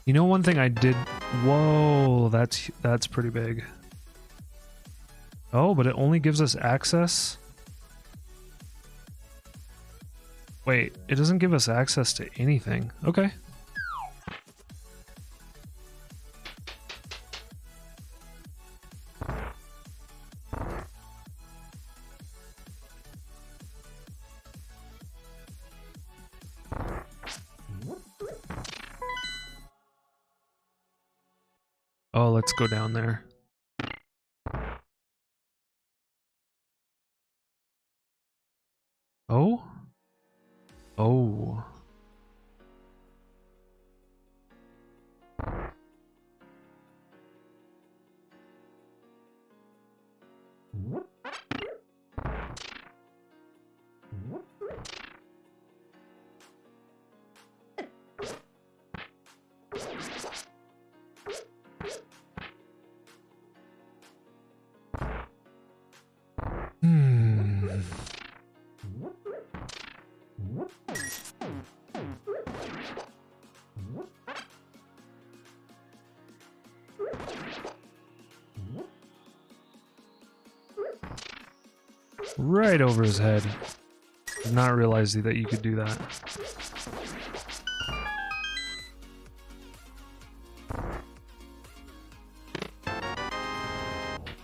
You know, one thing I did... Whoa, that's pretty big. Oh, but it only gives us access? Wait, it doesn't give us access to anything. Okay. Oh, let's go down there. Oh? Oh. Right over his head. Did not realize that you could do that.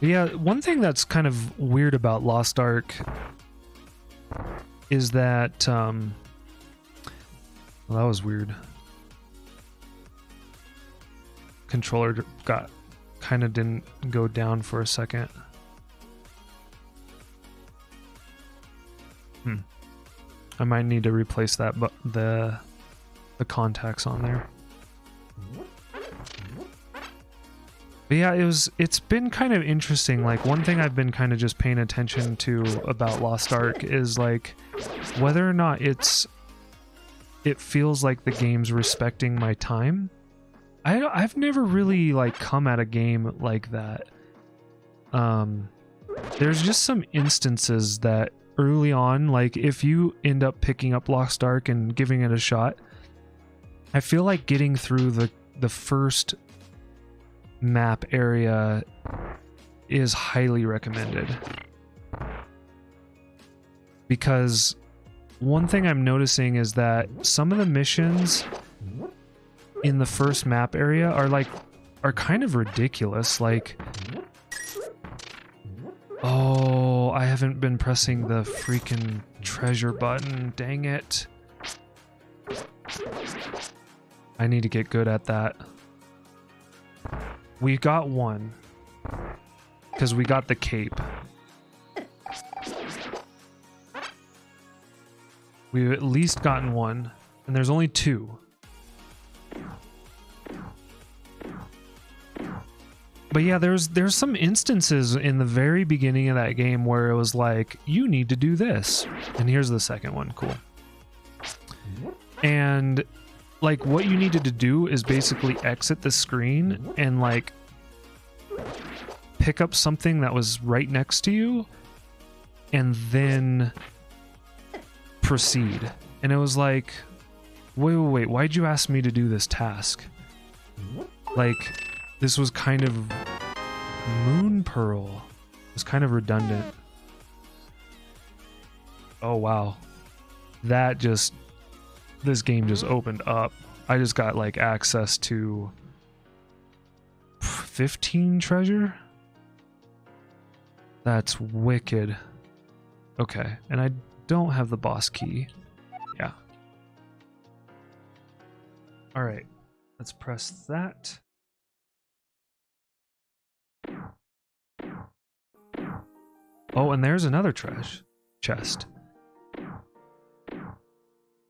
Yeah, one thing that's kind of weird about Lost Ark is that well, that was weird. Controller got kind of didn't go down for a second. I might need to replace that, but the contacts on there. But yeah, it's been kind of interesting. Like, one thing I've been kind of just paying attention to about Lost Ark is like whether or not it feels like the game's respecting my time. I've never really like come at a game like that. There's just some instances that early on, like if you end up picking up Lost Ark and giving it a shot, I feel like getting through the first map area is highly recommended. Because one thing I'm noticing is that some of the missions in the first map area are kind of ridiculous. Like, oh, I haven't been pressing the freaking treasure button. Dang it. I need to get good at that. We got one. Because we got the cape. We've at least gotten one. And there's only two. But yeah, there's some instances in the very beginning of that game where it was like, you need to do this. And here's the second one. Cool. And like what you needed to do is basically exit the screen and like pick up something that was right next to you and then proceed. And it was like, wait, why'd you ask me to do this task? Like, this was kind of Moon Pearl. It was kind of redundant. Oh wow. This game just opened up. I just got like access to 15 treasure? That's wicked. Okay, and I don't have the boss key. Yeah. Alright, let's press that. Oh, and there's another chest.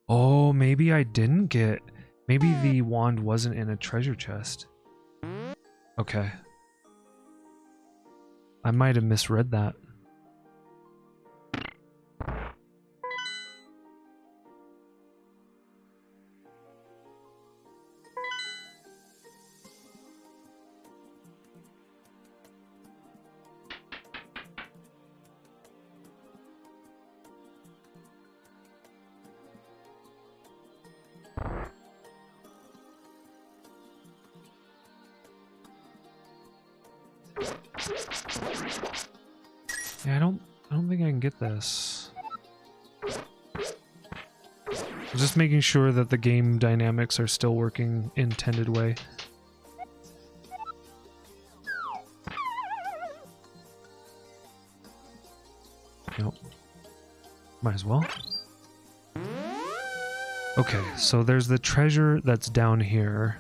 Oh, maybe I didn't get... Maybe the wand wasn't in a treasure chest. Okay. I might have misread that. Yeah, I don't think I can get this. I'm just making sure that the game dynamics are still working intended way. Nope. Might as well. Okay, so there's the treasure that's down here.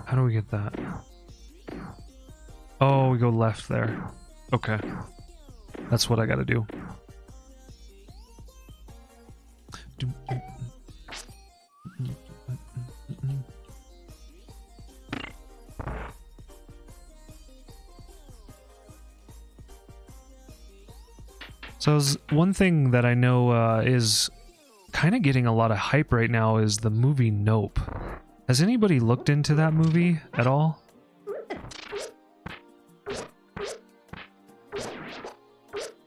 How do we get that? Oh, we go left there. Okay. That's what I gotta do. So one thing that I know is kind of getting a lot of hype right now is the movie Nope. Has anybody looked into that movie at all?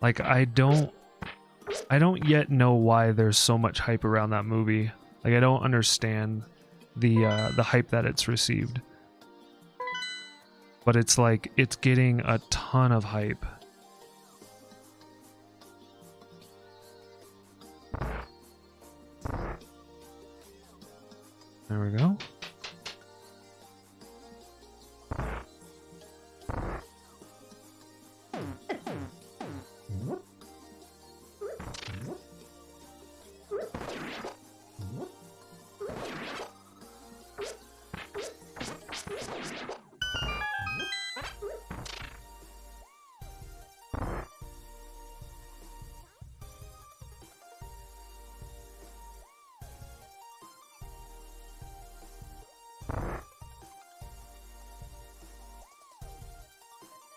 Like, I don't yet know why there's so much hype around that movie. Like, I don't understand the hype that it's received. But it's like, it's getting a ton of hype. There we go.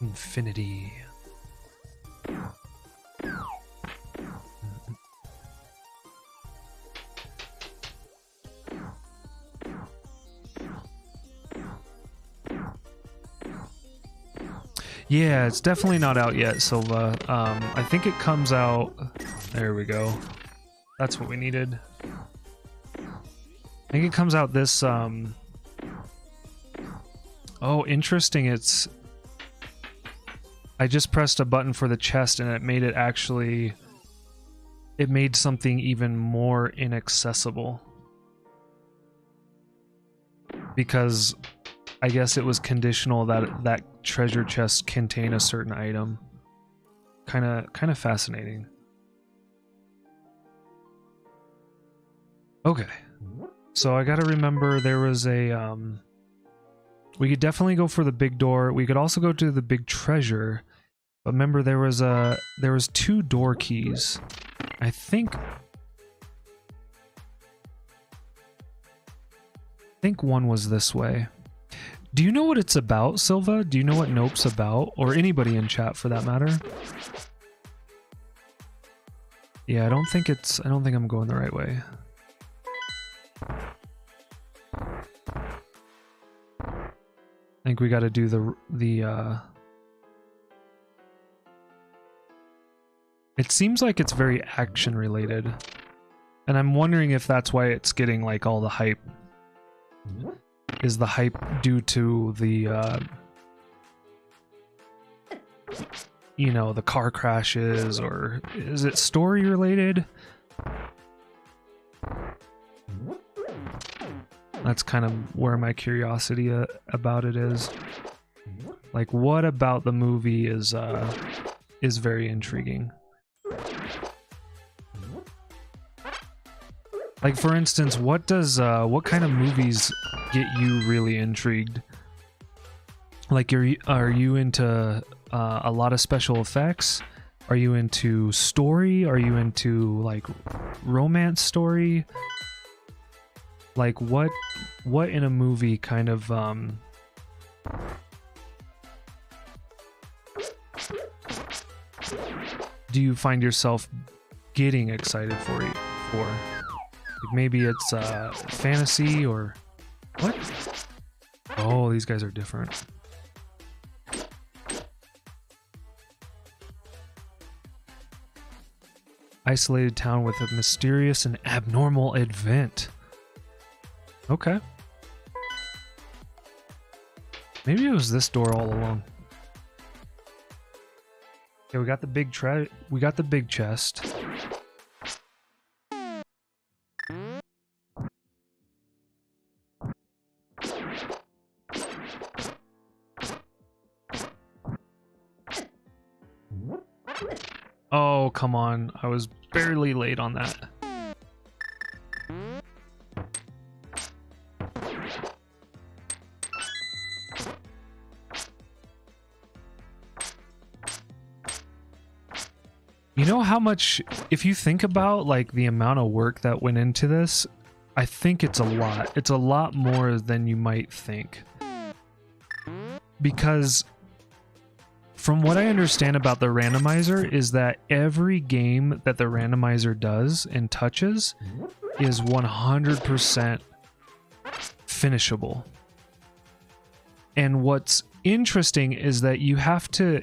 Infinity. Yeah, it's definitely not out yet, Silva. I think it comes out... There we go. That's what we needed. I think it comes out this... Oh, interesting. It's... I just pressed a button for the chest and it made it actually... It made something even more inaccessible. Because I guess it was conditional that that treasure chest contain a certain item. Kind of fascinating. Okay. So I gotta remember there was a... We could definitely go for the big door. We could also go to the big treasure. But remember there was 2 door keys. I think one was this way. Do you know what it's about, Silva? Do you know what Nope's about? Or anybody in chat for that matter? Yeah, I don't think I'm going the right way. I think we got to do the It seems like it's very action related. And I'm wondering if that's why it's getting like all the hype. Is the hype due to the you know, the car crashes, or is it story related? That's kind of where my curiosity about it is. Like, what about the movie is very intriguing? Like, for instance, what kind of movies get you really intrigued? Like, are you into a lot of special effects? Are you into story? Are you into like romance story? Like, what in a movie kind of do you find yourself getting excited for? Like, maybe it's fantasy or what? Oh, these guys are different. Isolated town with a mysterious and abnormal event. Okay. Maybe it was this door all along. Okay, we got the big chest. Oh, come on. I was barely late on that. You know how much, if you think about like the amount of work that went into this, I think it's a lot. It's a lot more than you might think. Because from what I understand about the randomizer is that every game that the randomizer does and touches is 100% finishable. And what's interesting is that you have to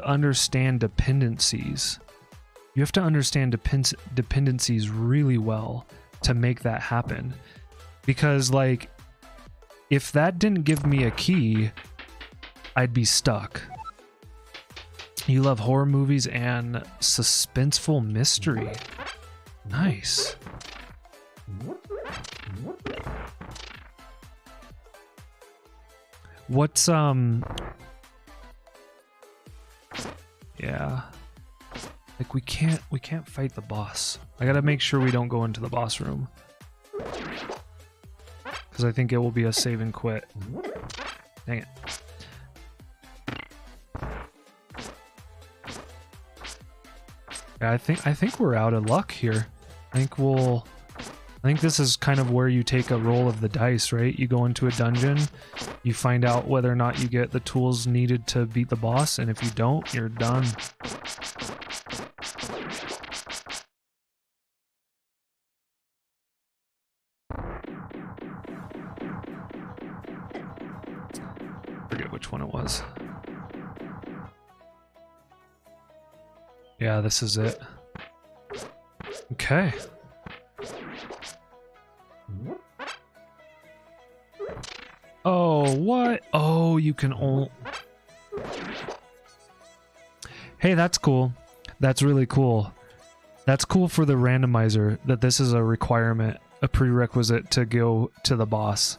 understand dependencies. You have to understand dependencies really well to make that happen. Because like, if that didn't give me a key, I'd be stuck. You love horror movies and suspenseful mystery. Nice. What's yeah. Like we can't fight the boss. I gotta make sure we don't go into the boss room. Because I think it will be a save and quit. Dang it. Yeah, I think we're out of luck here. I think this is kind of where you take a roll of the dice, right? You go into a dungeon, you find out whether or not you get the tools needed to beat the boss, and if you don't, you're done. Forget which one it was. Yeah, this is it. Okay. Oh, what? Oh, you can only... Hey, that's cool. That's really cool. That's cool for the randomizer, that this is a requirement, a prerequisite to go to the boss.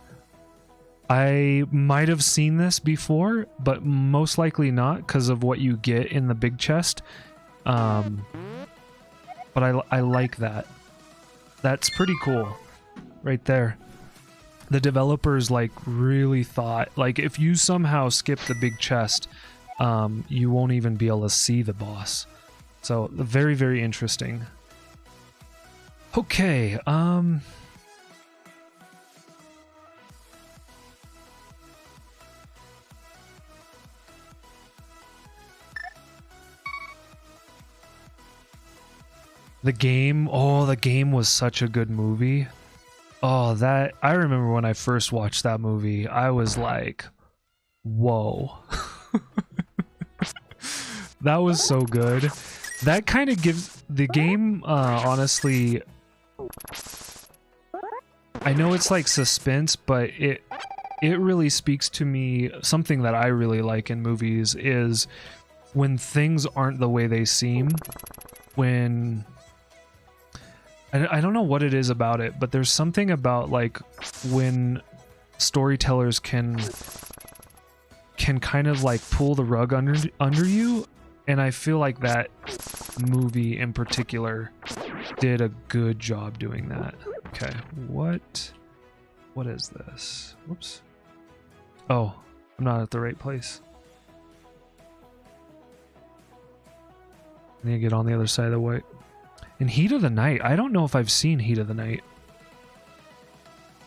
I might have seen this before, but most likely not because of what you get in the big chest. But I like that. That's pretty cool right there. The developers like really thought, like if you somehow skip the big chest, you won't even be able to see the boss. So very, very interesting. Okay, the game, oh, the game was such a good movie. Oh, that, I remember when I first watched that movie, I was like, whoa. That was so good. That kind of gives the game, honestly, I know it's like suspense, but it really speaks to me. Something that I really like in movies is when things aren't the way they seem, when... I don't know what it is about it, but there's something about like when storytellers can kind of like pull the rug under you, and I feel like that movie in particular did a good job doing that. Okay, what is this? Whoops. Oh, I'm not at the right place. I need to get on the other side of the way. In Heat of the Night, I don't know if I've seen Heat of the Night.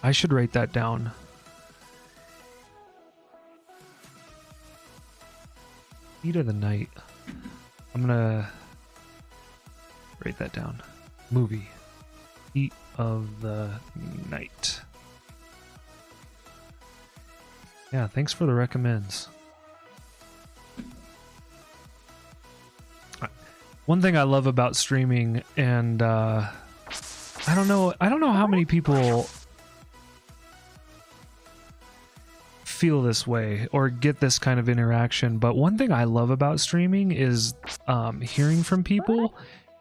I should write that down. Heat of the Night. I'm gonna write that down. Movie. Heat of the Night. Yeah, thanks for the recommends. One thing I love about streaming, and I don't know how many people feel this way or get this kind of interaction, but one thing I love about streaming is hearing from people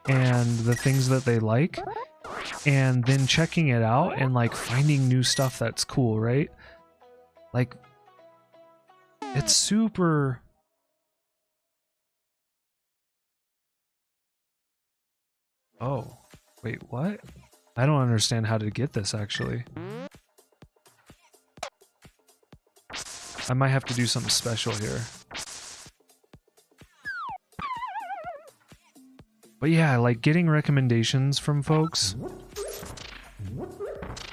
and the things that they like, and then checking it out and like finding new stuff that's cool, right? Like, it's super... Oh, wait, what? I don't understand how to get this, actually. I might have to do something special here. But yeah, like getting recommendations from folks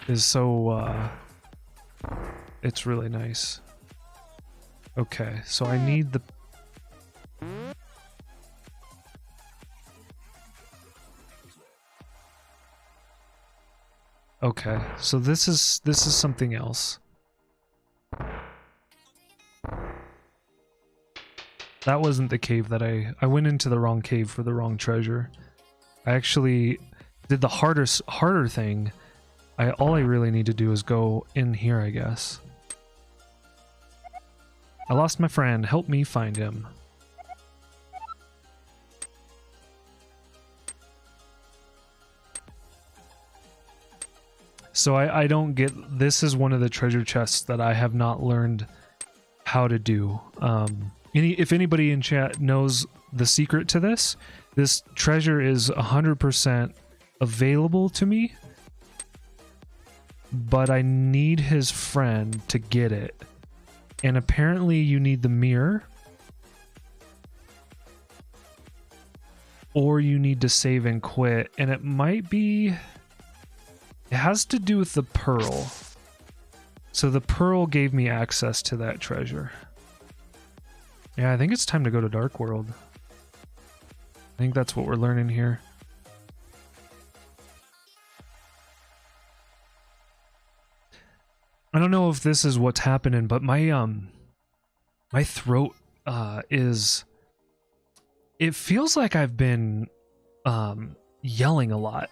is so, it's really nice. Okay, so I need the... Okay, so this is something else. That wasn't the cave that I went into the wrong cave for the wrong treasure. I actually did the harder thing. All I really need to do is go in here, I guess. I lost my friend. Help me find him. So I don't get... This is one of the treasure chests that I have not learned how to do. If anybody in chat knows the secret to this, this treasure is 100% available to me, but I need his friend to get it. And apparently you need the mirror, or you need to save and quit, and it might be... It has to do with the pearl. So the pearl gave me access to that treasure. Yeah, I think it's time to go to Dark World. I think that's what we're learning here. I don't know if this is what's happening, but my throat is... It feels like I've been yelling a lot.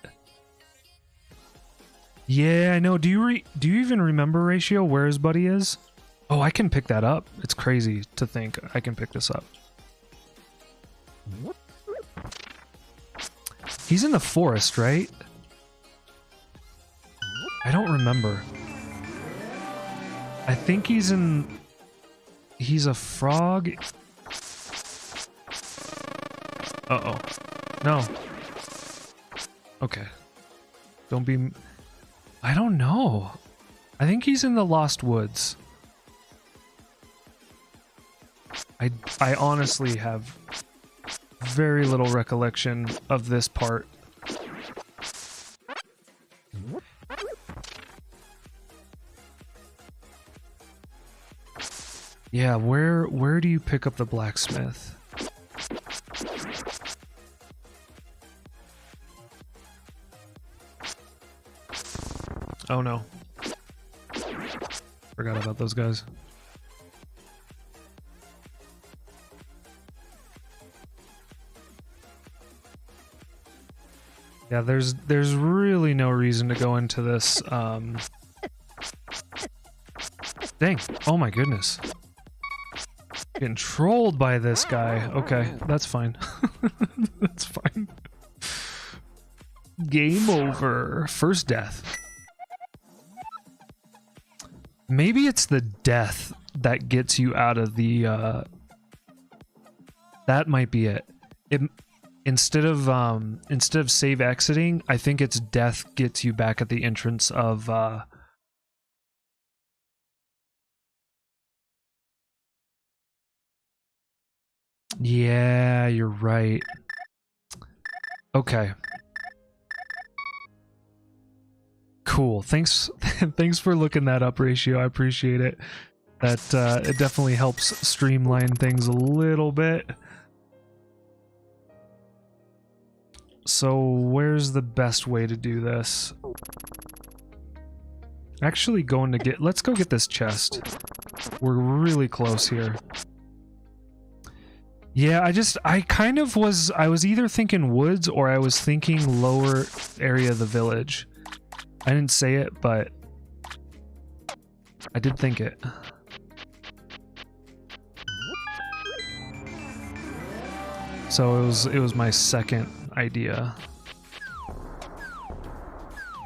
Yeah, I know. Do you even remember, Ratio, where his buddy is? Oh, I can pick that up. It's crazy to think I can pick this up. He's in the forest, right? I don't remember. I think he's in... He's a frog. Uh-oh. No. Okay. Don't be... I don't know. I think he's in the Lost Woods. I honestly have very little recollection of this part. Yeah, where do you pick up the blacksmith? Oh no. Forgot about those guys. Yeah, there's really no reason to go into this. Dang. Oh my goodness. Getting trolled by this guy. Okay, that's fine. That's fine. Game over. First death. Maybe it's the death that gets you out of the... That might be it. Instead of save exiting, I think it's death gets you back at the entrance of... Yeah, you're right. Okay. Cool. Thanks for looking that up, Ratio. I appreciate it. That it definitely helps streamline things a little bit. So where's the best way to do this? Actually going to get... Let's go get this chest. We're really close here. Yeah, I kind of was... I was either thinking woods or I was thinking lower area of the village. I didn't say it, but I did think it. So it was my second idea.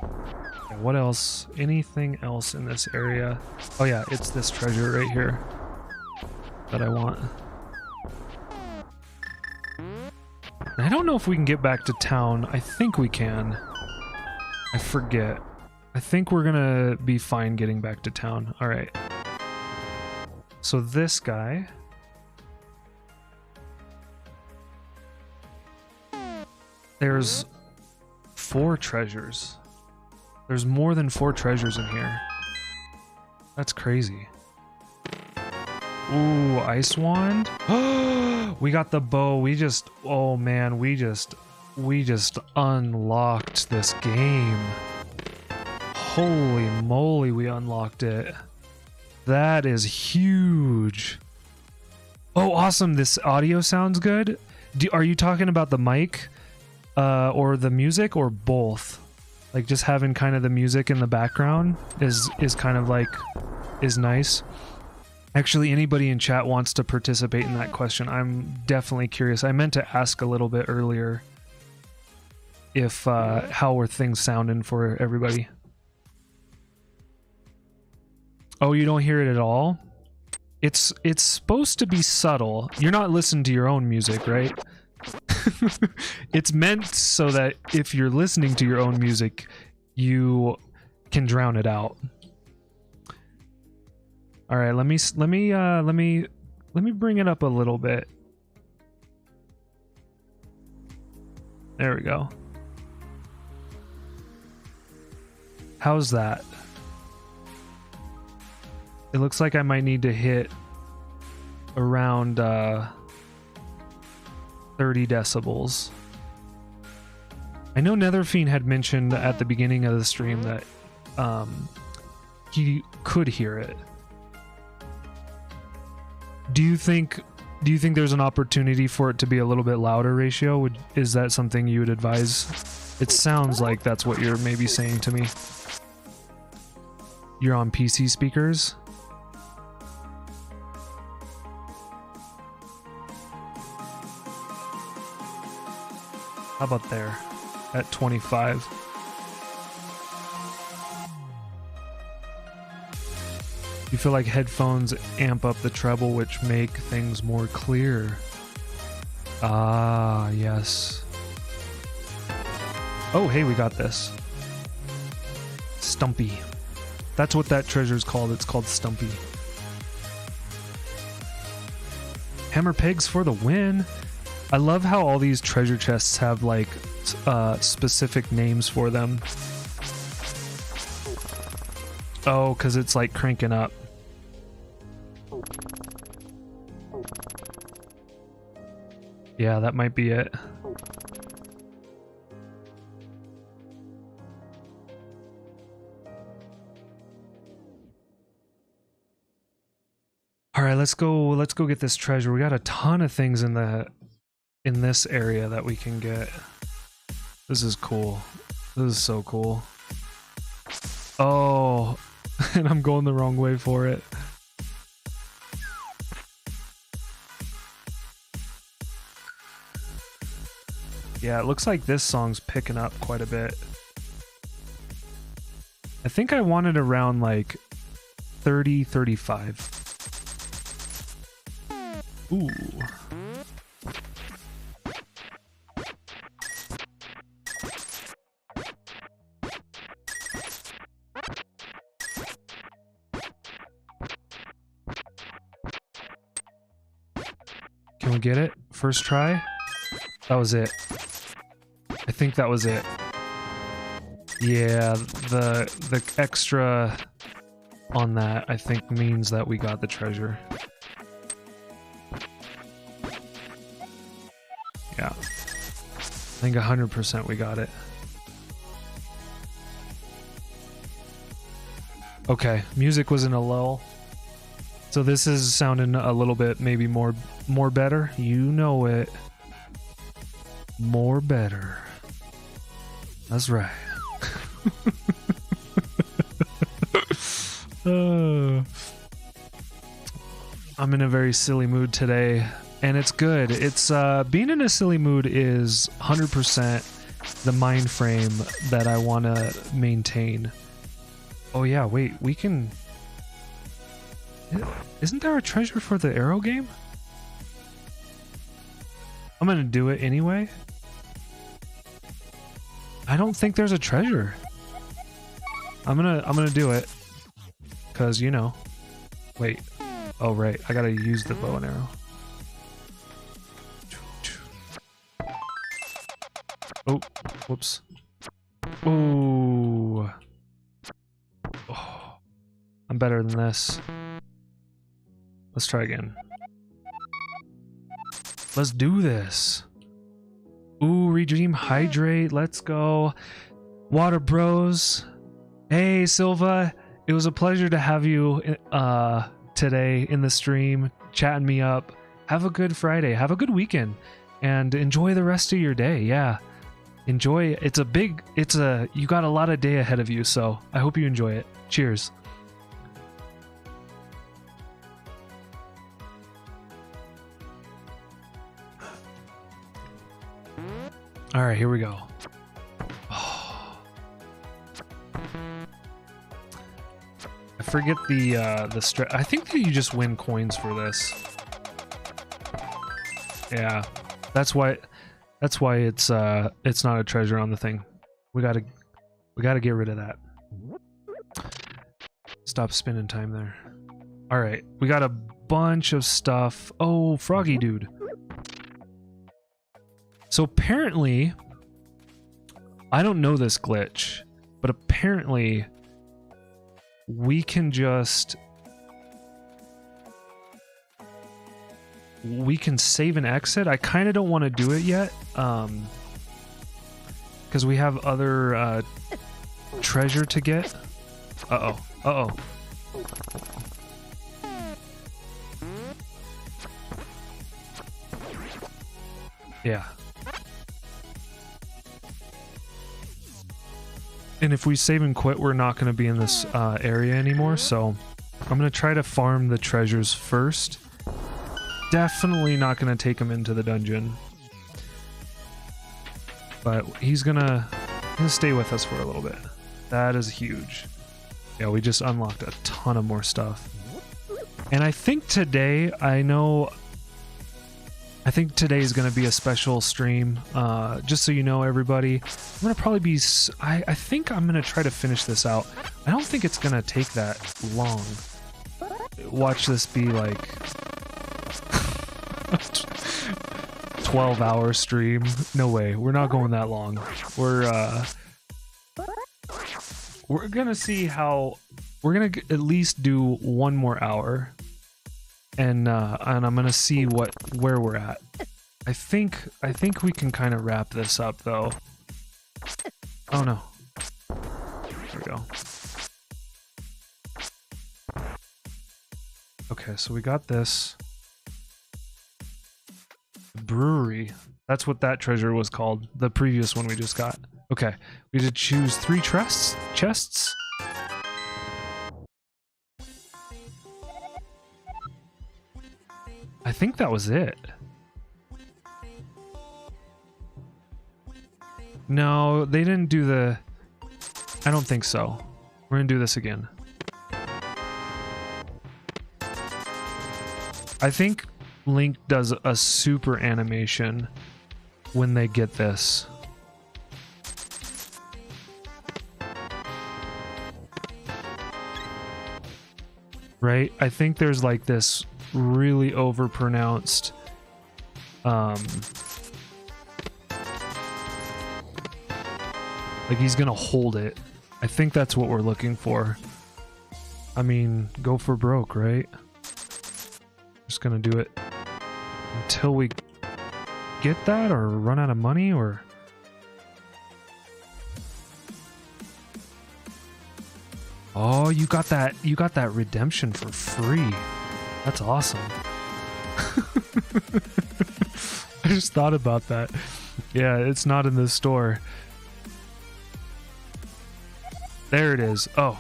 Okay, what else? Anything else in this area? Oh yeah, it's this treasure right here that I want. I don't know if we can get back to town. I think we can. I forget. I think we're gonna be fine getting back to town. Alright. So this guy... There's 4 treasures. There's more than 4 treasures in here. That's crazy. Ooh, ice wand? We got the bow. We just... Oh man, we just unlocked this game. Holy moly, we unlocked it. That is huge. Oh, awesome. This audio sounds good. Are you talking about the mic or the music or both? Like just having kind of the music in the background is kind of like is nice. Actually, anybody in chat wants to participate in that question. I'm definitely curious. I meant to ask a little bit earlier if how were things sounding for everybody. Oh, you don't hear it at all? It's supposed to be subtle. You're not listening to your own music, right? It's meant so that if you're listening to your own music, you can drown it out. All right, let me bring it up a little bit. There we go. How's that? It looks like I might need to hit around 30 decibels. I know Netherfiend had mentioned at the beginning of the stream that he could hear it. Do you think there's an opportunity for it to be a little bit louder, Ratio? Is that something you would advise? It sounds like that's what you're maybe saying to me. You're on PC speakers? How about there at 25? You feel like headphones amp up the treble, which make things more clear. Ah, yes. Oh, hey, we got this. Stumpy. That's what that treasure's called. It's called Stumpy. Hammer Pigs for the win. I love how all these treasure chests have like specific names for them. Oh, because it's like cranking up. Yeah, that might be it. All right, let's go get this treasure. We got a ton of things in this area that we can get. This is cool. This is so cool. Oh, and I'm going the wrong way for it. Yeah, it looks like this song's picking up quite a bit. I think I wanted around like 30, 35. Ooh. Can we get it? First try? That was it. I think that was it. Yeah, the extra on that I think means that we got the treasure. Yeah. I think 100% we got it. Okay, music was in a lull. So this is sounding a little bit maybe more better. You know it. More better. That's right. I'm in a very silly mood today, and it's good. It's being in a silly mood is 100% the mind frame that I want to maintain. Oh yeah, wait, we can... Isn't there a treasure for the arrow game? I'm gonna do it anyway. I don't think there's a treasure. I'm gonna do it. Cause you know. Wait. Oh right, I gotta use the bow and arrow. Oh, whoops. Ooh. Oh, I'm better than this. Let's try again. Let's do this. Ooh, Redeem Hydrate. Let's go. Water Bros. Hey, Silva. It was a pleasure to have you today in the stream, chatting me up, have a good Friday. Have a good weekend. And enjoy the rest of your day. Yeah. Enjoy. You got a lot of day ahead of you, so I hope you enjoy it. Cheers. All right, here we go. Oh. I forget the I think that you just win coins for this. Yeah, that's why it's not a treasure on the thing. We gotta get rid of that. Stop spending time there. All right, we got a bunch of stuff. Oh, froggy dude. So apparently, I don't know this glitch, but apparently we can save and exit. I kind of don't want to do it yet, because we have other treasure to get. Uh-oh. Yeah. And if we save and quit, we're not going to be in this area anymore, so I'm going to try to farm the treasures first. Definitely not going to take him into the dungeon. But he's gonna stay with us for a little bit. That is huge. Yeah, we just unlocked a ton of more stuff. And I think today, I think today is going to be a special stream. Just so you know, everybody, I'm going to probably be... I think I'm going to try to finish this out. I don't think it's going to take that long. Watch this be like... 12-hour stream. No way. We're not going that long. We're going to see how... We're going to at least do one more hour. And I'm gonna see where we're at. I think we can kind of wrap this up though. Oh no. There we go. Okay, so we got this. Brewery. That's what that treasure was called. The previous one we just got. Okay, we had to choose 3 chests. I think that was it. No, they didn't do the... I don't think so. We're gonna do this again. I think Link does a super animation when they get this. Right? I think there's like this really overpronounced like he's gonna hold it. I think that's what we're looking for. I mean, go for broke, right? Just gonna do it until we get that or run out of money or... Oh, you got that redemption for free. That's awesome. I just thought about that. Yeah, it's not in the store. There it is. Oh.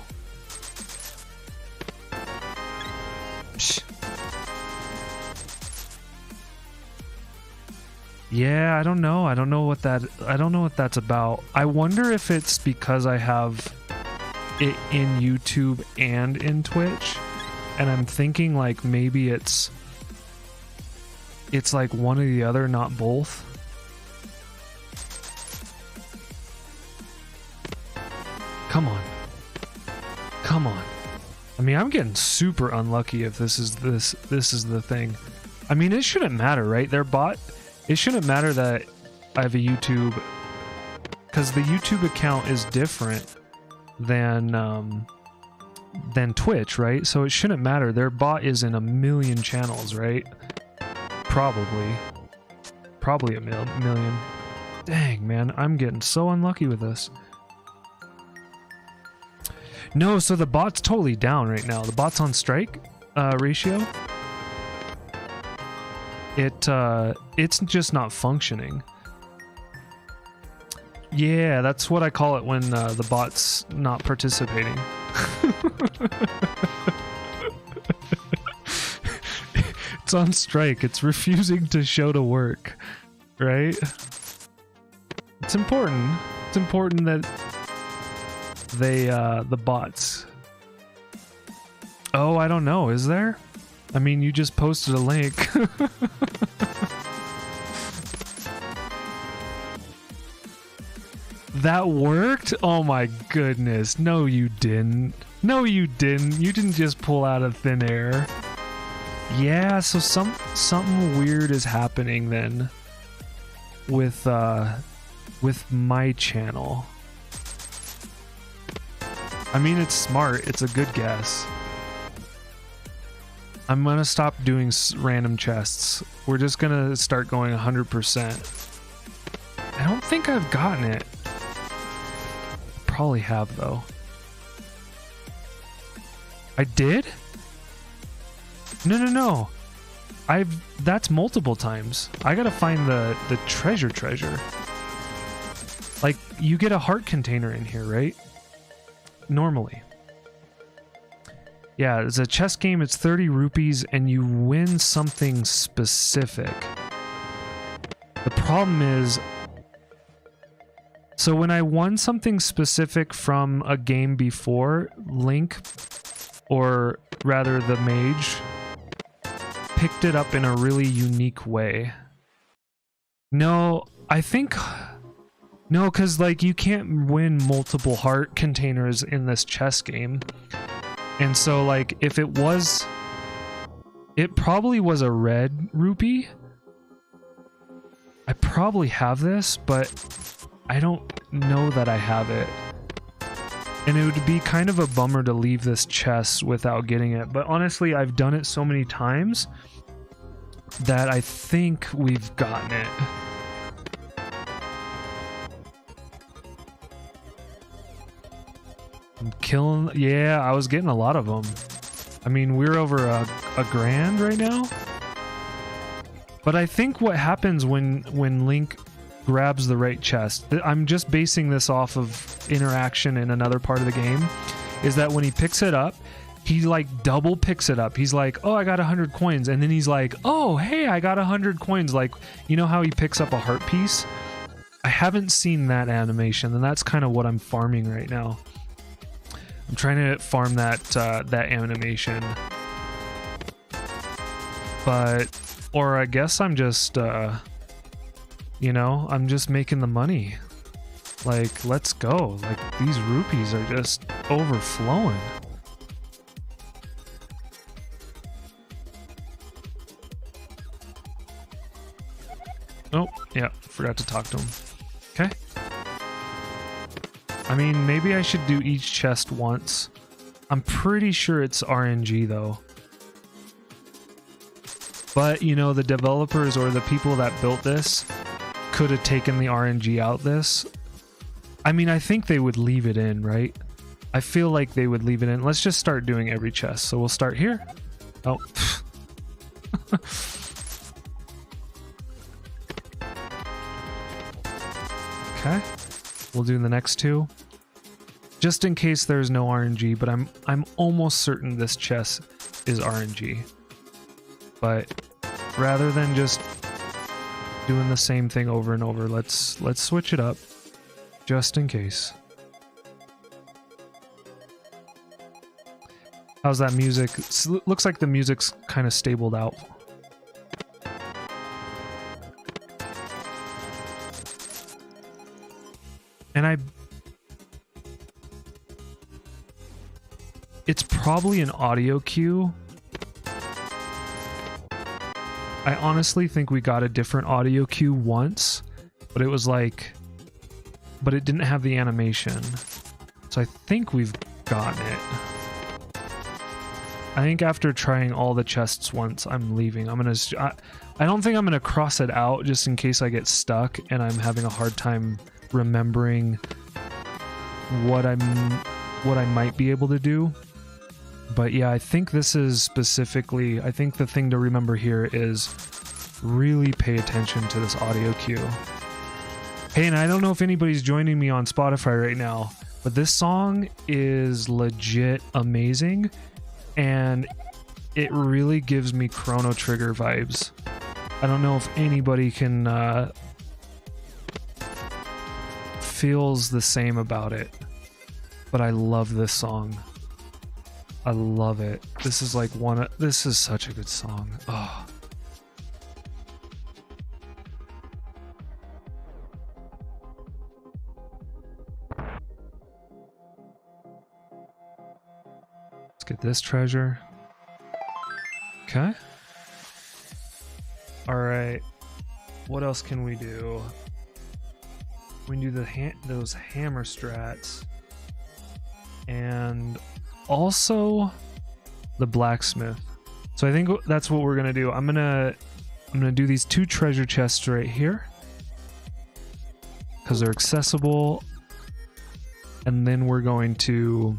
Yeah, I don't know. I don't know what that's about. I wonder if it's because I have it in YouTube and in Twitch. And I'm thinking like maybe it's like one or the other, not both. Come on. Come on. I mean, I'm getting super unlucky if this is the thing. I mean, it shouldn't matter, right? They're bot. It shouldn't matter that I have a YouTube, because the YouTube account is different than Twitch, right? So it shouldn't matter. Their bot is in a million channels, right? Probably a million. Dang, man, I'm getting so unlucky with this. No, so the bot's totally down right now. The bot's on strike ratio. it's just not functioning. Yeah, that's what I call it when the bot's not participating. It's on strike. It's refusing to show to work, right? It's important. It's important that they, the bots. Oh, I don't know. Is there? I mean, you just posted a link. That worked? Oh my goodness. No, you didn't. No, you didn't. You didn't just pull out of thin air. Yeah, so something weird is happening then with my channel. I mean, it's smart. It's a good guess. I'm gonna stop doing random chests. We're just gonna start going 100%. I don't think I've gotten it. Probably have though. I did? No. That's multiple times. I gotta find the treasure. Like, you get a heart container in here, right? Normally. Yeah, it's a chess game, it's 30 rupees, and you win something specific. The problem is, so when I won something specific from a game before, Link, or rather the mage, picked it up in a really unique way. No, I think... No, because like you can't win multiple heart containers in this chess game. And so like if it was... It probably was a red rupee. I probably have this, but I don't know that I have it. And it would be kind of a bummer to leave this chest without getting it. But honestly, I've done it so many times that I think we've gotten it. I'm killing... Yeah, I was getting a lot of them. I mean, we're over a grand right now. But I think what happens when Link grabs the right chest, I'm just basing this off of interaction in another part of the game, is that when he picks it up, he like double picks it up. He's like, oh, I got 100 coins. And then he's like, oh, hey, I got 100 coins. Like, you know how he picks up a heart piece? I haven't seen that animation, and that's kind of what I'm farming right now. I'm trying to farm that that animation. But, or I guess I'm just, you know, I'm just making the money. Like, let's go. Like, these rupees are just overflowing. Oh, yeah, forgot to talk to him. Okay. I mean, maybe I should do each chest once. I'm pretty sure it's RNG, though. But, you know, the developers or the people that built this could have taken the RNG out this. I mean, I think they would leave it in, right? I feel like they would leave it in. Let's just start doing every chest. So we'll start here. Oh. Okay. We'll do the next two. Just in case there's no RNG, but I'm almost certain this chest is RNG. But rather than just doing the same thing over and over, let's switch it up just in case. How's that music? Looks like the music's kind of stabled out. And it's probably an audio cue. I honestly think we got a different audio cue once, but it was like, but it didn't have the animation. So I think we've gotten it. I think after trying all the chests once, I'm leaving. I don't think I'm gonna cross it out just in case I get stuck and I'm having a hard time remembering what I might be able to do. But yeah, I think this is specifically, I think the thing to remember here is really pay attention to this audio cue. Hey, and I don't know if anybody's joining me on Spotify right now, but this song is legit amazing, and it really gives me Chrono Trigger vibes. I don't know if anybody can feels the same about it, but I love this song. I love it. This is like this is such a good song. Oh. Let's get this treasure. Okay. All right. What else can we do? We can do those hammer strats, and also the blacksmith. So I think that's what we're gonna do. I'm gonna do these 2 treasure chests right here because they're accessible, and then we're going to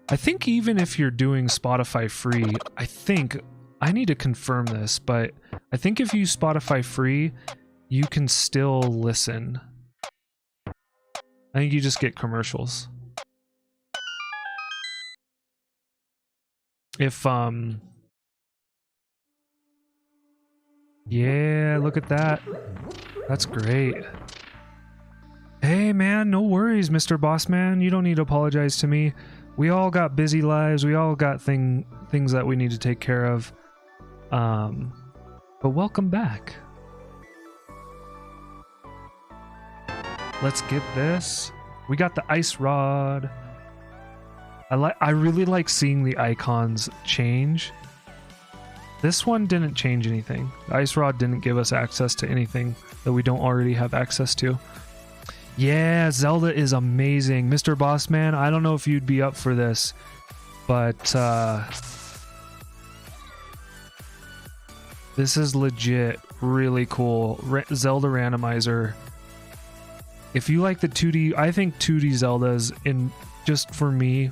I think even if you're doing Spotify free, I need to confirm this, but I think if you Spotify free, you can still listen. I think you just get commercials. If, yeah, look at that. That's great. Hey man, no worries, Mr. Bossman. You don't need to apologize to me. We all got busy lives. We all got things that we need to take care of. But welcome back. Let's get this. We got the ice rod. I really like seeing the icons change. This one didn't change anything. The ice rod didn't give us access to anything that we don't already have access to. Yeah, Zelda is amazing. Mr. Bossman, I don't know if you'd be up for this, but this is legit really cool. Zelda Randomizer. If you like the 2D, I think 2D Zeldas, just for me,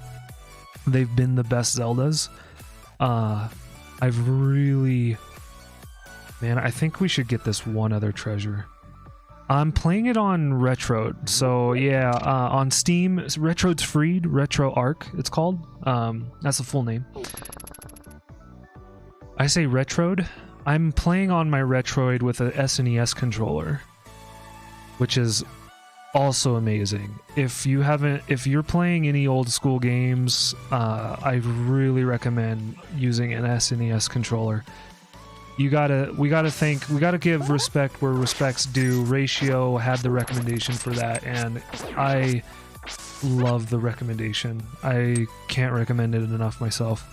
they've been the best Zeldas. Man, I think we should get this one other treasure. I'm playing it on Retroed, so yeah, on Steam, Retroed's free, RetroArch, it's called. That's the full name. I say Retroed. I'm playing on my Retroid with a SNES controller, which is also amazing. If you're playing any old school games, I really recommend using an SNES controller. We gotta give respect where respect's due. Ratio had the recommendation for that, and I love the recommendation. I can't recommend it enough myself.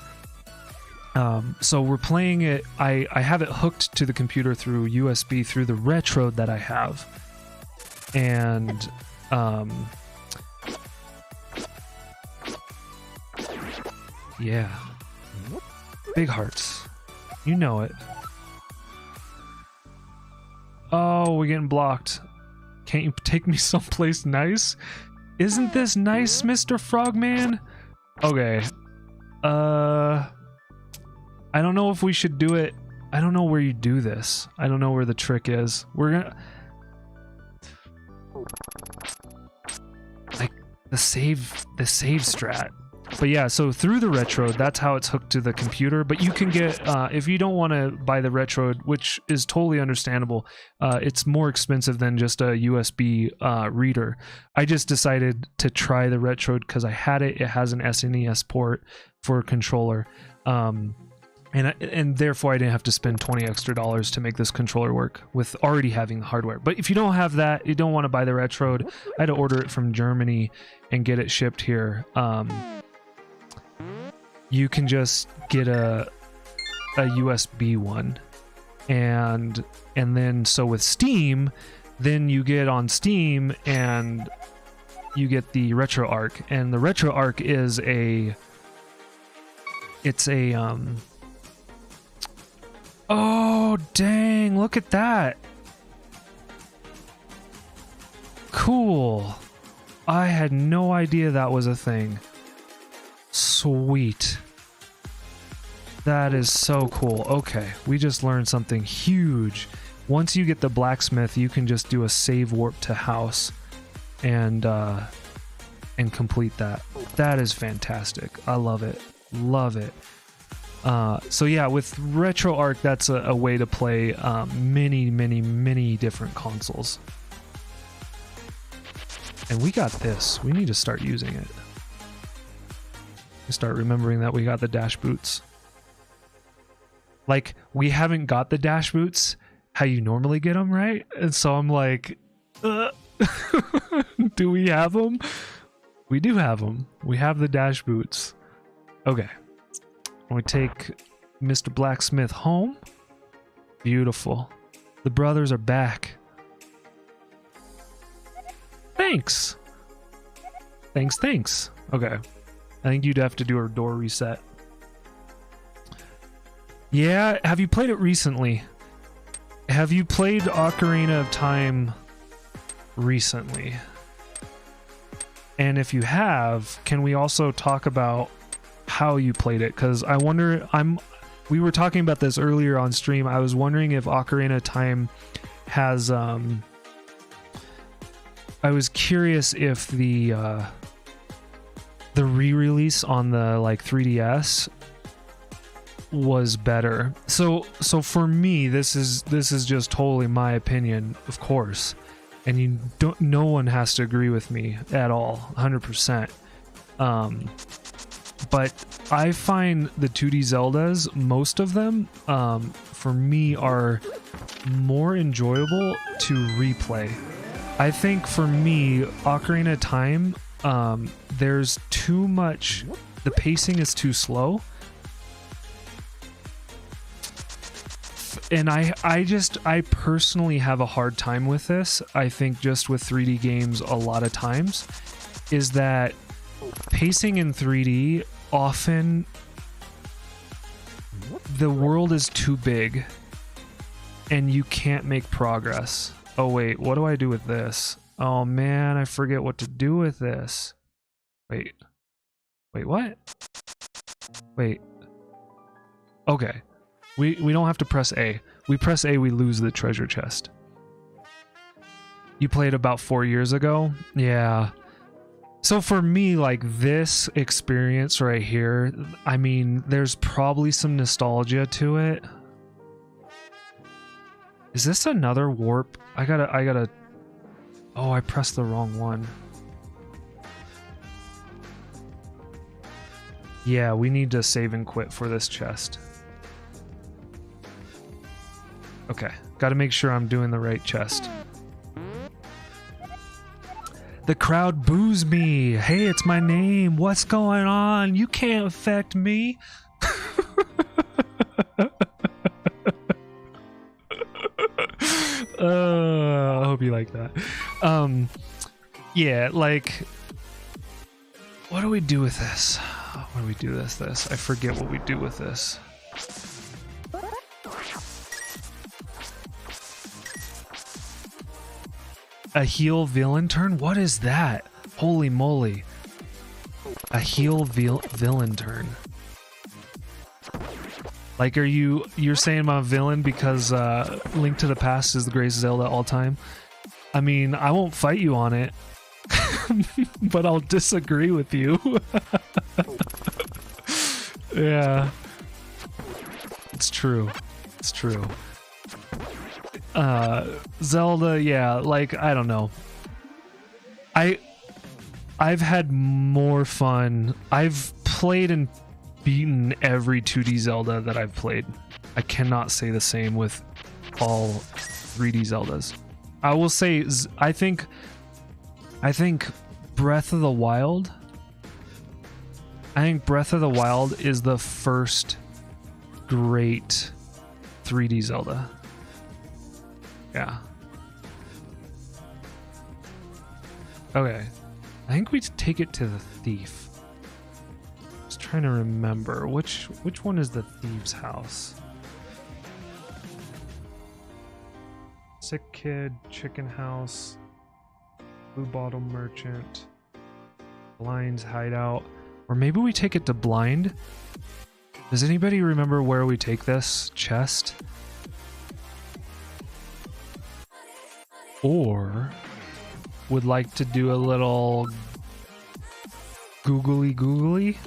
So we're playing it. I have it hooked to the computer through USB through the Retroid that I have, and yeah, big hearts. You know it. Oh, we're getting blocked. Can't you take me someplace nice? Isn't this nice, Mr. Frogman? Okay. I don't know if we should do it. I don't know where you do this. I don't know where the trick is. We're gonna... like, the save strat. But yeah, so through the Retroid, that's how it's hooked to the computer. But you can get, if you don't want to buy the Retroid, which is totally understandable, it's more expensive than just a USB reader. I just decided to try the Retroid because I had it. It has an SNES port for a controller. And therefore I didn't have to spend $20 extra to make this controller work with already having the hardware. But if you don't have that, you don't want to buy the Retroid, I had to order it from Germany and get it shipped here. You can just get a USB one, and then so with Steam, then you get on Steam and you get the RetroArch, and the RetroArch is oh dang, look at that. Cool. I had no idea that was a thing. Sweet. That is so cool. Okay, we just learned something huge. Once you get the blacksmith, you can just do a save warp to house and complete that. That is fantastic. I love it. Love it. So yeah, with RetroArch, that's a way to play many different consoles. And we got this. We need to start using it. We start remembering that we got the dash boots. Like, we haven't got the dash boots how you normally get them, right? And so I'm like, do we have them? We do have them. We have the dash boots. Okay. We take Mr. Blacksmith home. Beautiful. The brothers are back. Thanks. Thanks. Okay. I think you'd have to do a door reset. Yeah, have you played it recently? Have you played Ocarina of Time recently? And if you have, can we also talk about how you played it? Because I wonder, we were talking about this earlier on stream. I was wondering if Ocarina of Time has, I was curious if the re-release on the like 3DS was better. So for me, this is just totally my opinion, of course, and no one has to agree with me at all, 100%. But I find the 2D Zeldas, most of them, for me, are more enjoyable to replay. I think for me, Ocarina of Time, there's too much, the pacing is too slow. And I personally have a hard time with this. I think just with 3D games a lot of times is that pacing in 3D, often the world is too big and you can't make progress. Oh wait, what do I do with this? Oh man, I forget what to do with this. Wait, what? Wait. Okay. We don't have to press A. We press A, we lose the treasure chest. You played about 4 years ago? Yeah. So for me, like, this experience right here, I mean, there's probably some nostalgia to it. Is this another warp? I gotta... Oh, I pressed the wrong one. Yeah, we need to save and quit for this chest. Okay, gotta make sure I'm doing the right chest. The crowd boos me. Hey, it's my name. What's going on? You can't affect me. I hope you like that. Yeah, like, what do we do with this? What do we do with this? I forget what we do with this. A heal villain turn? What is that? Holy moly. A heal villain turn. Like, you're saying I'm a villain because Link to the Past is the greatest Zelda of all time? I mean, I won't fight you on it, but I'll disagree with you. Yeah. It's true. It's true. Zelda, yeah, like, I don't know. I've had more fun. I've played and beaten every 2D Zelda that I've played. I cannot say the same with all 3D Zeldas. I will say, I think Breath of the Wild. I think Breath of the Wild is the first great 3D Zelda. Yeah. Okay. I think we take it to the thief. Just trying to remember which one is the thief's house. Sick kid, chicken house, blue bottle merchant. Blind's hideout. Or maybe we take it to blind. Does anybody remember where we take this? Chest? Or would like to do a little googly?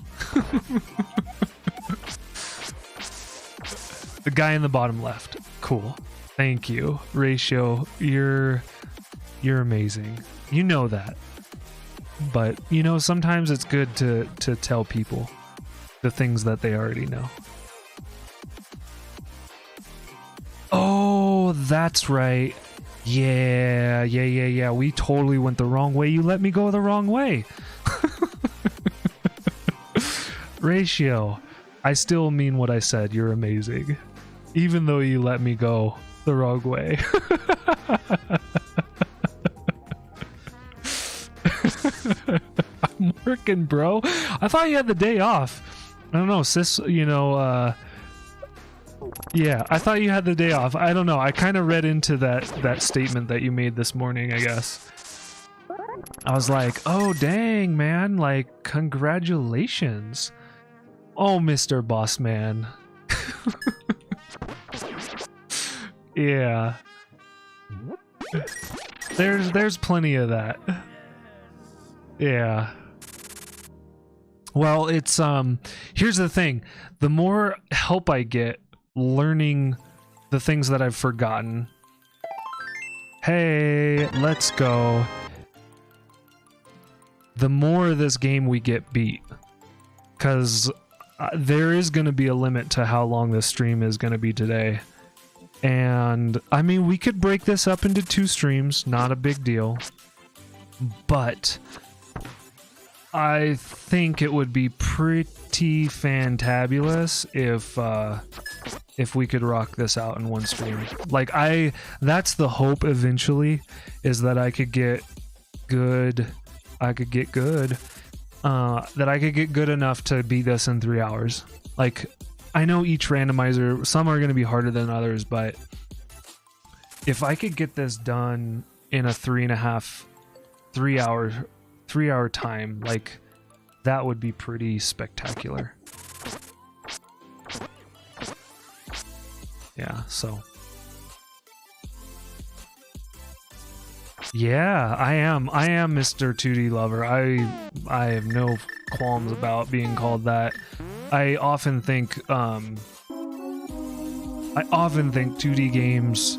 The guy in the bottom left. Cool. Thank you. Ratio, you're amazing. You know that. But, you know, sometimes it's good to tell people the things that they already know. Oh, that's right. Yeah. We totally went the wrong way. You let me go the wrong way. Ratio, I still mean what I said. You're amazing. Even though you let me go the wrong way. I'm working, bro. I thought you had the day off. I don't know, sis, you know, yeah, I thought you had the day off. I don't know. I kind of read into that statement that you made this morning, I guess. I was like, oh, dang, man. Like, congratulations. Oh, Mr. Boss Man. Yeah. There's plenty of that. Yeah. Well, it's here's the thing. The more help I get learning the things that I've forgotten. Hey, let's go. The more this game we get beat. Cuz there is going to be a limit to how long this stream is going to be today. And I mean, we could break this up into 2 streams, not a big deal. But I think it would be pretty fantabulous if we could rock this out in 1 stream. Like that's the hope eventually, is that I could get good. That I could get good enough to beat this in 3 hours. Like, I know each randomizer, some are going to be harder than others, but if I could get this done in a 3 hour time, like, that would be pretty spectacular. Yeah, so. Yeah, I am Mr. 2D lover. I have no qualms about being called that. I often think 2D games,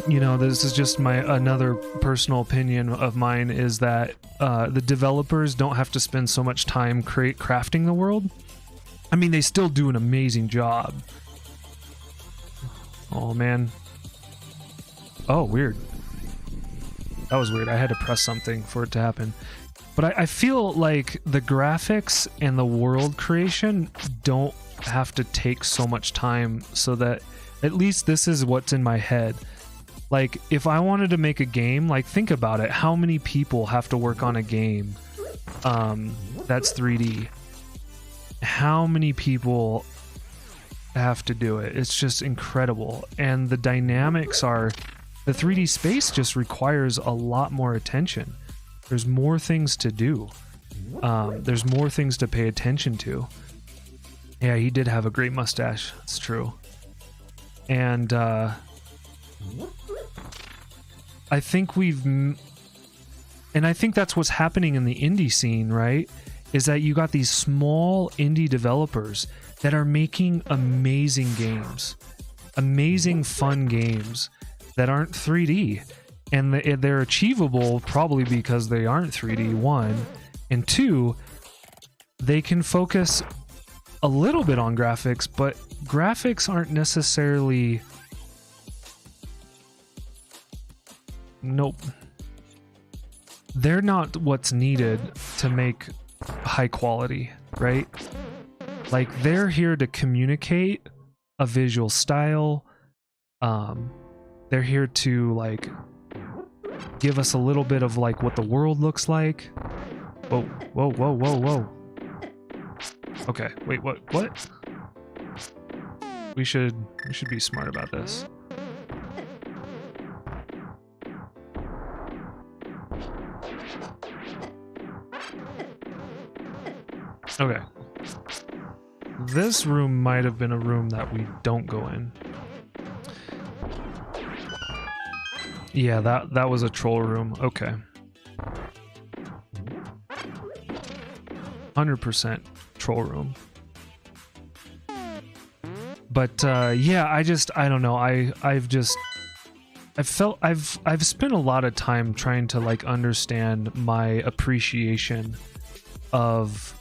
you know, this is just another personal opinion of mine, is that the developers don't have to spend so much time crafting the world. I mean, they still do an amazing job. Oh man. Oh, weird. That was weird. I had to press something for it to happen. But I feel like the graphics and the world creation don't have to take so much time, so that at least this is what's in my head. Like, if I wanted to make a game, like, think about it. How many people have to work on a game that's 3D? How many people have to do it? It's just incredible. And the dynamics are... The 3D space just requires a lot more attention. There's more things to do. There's more things to pay attention to. Yeah, he did have a great mustache. It's true. And I think I think that's what's happening in the indie scene, right? Is that you got these small indie developers that are making amazing games. Amazing, fun games that aren't 3D. And they're achievable probably because they aren't 3D, 1. And 2, they can focus a little bit on graphics, but graphics aren't necessarily... Nope. They're not what's needed to make high quality, right? Like, they're here to communicate a visual style. They're here to, like, give us a little bit of, like, what the world looks like. Whoa, whoa, whoa, whoa, whoa. Okay, wait, what? We should be smart about this. Okay. This room might have been a room that we don't go in. Yeah, that was a troll room. Okay. 100% troll room. But yeah, I don't know. I've spent a lot of time trying to like understand my appreciation of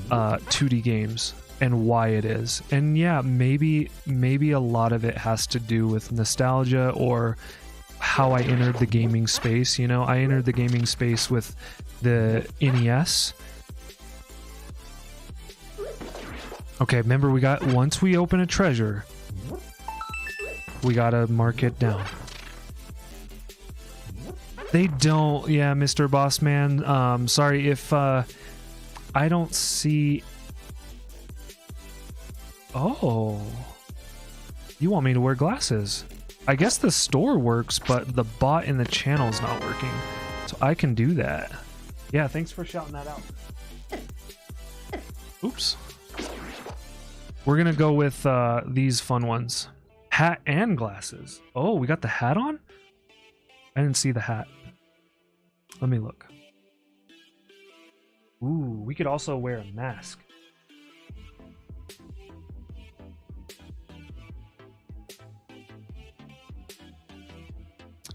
2D games and why it is. And yeah, maybe a lot of it has to do with nostalgia or how I entered the gaming space. You know, I entered the gaming space with the NES. Okay, remember once we open a treasure, we gotta mark it down. They don't, yeah, Mr. Bossman. Sorry if I don't see. Oh, you want me to wear glasses? I guess the store works, but the bot in the channel's not working, so I can do that. Yeah, thanks for shouting that out. Oops. We're gonna go with these fun ones. Hat and glasses. Oh, we got the hat on? I didn't see the hat. Let me look. Ooh, we could also wear a mask.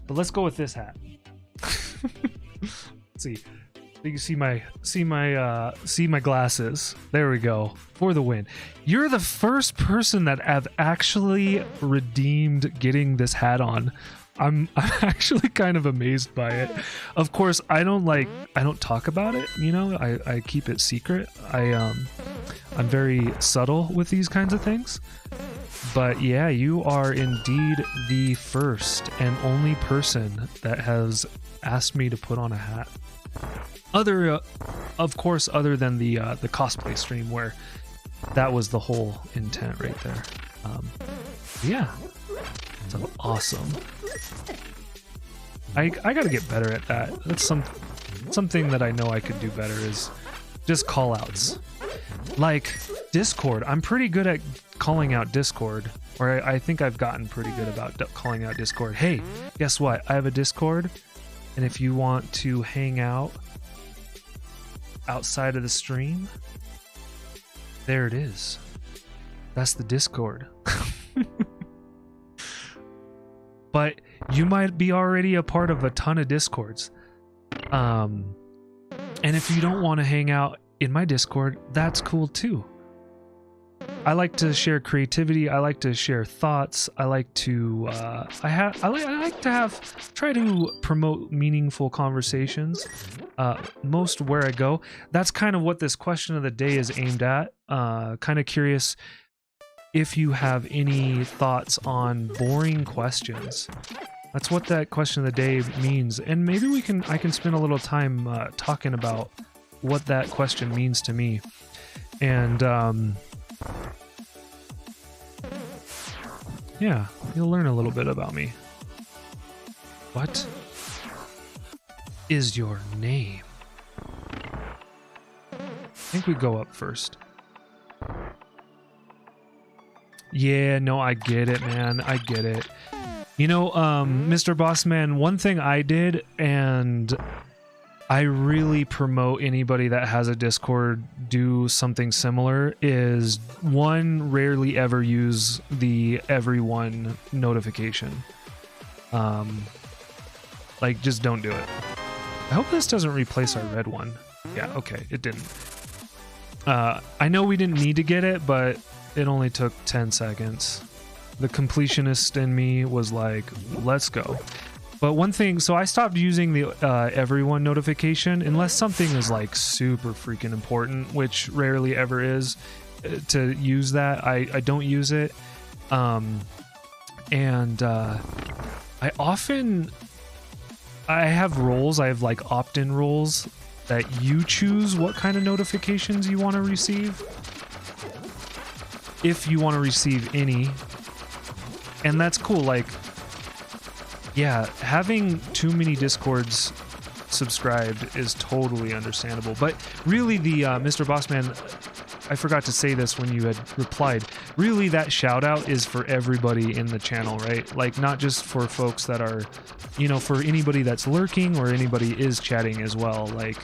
But let's go with this hat. Let's see. You can see my glasses. There we go. For the win. You're the first person that have actually redeemed getting this hat on. I'm actually kind of amazed by it. Of course, I don't talk about it, you know. I keep it secret. I'm very subtle with these kinds of things. But yeah, you are indeed the first and only person that has asked me to put on a hat. Of course, other than the cosplay stream where that was the whole intent right there. Yeah, so awesome. I gotta get better at that. That's something that I know I could do better is just call outs. Like Discord, I'm pretty good at calling out Discord, or I think I've gotten pretty good about calling out Discord. Hey, guess what? I have a Discord, and if you want to hang out outside of the stream, there it is. That's the Discord. But you might be already a part of a ton of Discords. And if you don't want to hang out in my Discord, that's cool too. I like to share creativity. I like to share thoughts. I like to try to promote meaningful conversations. Most where I go. That's kind of what this question of the day is aimed at. Kind of curious if you have any thoughts on boring questions. That's what that question of the day means, and maybe I can spend a little time talking about what that question means to me. And yeah, you'll learn a little bit about me. What is your name? I think we go up first. Yeah, no, I get it, man. I get it. You know, Mr. Bossman, one thing I did, and I really promote anybody that has a Discord do something similar, is one, rarely ever use the everyone notification. Like, just don't do it. I hope this doesn't replace our red one. Yeah, okay, it didn't. I know we didn't need to get it, but it only took 10 seconds. The completionist in me was like, let's go. But one thing, so I stopped using the everyone notification unless something is like super freaking important, which rarely ever is, to use that. I don't use it. And I have roles. I have like opt-in roles that you choose what kind of notifications you want to receive. If you want to receive any. And that's cool. Like, yeah, having too many Discords subscribed is totally understandable. But really, the Mr. Bossman, I forgot to say this when you had replied. Really, that shout out is for everybody in the channel, right? Like, not just for folks that are, you know, for anybody that's lurking or anybody is chatting as well. Like,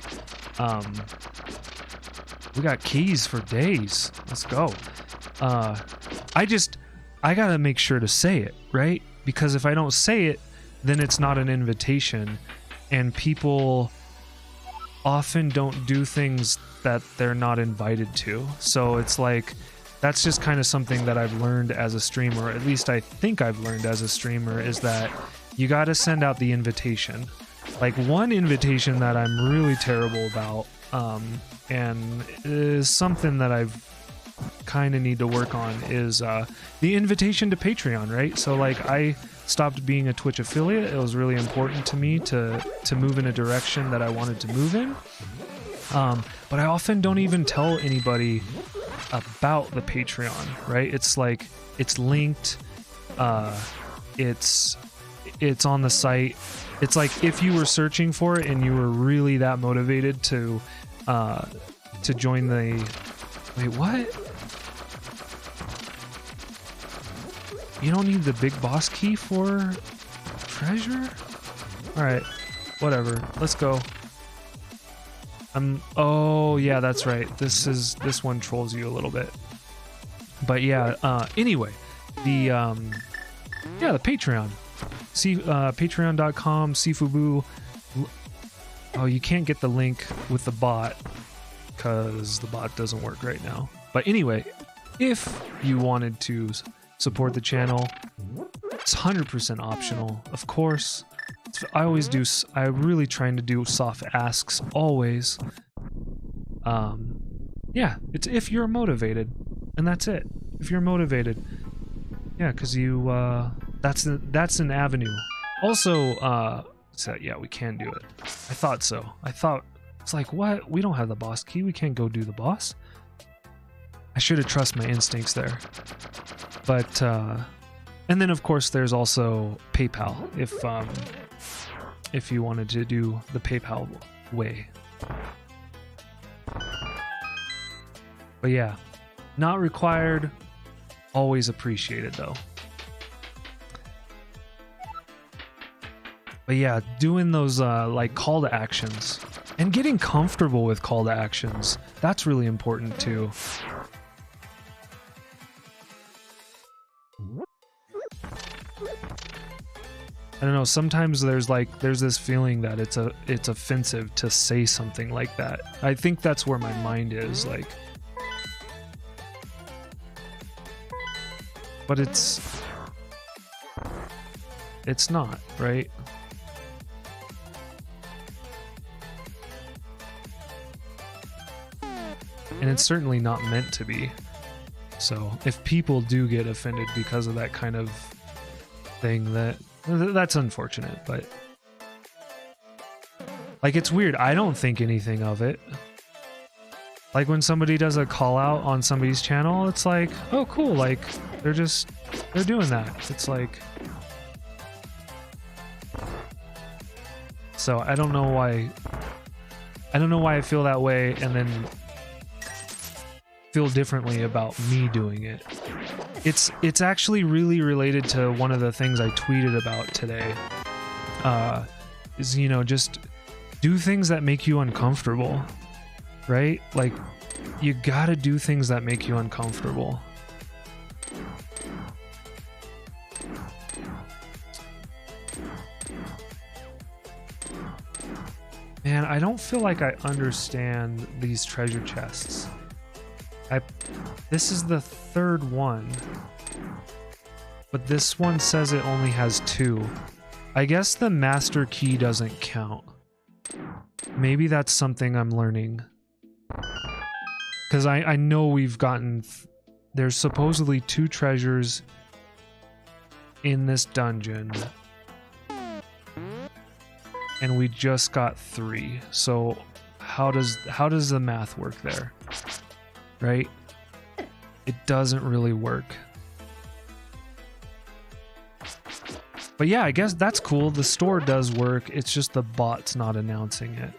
we got keys for days. Let's go. I gotta make sure to say it, right? Because if I don't say it, then it's not an invitation, and people often don't do things that they're not invited to. So it's like, that's just kind of something that I've learned as a streamer, or at least I think I've learned as a streamer, is that you gotta send out the invitation. Like, one invitation that I'm really terrible about, and is something that I've kind of need to work on, is the invitation to Patreon, right? So like, I stopped being a Twitch affiliate. It was really important to me to move in a direction that I wanted to move in, but I often don't even tell anybody about the Patreon, right? It's like, it's linked, it's on the site. It's like, if you were searching for it and you were really that motivated to join the... Wait, what? You don't need the big boss key for treasure? Alright, whatever. Let's go. Oh, yeah, that's right. This one trolls you a little bit. But yeah, anyway, the Patreon. See, patreon.com, Sifubu. Oh, you can't get the link with the bot because the bot doesn't work right now. But anyway, if you wanted to support the channel, it's 100% optional, of course. I really trying to do soft asks always. Yeah, it's if you're motivated, and that's it. If you're motivated, yeah, because you that's an avenue. Also, so yeah, we can do it. I thought so. I thought, it's like, what? We don't have the boss key. We can't go do the boss. I should have trusted my instincts there. But and then of course there's also PayPal if you wanted to do the PayPal way. But yeah, not required, always appreciated though. But yeah, doing those like call to actions and getting comfortable with call to actions, that's really important too. I don't know, sometimes there's this feeling that it's offensive to say something like that. I think that's where my mind is, like, but it's not, right? And it's certainly not meant to be. So if people do get offended because of that kind of thing, that's unfortunate. But like, it's weird, I don't think anything of it. Like, when somebody does a call out on somebody's channel, it's like, oh cool, like they're doing that. It's like, so I don't know why I feel that way and then feel differently about me doing it. It's actually really related to one of the things I tweeted about today. Is, you know, just do things that make you uncomfortable, right? Like, you gotta do things that make you uncomfortable. Man, I don't feel like I understand these treasure chests. This is the third one, but this one says it only has 2. I guess the master key doesn't count. Maybe that's something I'm learning. Because I know we've gotten... There's supposedly 2 treasures in this dungeon. And we just got 3. So how does the math work there? Right? It doesn't really work. But yeah, I guess that's cool. The store does work. It's just the bot's not announcing it.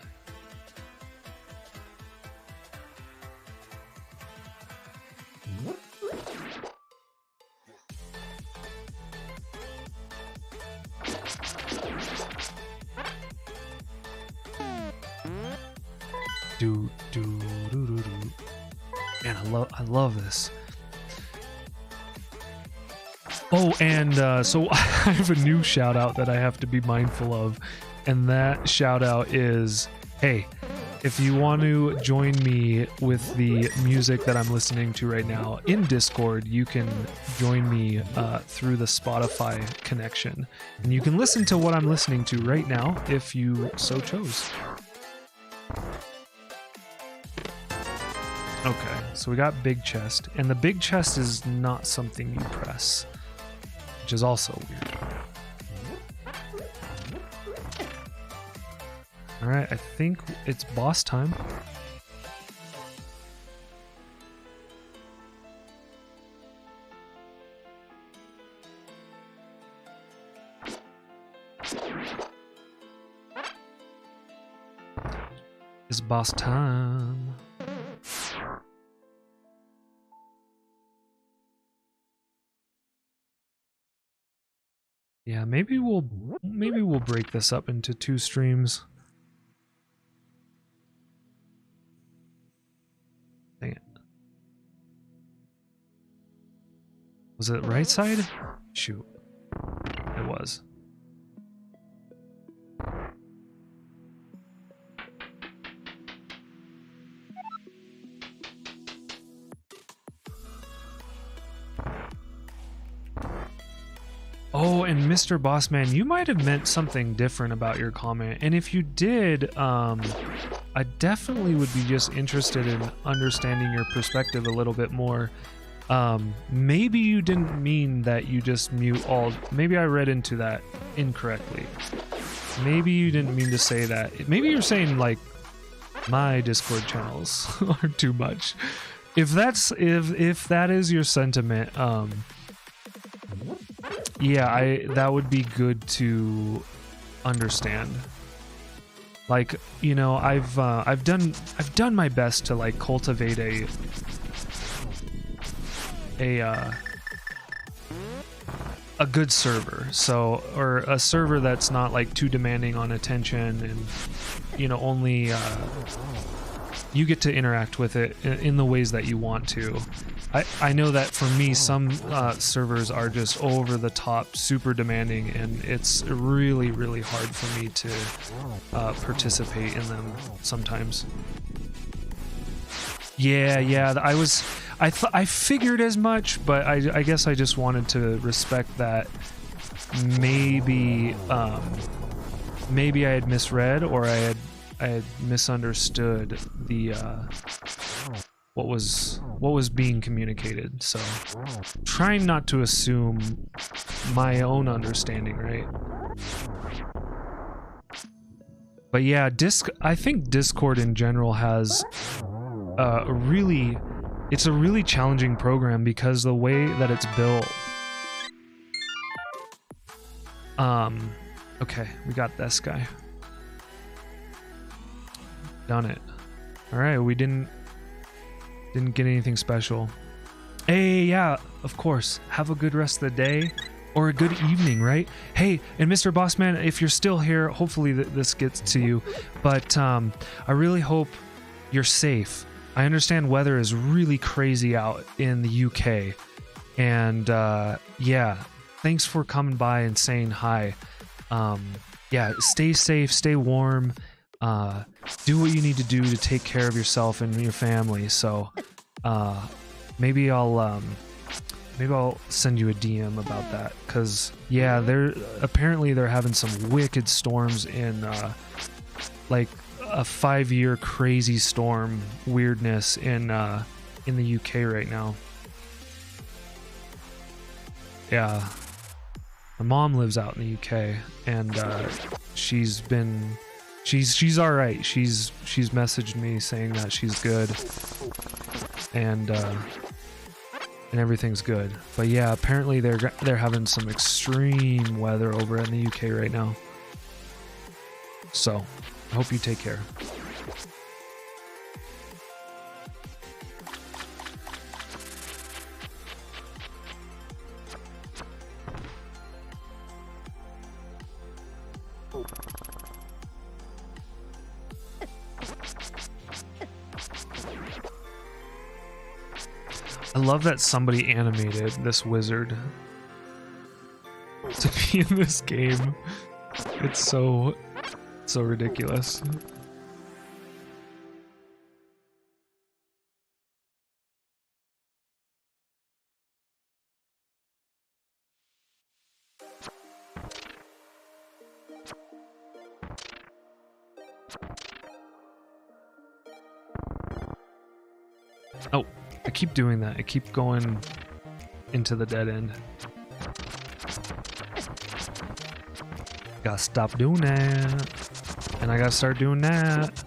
Man, I love this. Oh, and so I have a new shout out that I have to be mindful of, and that shout out is, hey, if you want to join me with the music that I'm listening to right now in Discord, you can join me through the Spotify connection, and you can listen to what I'm listening to right now if you so chose. Okay, so we got big chest, and the big chest is not something you press, which is also weird. Alright, I think it's boss time. It's boss time. Yeah, maybe we'll break this up into 2 streams. Dang it. Was it right side? Shoot. It was. Oh, and Mr. Bossman, you might have meant something different about your comment. And if you did, I definitely would be just interested in understanding your perspective a little bit more. Maybe you didn't mean that you just mute all. Maybe I read into that incorrectly. Maybe you didn't mean to say that. Maybe you're saying like my Discord channels are too much. If that is your sentiment, yeah, that would be good to understand. Like, you know, I've done my best to like cultivate a good server, so, or a server that's not like too demanding on attention, and you know, only you get to interact with it in the ways that you want to. I know that for me, some servers are just over the top, super demanding, and it's really, really hard for me to participate in them sometimes. Yeah, I figured as much, but I guess I just wanted to respect that. Maybe I had misread, or I had misunderstood the what was being communicated. So trying not to assume my own understanding, right? But yeah, I think Discord in general has it's a really challenging program because the way that it's built. Okay, we got this guy. Done it. All right, we didn't get anything special. Hey, yeah, of course. Have a good rest of the day, or a good evening, right? Hey, and Mr. Bossman, if you're still here, hopefully this gets to you. But I really hope you're safe. I understand weather is really crazy out in the UK, and yeah, thanks for coming by and saying hi. Yeah, stay safe, stay warm. Do what you need to do to take care of yourself and your family. So maybe I'll send you a DM about that, because yeah, apparently they're having some wicked storms in like a 5-year crazy storm weirdness in the UK right now. Yeah, my mom lives out in the UK, and she's all right. She's messaged me saying that she's good, and and everything's good. But yeah, apparently they're having some extreme weather over in the UK right now. So, I hope you take care. I love that somebody animated this wizard to be in this game. It's so ridiculous. Oh, I keep doing that. I keep going into the dead end. Gotta stop doing that. And I gotta start doing that.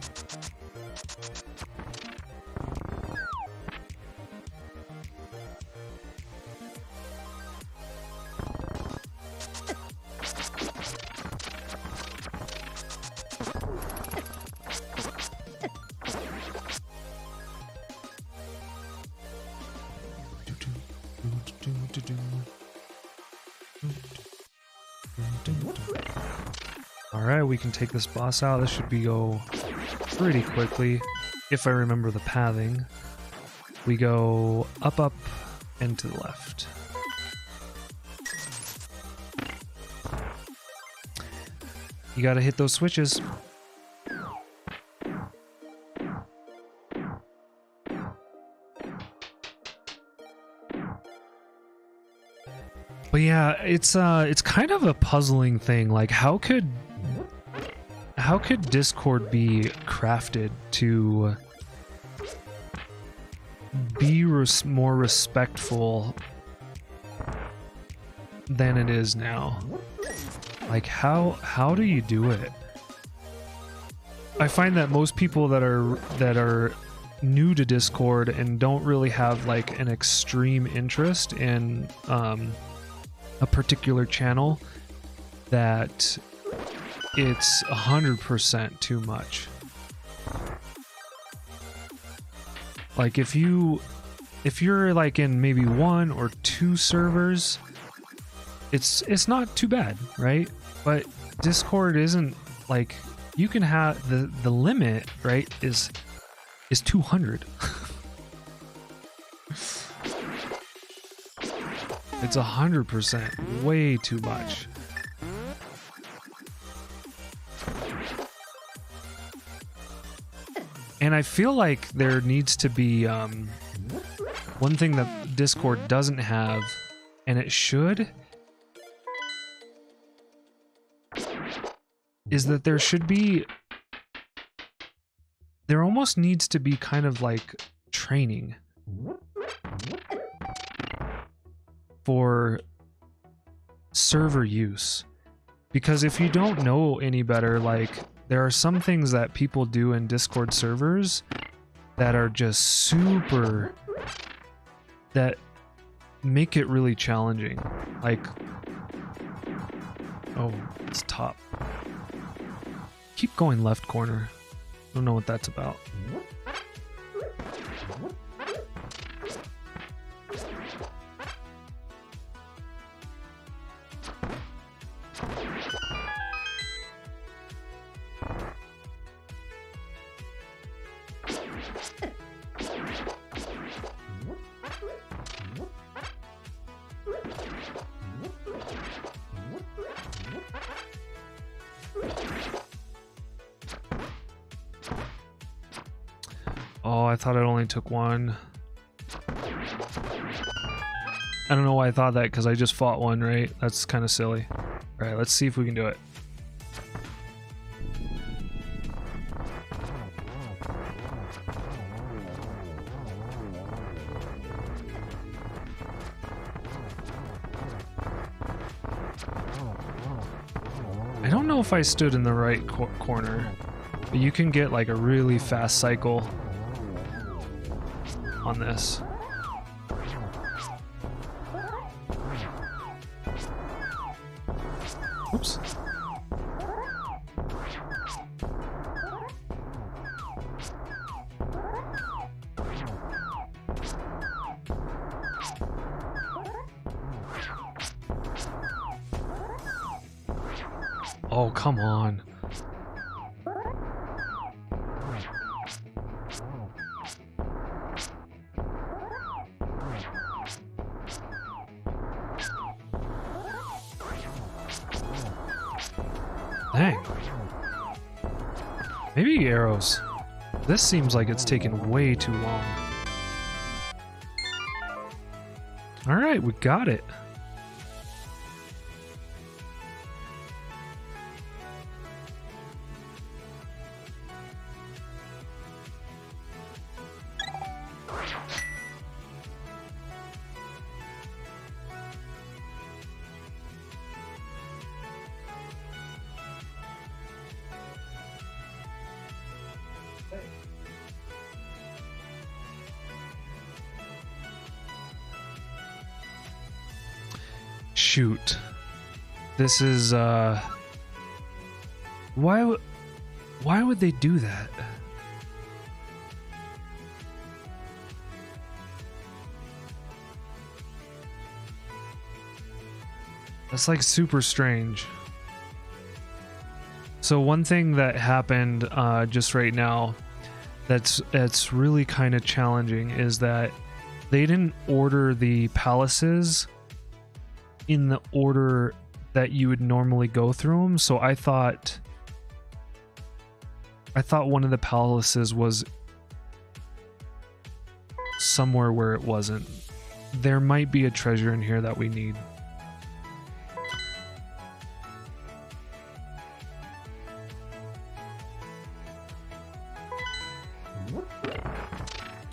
Alright, we can take this boss out. This should go pretty quickly, if I remember the pathing. We go up, up, and to the left. You gotta hit those switches. But yeah, it's kind of a puzzling thing. Like, how could Discord be crafted to be more respectful than it is now? Like, how do you do it? I find that most people that are new to Discord and don't really have like an extreme interest in a particular channel, that it's 100% too much. Like if you're like in maybe 1 or 2 servers, it's not too bad, right? But Discord isn't like, you can have the limit, right, is 200. It's 100%, way too much. And I feel like there needs to be one thing that Discord doesn't have, and it should, is that there almost needs to be kind of like training for server use. Because if you don't know any better, like, there are some things that people do in Discord servers that are just super, that make it really challenging. Like, oh, it's top. Keep going left corner. Don't know what that's about. Oh, I thought it only took one. I don't know why I thought that, because I just fought one, right? That's kind of silly. Alright, let's see if we can do it. I don't know if I stood in the right corner, but you can get like a really fast cycle on this. Oops. Oh, come on. Dang. Maybe arrows. This seems like it's taken way too long. Alright, we got it. Shoot. This is, why would they do that? That's like super strange. So one thing that happened just right now that's really kind of challenging is that they didn't order the palaces in the order that you would normally go through them. So I thought one of the palaces was somewhere where it wasn't. There might be a treasure in here that we need.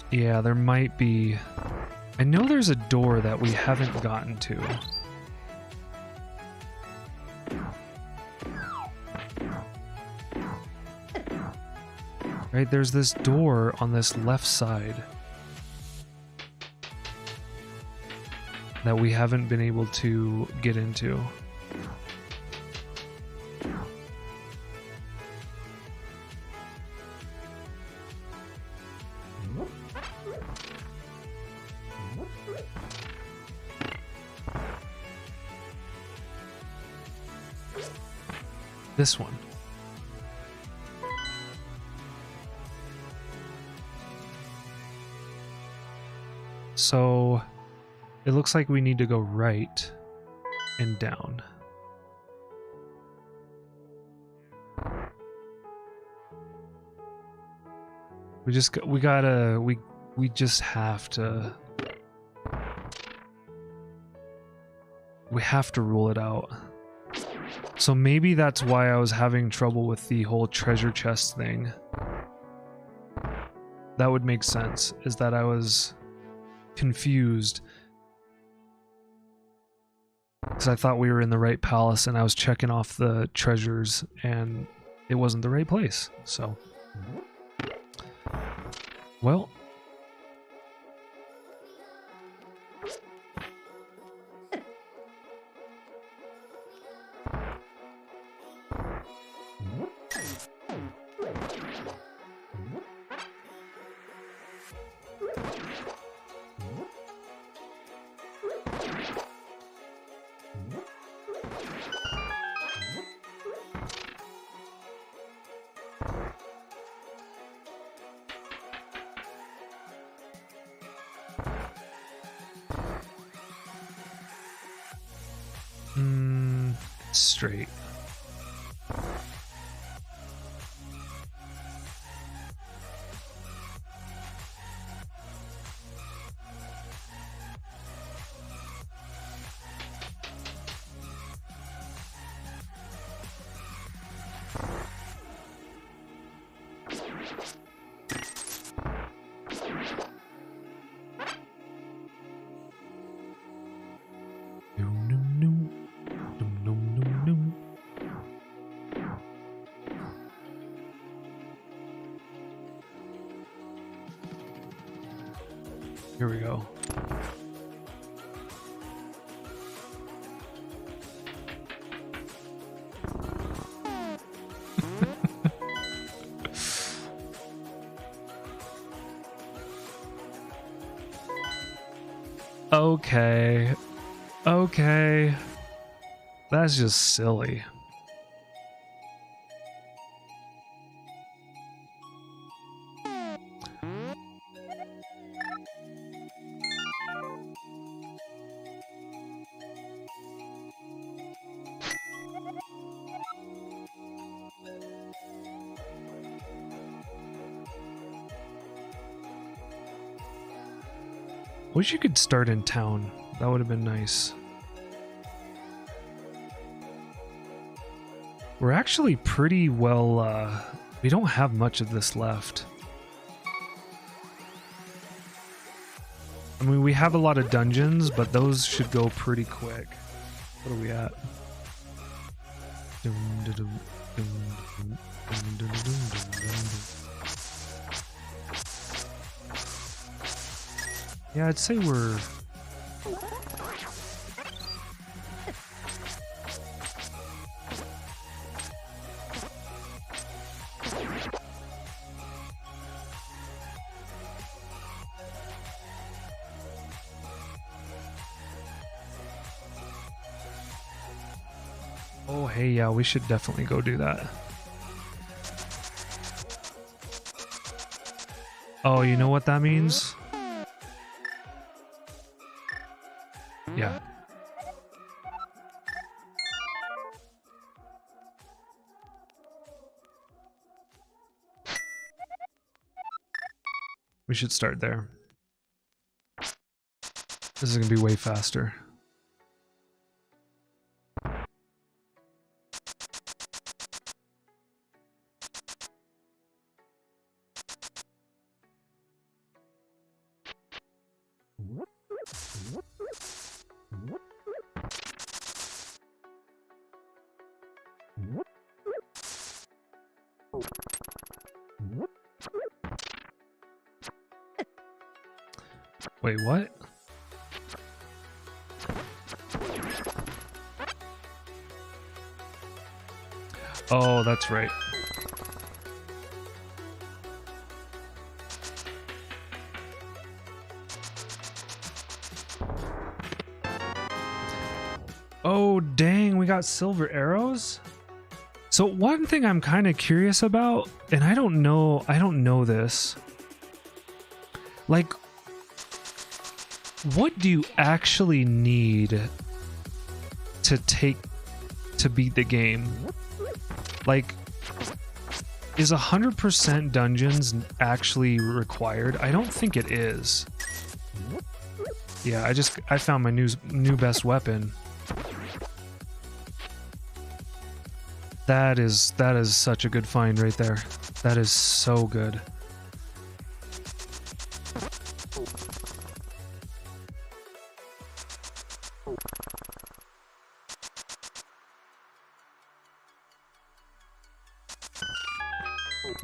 Yeah, there might be. I know there's a door that we haven't gotten to. Right, there's this door on this left side that we haven't been able to get into. This one. So it looks like we need to go right and down. We just have to rule it out. So maybe that's why I was having trouble with the whole treasure chest thing. That would make sense, is that I was confused because I thought we were in the right palace and I was checking off the treasures and it wasn't the right place. So, well, straight. Here we go. Okay. Okay. That's just silly. Wish you could start in town. That would have been nice. We're actually pretty well, we don't have much of this left. I mean, we have a lot of dungeons, but those should go pretty quick. What are we at? Yeah, I'd say we're... Oh, hey, yeah, we should definitely go do that. Oh, you know what that means? Yeah. We should start there. This is gonna be way faster. Wait, what? Oh, that's right. Oh, dang, we got silver arrows? So one thing I'm kind of curious about, and I don't know this. Like, what do you actually need to beat the game? Like, is 100% dungeons actually required? I don't think it is. Yeah, I found my new best weapon. That is such a good find right there. That is so good.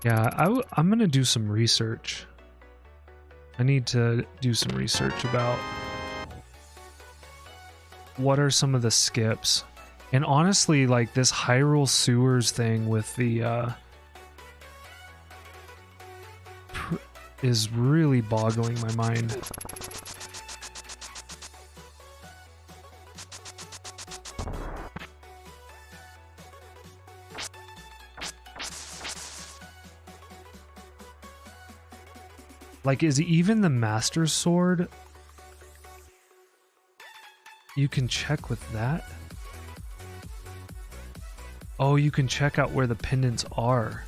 Yeah, I'm gonna do some research. I need to do some research about what are some of the skips. And honestly, like this Hyrule Sewers thing with the is really boggling my mind. Like, is even the Master Sword? You can check with that? Oh, you can check out where the pendants are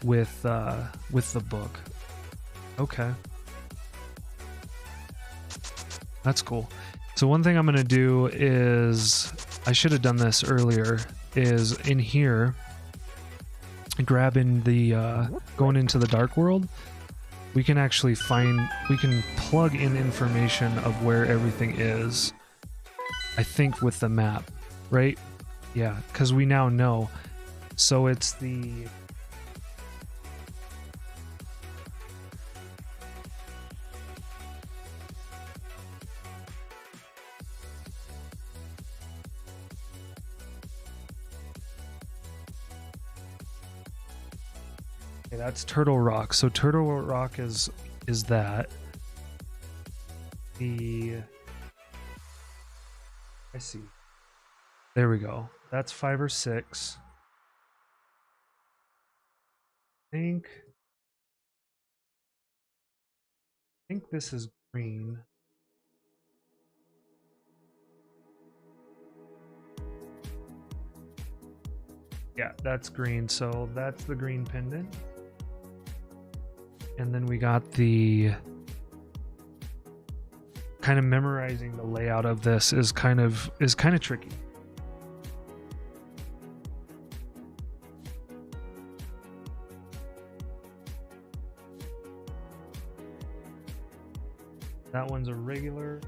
with the book. Okay. That's cool. So one thing I'm gonna do is, I should have done this earlier, is in here, grabbing the, going into the Dark World, we can actually we can plug in information of where everything is. I think with the map, right? Yeah, because we now know. So it's the... Okay, that's Turtle Rock. So Turtle Rock is that. The I see. There we go. That's 5 or 6. I think this is green. Yeah, that's green. So that's the green pendant. And then we got the kind of memorizing the layout of this is kind of tricky. That one's a regular.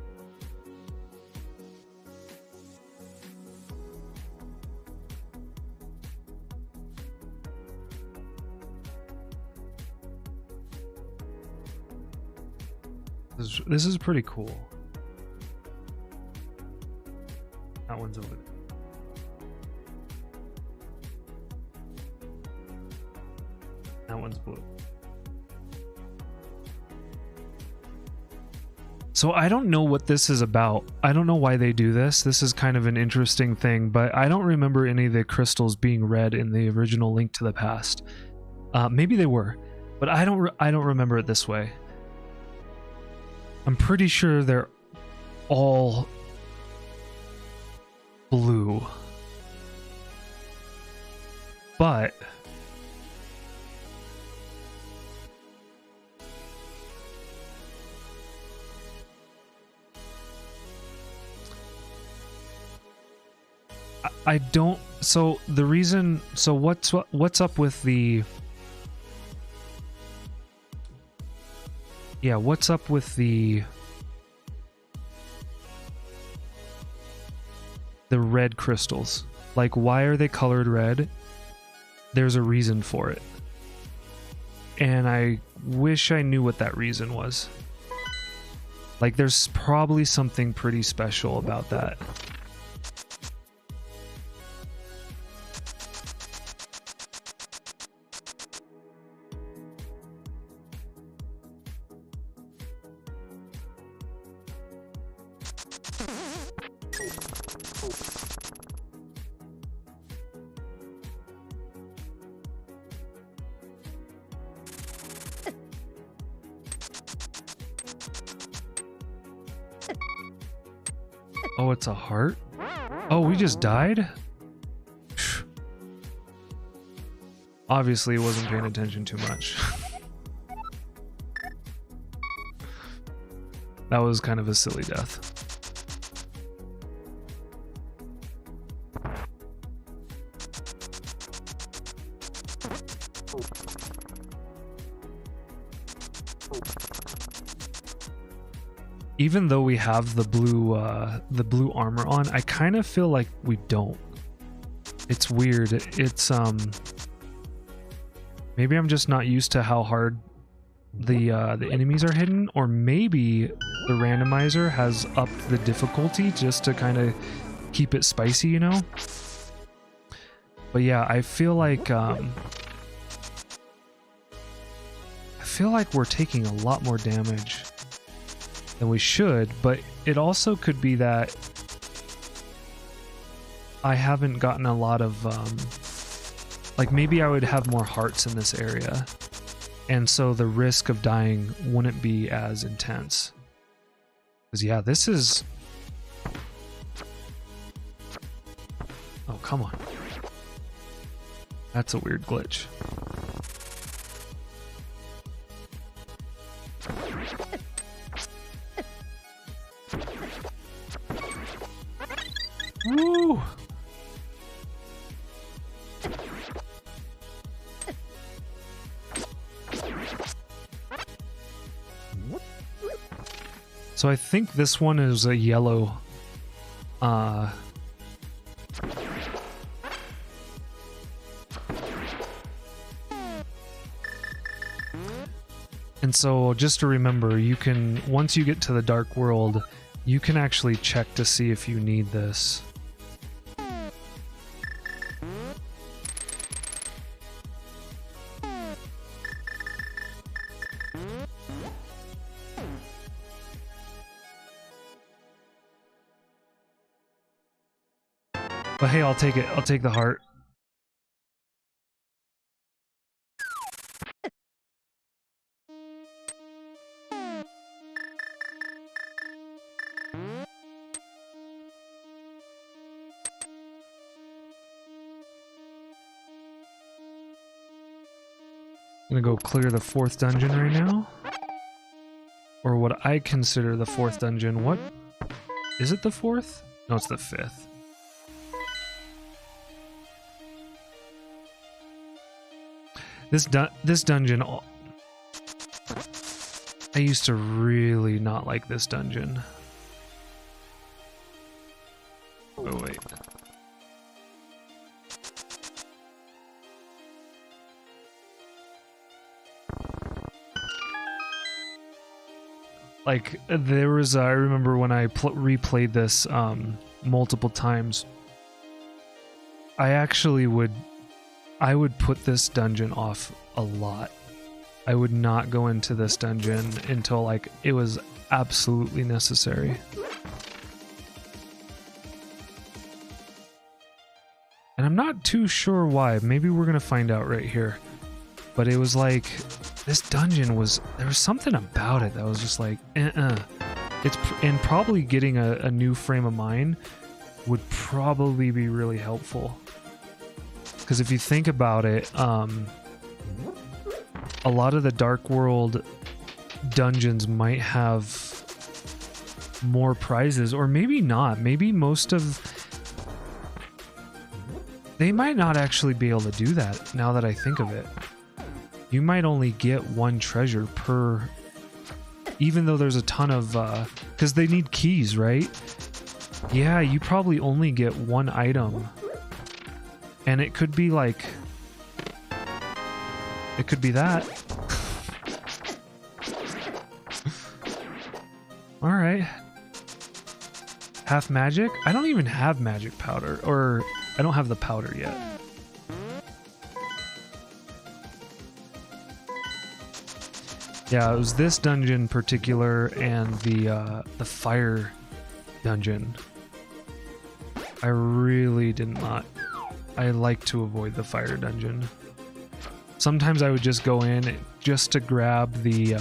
This is pretty cool. That one's over there. That one's blue. So I don't know what this is about. I don't know why they do this. This is kind of an interesting thing, but I don't remember any of the crystals being red in the original Link to the Past. Maybe they were, but I don't remember it this way. I'm pretty sure they're all blue. But I don't. So the reason. So what's up with the? Yeah, what's up with the red crystals? Like, why are they colored red? There's a reason for it. And I wish I knew what that reason was. Like, there's probably something pretty special about that. Oh, it's a heart? Oh, we just died? Obviously, wasn't paying attention too much. That was kind of a silly death. Even though we have the blue armor on, I kind of feel like we don't. It's weird. It's maybe I'm just not used to how hard the enemies are hidden, or maybe the randomizer has upped the difficulty just to kind of keep it spicy, you know? But yeah, I feel like we're taking a lot more damage than we should, but it also could be that I haven't gotten a lot of like, maybe I would have more hearts in this area, and so the risk of dying wouldn't be as intense. Because yeah, this is... Oh, come on. That's a weird glitch. Woo! So I think this one is a yellow. And so just to remember, you can, once you get to the dark world, you can actually check to see if you need this. But hey, I'll take it. I'll take the heart. I'm gonna go clear the 4th dungeon right now. Or what I consider the 4th dungeon. What? Is it the 4th? No, it's the 5th. This dungeon... I used to really not like this dungeon. Oh, wait. Like, there was, I remember when I replayed this multiple times, I would put this dungeon off a lot. I would not go into this dungeon until, like, it was absolutely necessary. And I'm not too sure why. Maybe we're gonna find out right here. But it was like, this dungeon was, there was something about it that was just like, and probably getting a new frame of mind would probably be really helpful. Because if you think about it, a lot of the Dark World dungeons might have more prizes, or maybe not. Maybe most of... They might not actually be able to do that, now that I think of it. You might only get 1 treasure per... Even though there's a ton of... because they need keys, right? Yeah, you probably only get 1 item. And it could be like... It could be that. Alright. Half magic? I don't even have magic powder. Or, I don't have the powder yet. Yeah, it was this dungeon in particular and the fire dungeon. I really did not... I like to avoid the fire dungeon. Sometimes I would just go in just to grab the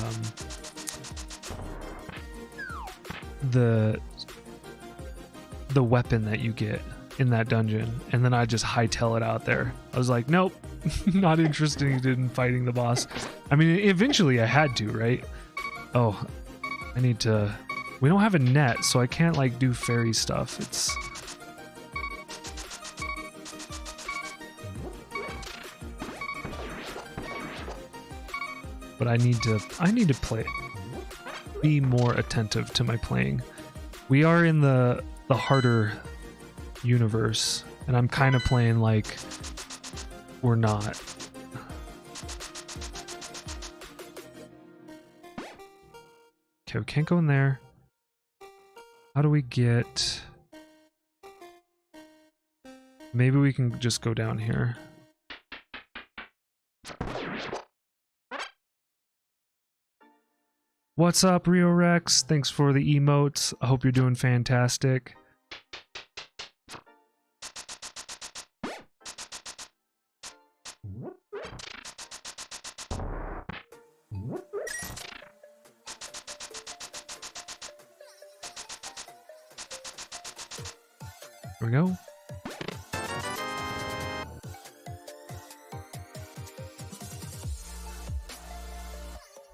weapon that you get in that dungeon, and then I just hightail it out there. I was like, nope, not interested in fighting the boss. I mean, eventually I had to, right? Oh, I need to... We don't have a net, so I can't, like, do fairy stuff. It's... But I need to play, be more attentive to my playing. We are in the harder universe, and I'm kind of playing like we're not. Okay, we can't go in there. How do we get... Maybe we can just go down here. What's up, Rio Rex? Thanks for the emotes. I hope you're doing fantastic. There we go.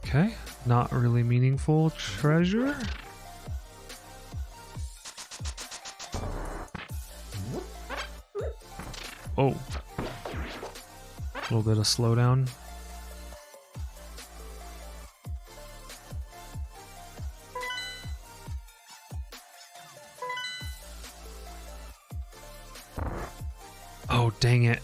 Okay. Not really meaningful treasure. Oh. A little bit of slowdown. Oh, dang it.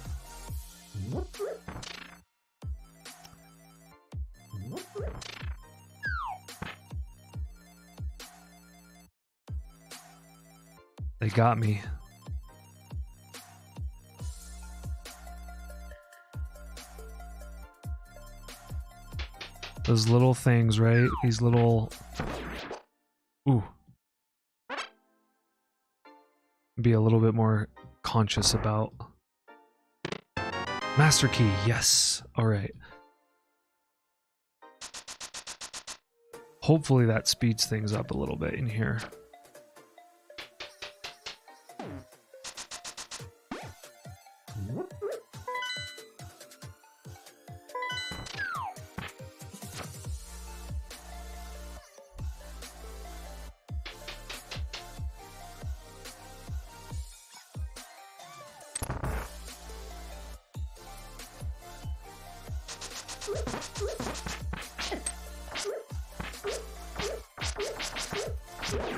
They got me. Those little things, right? These little... Ooh. Be a little bit more conscious about. Master key, yes. All right. Hopefully that speeds things up a little bit in here.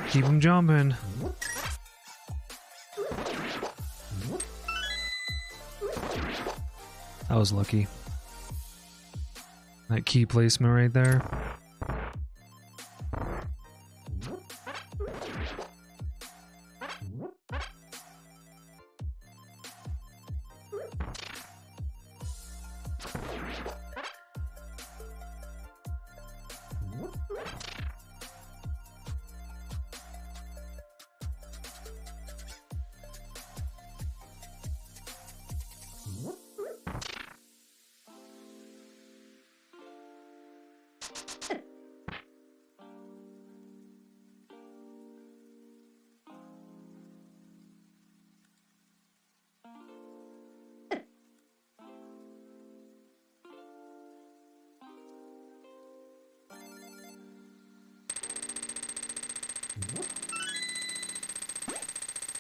Keep him jumping. That was lucky. That key placement right there.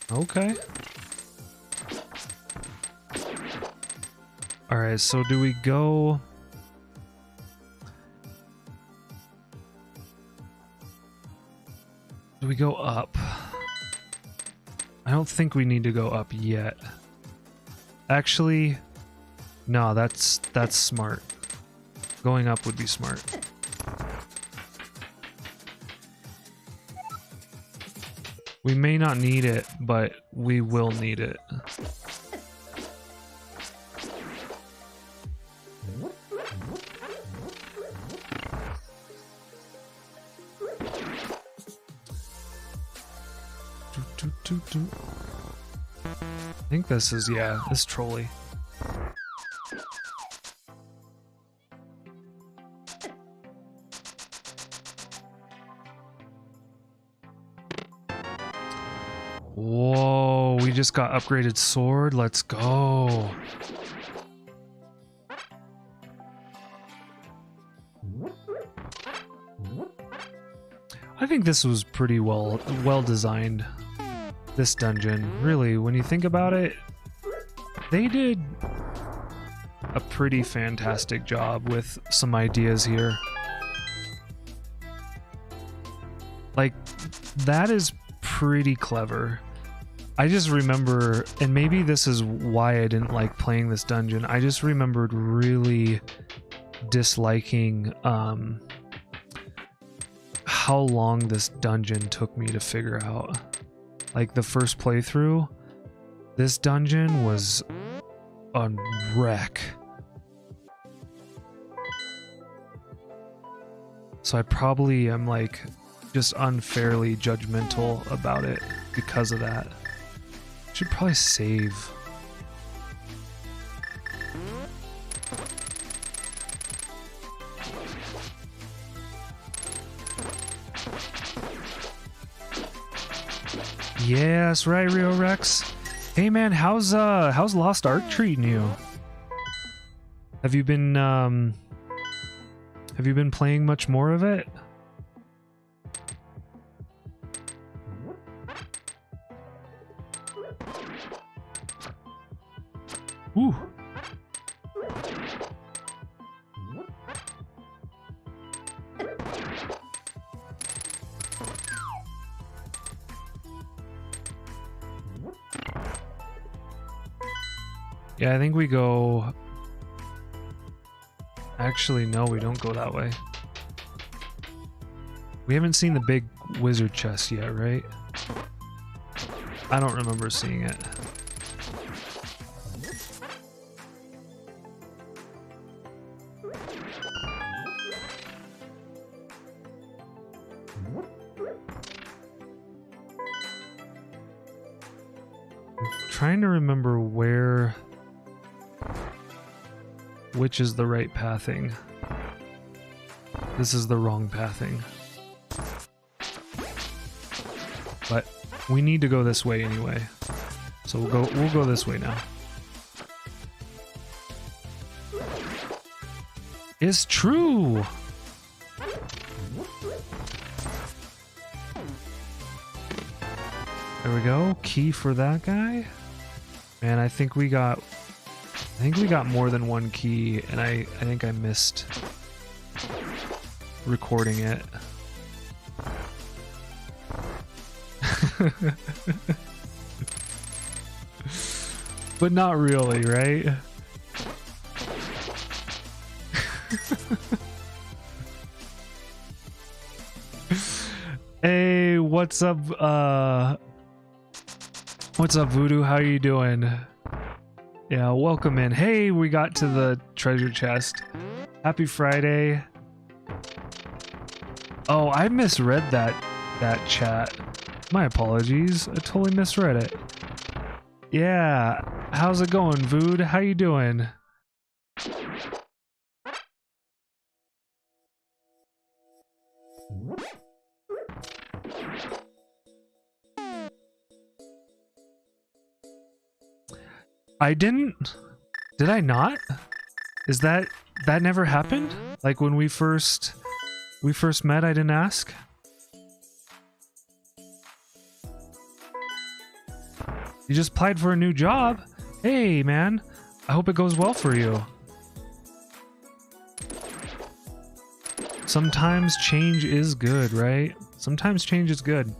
Okay. All right, so do we go... Do we go up? I don't think we need to go up yet. Actually, no, that's smart. Going up would be smart. We may not need it, but we will need it. I think this is, yeah, this trolley. Whoa, we just got upgraded sword. Let's go. I think this was pretty well designed. This dungeon, really, when you think about it, they did a pretty fantastic job with some ideas here. Like, that is pretty clever. I just remember, and maybe this is why I didn't like playing this dungeon, I just remembered really disliking how long this dungeon took me to figure out. Like, the first playthrough, this dungeon was a wreck. So I probably am, like, just unfairly judgmental about it because of that. Should probably save. Yeah, that's right, Rio Rex. Hey man, how's Lost Ark treating you? Have you been playing much more of it? Ooh. Yeah, I think we go... Actually, no, we don't go that way. We haven't seen the big wizard chest yet, right? I don't remember seeing it. trying to remember which is the right pathing. This is the wrong pathing. But we need to go this way anyway. So we'll go this way now. It's true. There we go. Key for that guy. Man, I think we got more than one key, and I think I missed recording it. But not really, right? Hey, what's up? What's up, Voodoo? How you doing? Yeah, welcome in. Hey, we got to the treasure chest. Happy Friday. Oh, I misread that chat. My apologies. I totally misread it. Yeah, how's it going, Vood? How you doing? I didn't. Did I not? Is that never happened? Like when we first met, I didn't ask? You just applied for a new job? Hey, man. I hope it goes well for you. Sometimes change is good, right? Sometimes change is good.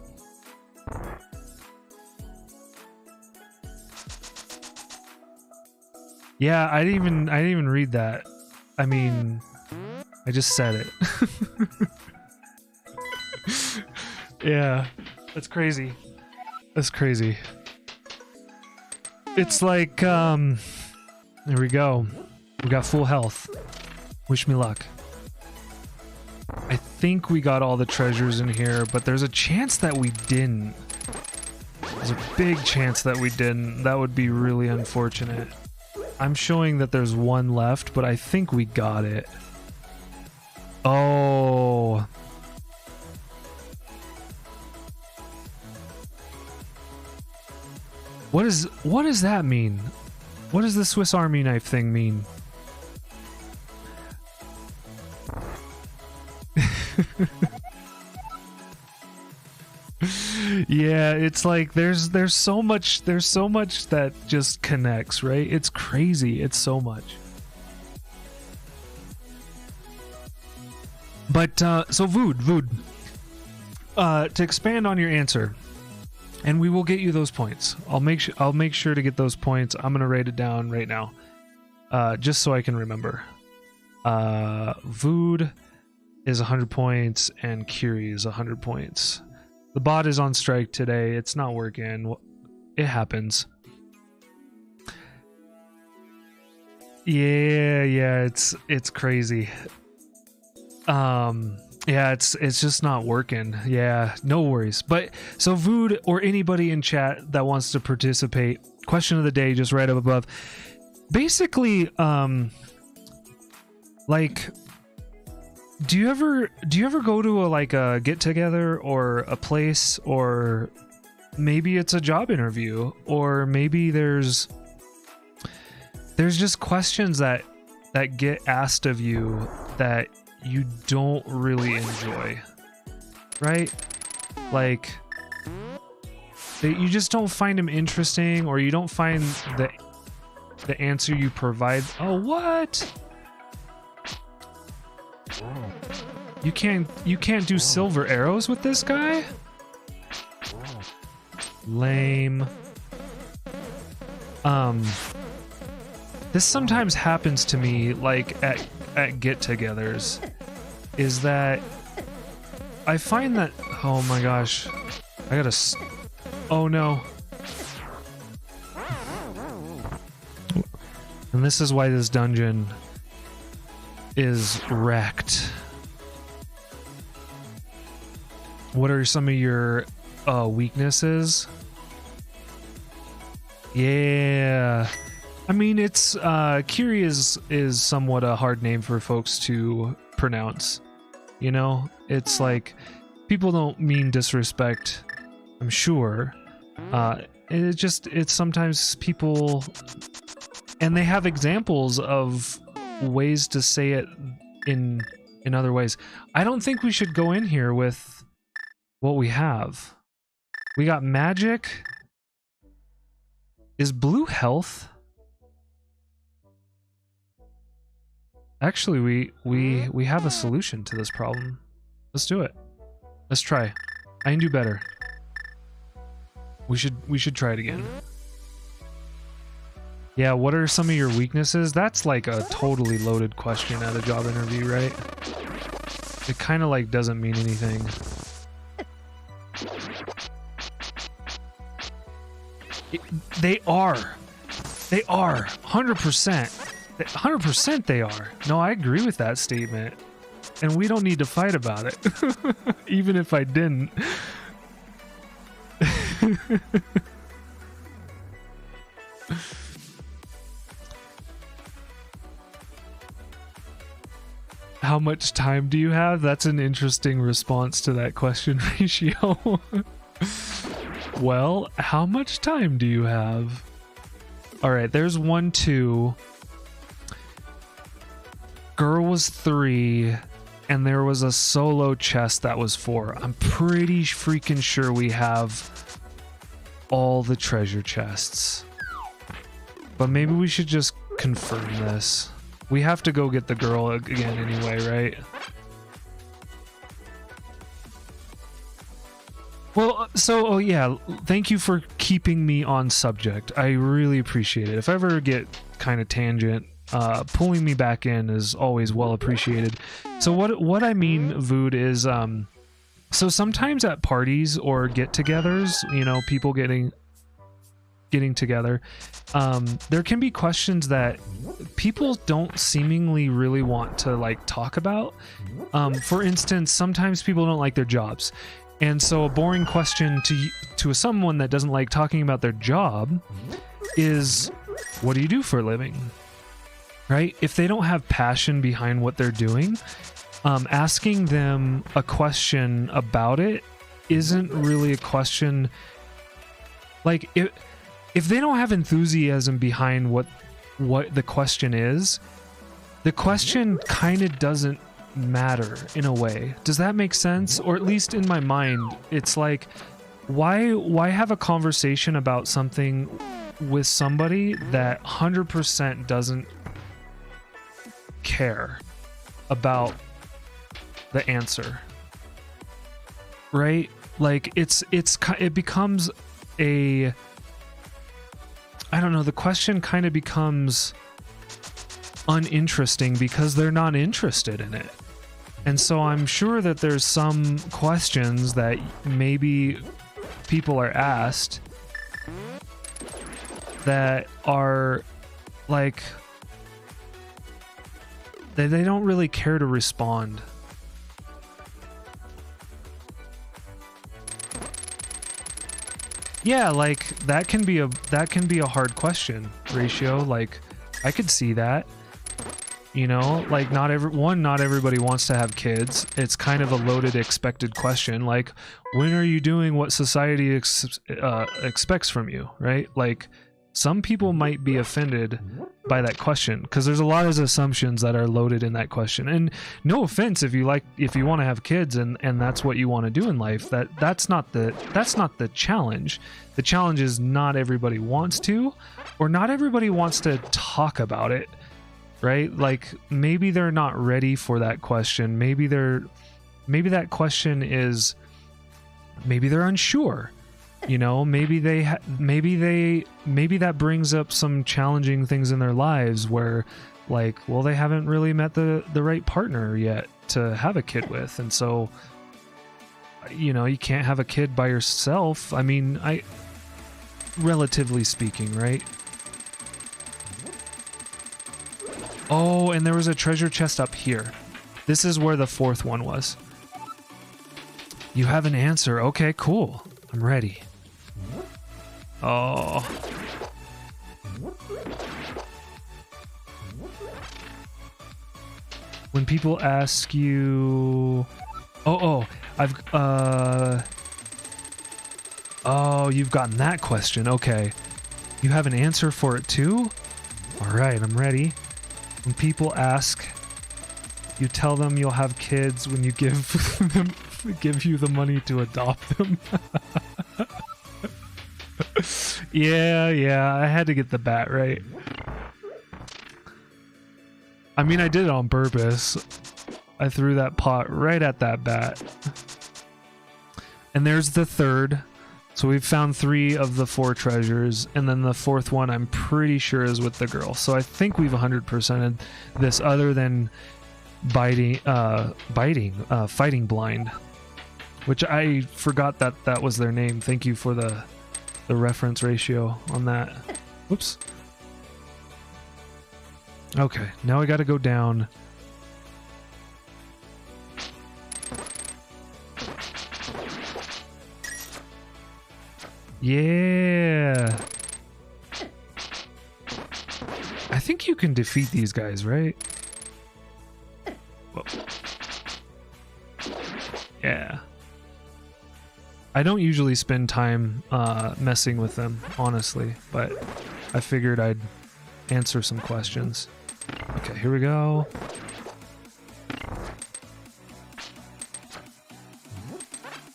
Yeah, I didn't even read that. I mean, I just said it. Yeah, that's crazy. That's crazy. It's like, there we go. We got full health. Wish me luck. I think we got all the treasures in here, but there's a chance that we didn't. There's a big chance that we didn't. That would be really unfortunate. I'm showing that there's one left, but I think we got it. Oh. What does that mean? What does the Swiss Army knife thing mean? Yeah, it's like there's so much that just connects, right? It's crazy. It's so much. But so Vood, to expand on your answer, and we will get you those points. I'll make sure to get those points. I'm gonna write it down right now, just so I can remember. Vood is 100 points and Curie is 100 points. The bot is on strike today. It's not working. It happens. Yeah, it's crazy. Yeah, it's just not working. Yeah, no worries. But so Vood or anybody in chat that wants to participate, question of the day just right up above. Basically, like, do you ever go to a get together or a place, or maybe it's a job interview, or maybe there's just questions that get asked of you that you don't really enjoy, right? Like you just don't find them interesting, or you don't find the answer you provide. Oh, what? You can't do silver arrows with this guy? Lame. This sometimes happens to me, like at get-togethers, is that I find that, oh my gosh, oh no. And this is why this dungeon is wrecked. What are some of your weaknesses? Yeah. I mean, it's Kiri is somewhat a hard name for folks to pronounce. You know, it's like people don't mean disrespect, I'm sure. It's sometimes people, and they have examples of ways to say it in other ways. I don't think we should go in here with what we have. We got magic. Is blue health? Actually, we have a solution to this problem. Let's do it. Let's try. I can do better. We should try it again. Yeah, what are some of your weaknesses? That's like a totally loaded question at a job interview, right? It kind of like doesn't mean anything. They are 100%. 100% they are. No, I agree with that statement. And we don't need to fight about it. Even if I didn't. How much time do you have? That's an interesting response to that question, Ratio. Well, how much time do you have? All right, there's 1, 2. Girl was 3, and there was a solo chest that was 4. I'm pretty freaking sure we have all the treasure chests. But maybe we should just confirm this. We have to go get the girl again anyway, right? Well, so, oh yeah, thank you for keeping me on subject. I really appreciate it. If I ever get kind of tangent, pulling me back in is always well appreciated. So what I mean, Vood, is so sometimes at parties or get-togethers, you know, people getting together, there can be questions that people don't seemingly really want to like talk about. For instance, sometimes people don't like their jobs. And so a boring question to someone that doesn't like talking about their job is, what do you do for a living? Right? If they don't have passion behind what they're doing, asking them a question about it isn't really a question. Like, if they don't have enthusiasm behind what the question is, the question kind of doesn't matter in a way. Does that make sense? Or at least in my mind, it's like, why have a conversation about something with somebody that 100% doesn't care about the answer, right? Like it becomes a, I don't know, the question kind of becomes uninteresting because they're not interested in it. And so I'm sure that there's some questions that maybe people are asked that are like, they don't really care to respond. Yeah, like that can be a hard question, Ratio. Like I could see that. You know, like not everybody wants to have kids. It's kind of a loaded expected question. Like, when are you doing what society expects from you, right? Like, some people might be offended by that question because there's a lot of assumptions that are loaded in that question. And no offense if you want to have kids and that's what you want to do in life, that's not the challenge. The challenge is not everybody wants to, or not everybody wants to talk about it. Right? Like maybe they're not ready for that question. Maybe that question is, maybe they're unsure. You know, maybe that brings up some challenging things in their lives where, like, well, they haven't really met the right partner yet to have a kid with, and so, you know, you can't have a kid by yourself. I mean, relatively speaking, right? Oh, and there was a treasure chest up here. This is where the 4th one was. You have an answer. Okay, cool. I'm ready. Oh. When people ask you, oh, you've gotten that question. Okay. You have an answer for it too? All right, I'm ready. When people ask, you tell them you'll have kids when you give you the money to adopt them. Yeah, I had to get the bat right. I mean, I did it on purpose. I threw that pot right at that bat. And there's the third. So we've found 3 of the 4 treasures, and then the 4th one I'm pretty sure is with the girl. So I think we've 100%ed this, other than fighting blind, which I forgot that was their name. Thank you for the reference ratio on that. Whoops. Okay, now I got to go down. Yeah. I think you can defeat these guys, right? Whoa. Yeah. I don't usually spend time messing with them, honestly, but I figured I'd answer some questions. Okay, here we go.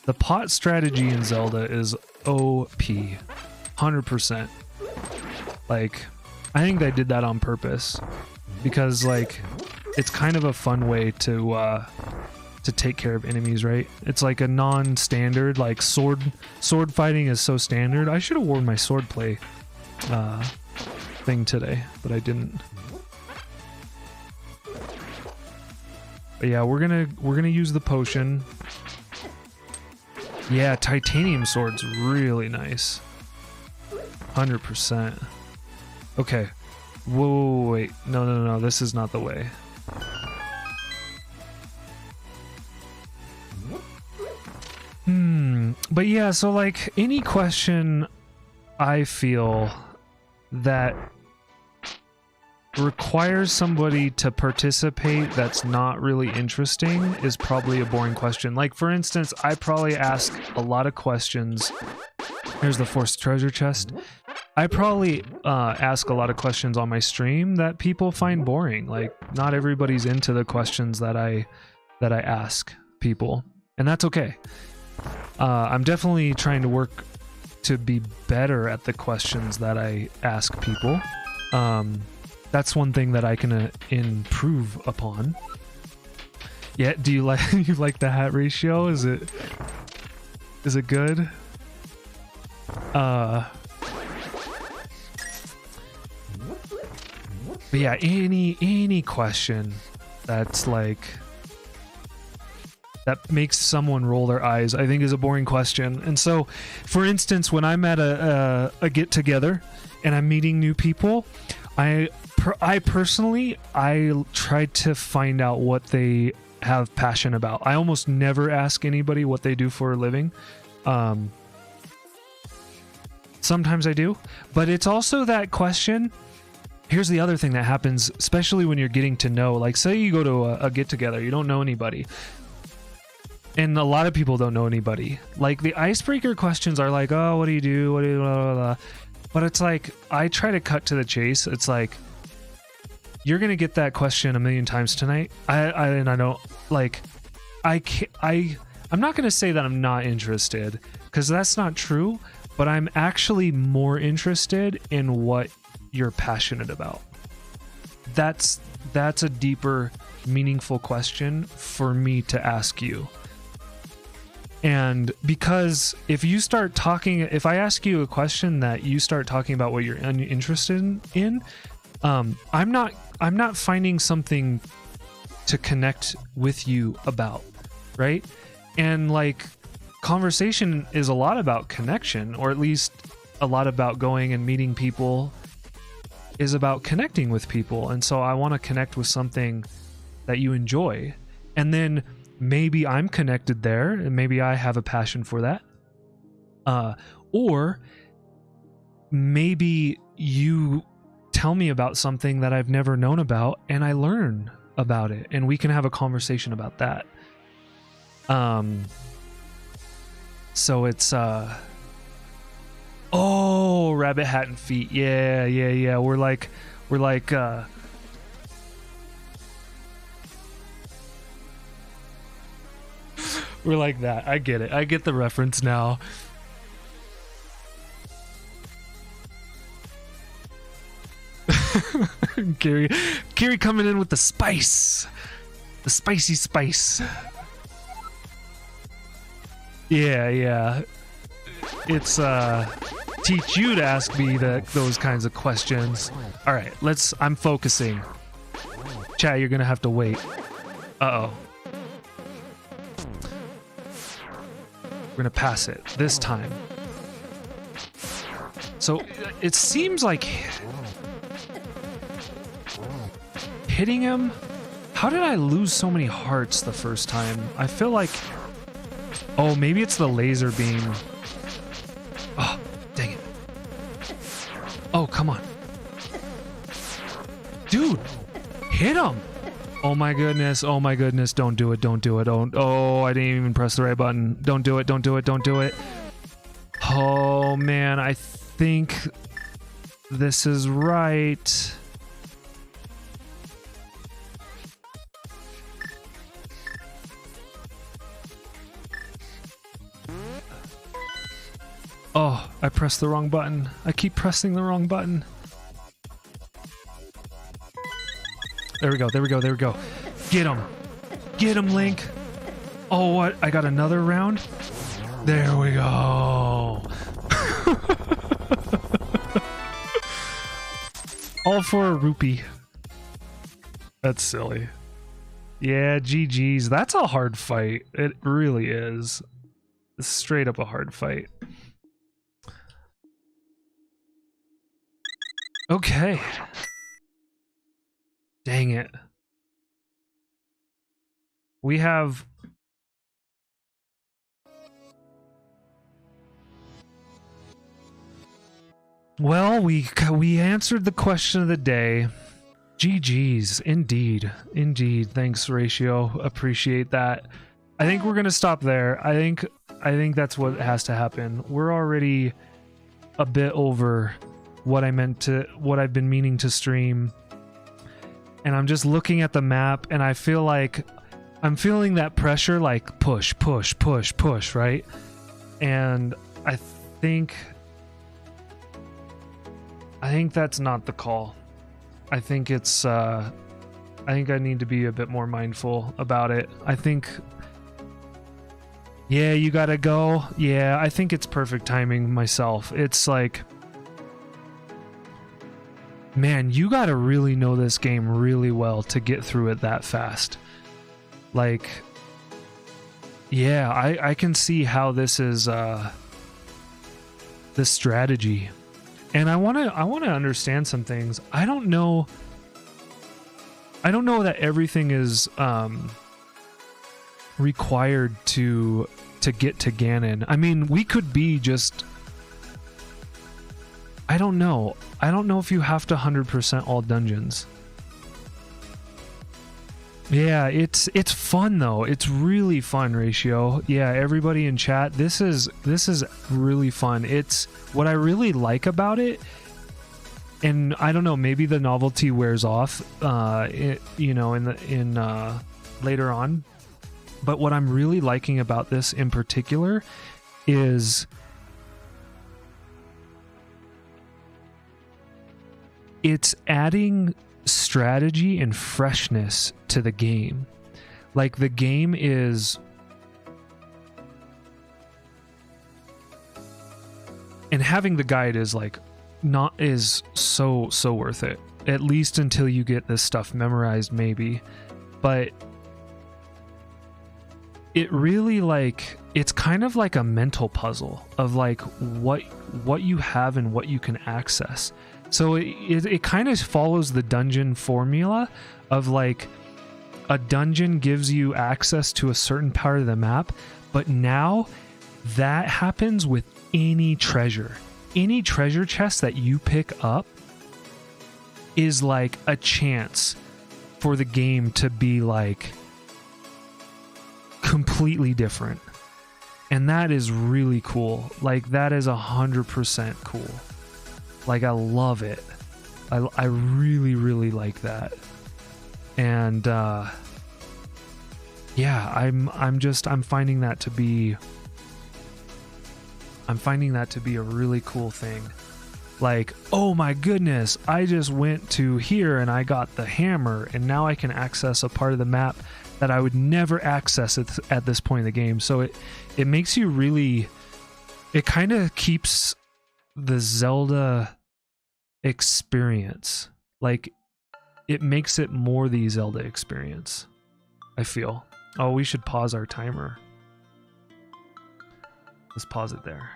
The pot strategy in Zelda is OP. 100%. Like, I think they did that on purpose. Because, like, it's kind of a fun way to take care of enemies, right? It's like a non-standard, like sword fighting is so standard. I should have worn my sword play thing today, but I didn't. But yeah, we're gonna use the potion. Yeah, titanium sword's really nice. 100%. Okay. Whoa, wait. No. This is not the way. But yeah, so like any question I feel that requires somebody to participate that's not really interesting is probably a boring question. Like, for instance, I probably ask a lot of questions. Here's the 4th treasure chest. I probably ask a lot of questions on my stream that people find boring. Like, not everybody's into the questions that I ask people, and that's okay. I'm definitely trying to work to be better at the questions that I ask people. That's one thing that I can improve upon. Yeah, do you like the hat ratio? Is it good? But yeah, any question that's like that makes someone roll their eyes, I think is a boring question. And so, for instance, when I'm at a get together and I'm meeting new people, I personally try to find out what they have passion about. I almost never ask anybody what they do for a living. Sometimes I do, but it's also that question. Here's the other thing that happens, especially when you're getting to know, like, say you go to a get together, you don't know anybody. And a lot of people don't know anybody. Like, the icebreaker questions are like, oh, what do you do? What do you blah, blah, blah. But it's like, I try to cut to the chase. It's like, you're going to get that question a million times tonight. I'm not going to say that I'm not interested, because that's not true, but I'm actually more interested in what you're passionate about. That's a deeper, meaningful question for me to ask you. And because if I ask you a question that you start talking about what you're interested in, I'm not finding something to connect with you about, right? And like, conversation is a lot about connection, or at least a lot about going and meeting people is about connecting with people. And so I want to connect with something that you enjoy, and then maybe I'm connected there, and maybe I have a passion for that. Or maybe you tell me about something that I've never known about, and I learn about it, and we can have a conversation about that. So it's oh, rabbit hat and feet. Yeah. We're like we're like that. I get it. I get the reference now. Gary coming in with the spice. The spicy spice. Yeah. It's teach you to ask me those kinds of questions. All right, I'm focusing. Chat, you're gonna have to wait. Uh-oh. We're gonna pass it this time. So it seems like hitting him. How did I lose so many hearts the first time? I feel like, oh, maybe it's the laser beam. Oh, dang it. Oh, come on. Dude, hit him. Oh my goodness. Don't do it. Oh, I didn't even press the right button. Don't do it. Oh man, I think this is right. Oh, I pressed the wrong button. I keep pressing the wrong button. There we go. Get him, Link. Oh, what? I got another round? There we go. All for a rupee. That's silly. Yeah, GG's. That's a hard fight. It really is. It's straight up a hard fight. Okay. Dang it. We have... Well, we answered the question of the day. GG's, indeed. Thanks, Ratio. Appreciate that. I think we're gonna stop there. I think that's what has to happen. We're already a bit over what I've been meaning to stream. And I'm just looking at the map, and I feel like I'm feeling that pressure, like push, right? And I think that's not the call. I think it's I think I need to be a bit more mindful about it. I think, yeah, you gotta go. Yeah, I think it's perfect timing myself. It's like, man, you gotta really know this game really well to get through it that fast. Like, yeah, I can see how this is this strategy. And I want to understand some things. I don't know that everything is required to get to Ganon. I mean, we could be just, I don't know if you have to 100% all dungeons. Yeah, it's fun though. It's really fun, Ratio. Yeah, everybody in chat, this is really fun. It's what I really like about it. And I don't know, maybe the novelty wears off in later on. But what I'm really liking about this in particular is it's adding strategy and freshness to the game. Like, the game is, and having the guide is like is so worth it, at least until you get this stuff memorized, maybe. But it really, like, it's kind of like a mental puzzle of like what you have and what you can access. So it kind of follows the dungeon formula of like, a dungeon gives you access to a certain part of the map, but now that happens with any treasure. Any treasure chest that you pick up is like a chance for the game to be like completely different. And that is really cool. Like, that is 100% cool. Like, I love it. I really, really like that. And yeah, I'm finding that to be a really cool thing. Like, oh my goodness, I just went to here and I got the hammer, and now I can access a part of the map that I would never access at this point in the game. So it makes you really, it kind of keeps the Zelda experience, like, it makes it more the Zelda experience, I feel. Oh, we should pause our timer. Let's pause it there.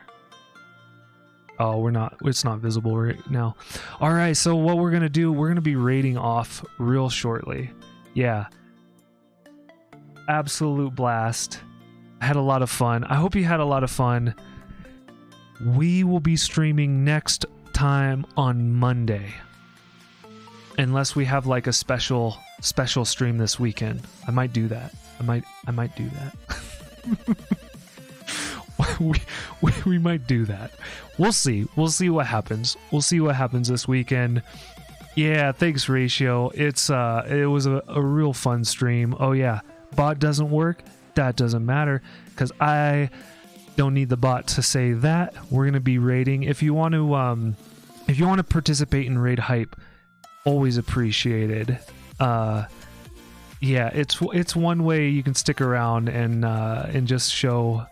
Oh, it's not visible right now. All right, so what we're gonna do, we're gonna be rating off real shortly. Yeah, absolute blast. I had a lot of fun. I hope you had a lot of fun. We will be streaming next time on Monday, unless we have like a special stream this weekend. I might do that. I might do that. we might do that. We'll see what happens. We'll see what happens this weekend. Yeah, thanks Ratio. It was a real fun stream. Oh yeah, bot doesn't work. That doesn't matter, because I don't need the bot to say that. We're gonna be rating. If you want to participate in raid hype, always appreciated. Yeah, it's one way you can stick around and just show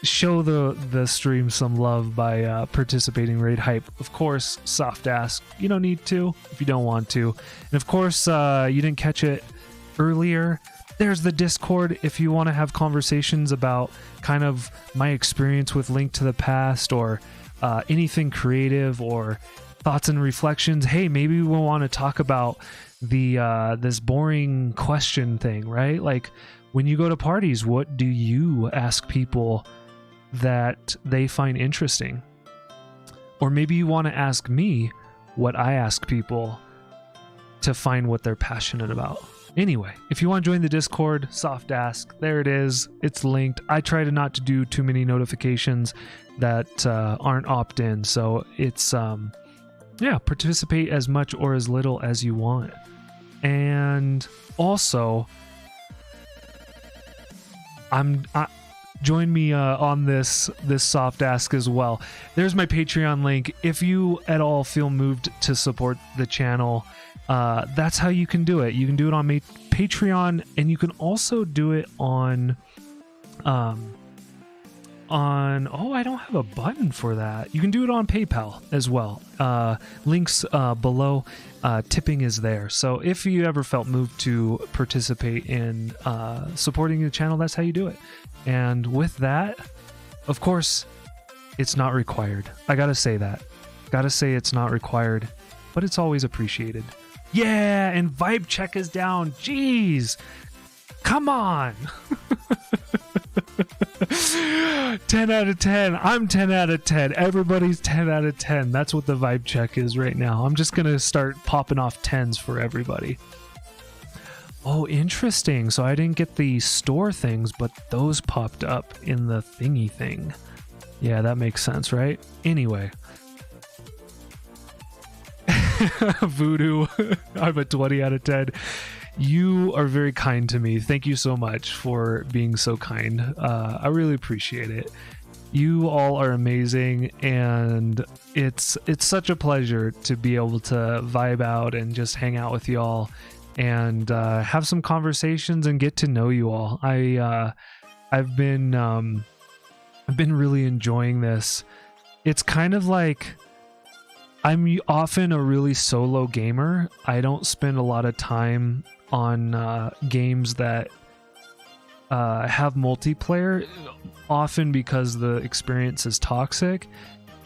the stream some love by participating in raid hype. Of course, soft ask, you don't need to if you don't want to. And of course, you didn't catch it earlier, there's the Discord if you want to have conversations about kind of my experience with Link to the Past, or anything creative, or thoughts and reflections. Hey, maybe we'll want to talk about the this boring question thing, right? Like, when you go to parties, what do you ask people that they find interesting? Or maybe you want to ask me what I ask people to find what they're passionate about. Anyway, if you want to join the Discord, soft ask, there it is. It's linked. I try to not to do too many notifications that aren't opt-in, so it's yeah, participate as much or as little as you want. And also, join me on this soft ask as well. There's my Patreon link. If you at all feel moved to support the channel, that's how you can do it. You can do it on Patreon, and you can also do it on oh, I don't have a button for that. You can do it on PayPal as well. Links below. Tipping is there. So if you ever felt moved to participate in supporting the channel, that's how you do it. And with that, of course, it's not required. I gotta say that. Gotta say it's not required, but it's always appreciated. Yeah, and vibe check is down. Jeez. Come on. 10 out of 10. I'm 10 out of 10. Everybody's 10 out of 10. That's what the vibe check is right now. I'm just gonna start popping off 10s for everybody. Oh, interesting. So I didn't get the store things, but those popped up in the thingy thing. Yeah, that makes sense, right? Anyway. Voodoo, I'm a 20 out of 10. You are very kind to me. Thank you so much for being so kind. I really appreciate it. You all are amazing, and it's such a pleasure to be able to vibe out and just hang out with y'all and have some conversations and get to know you all. I've been really enjoying this. It's kind of like, I'm often a really solo gamer. I don't spend a lot of time on games that have multiplayer, often because the experience is toxic.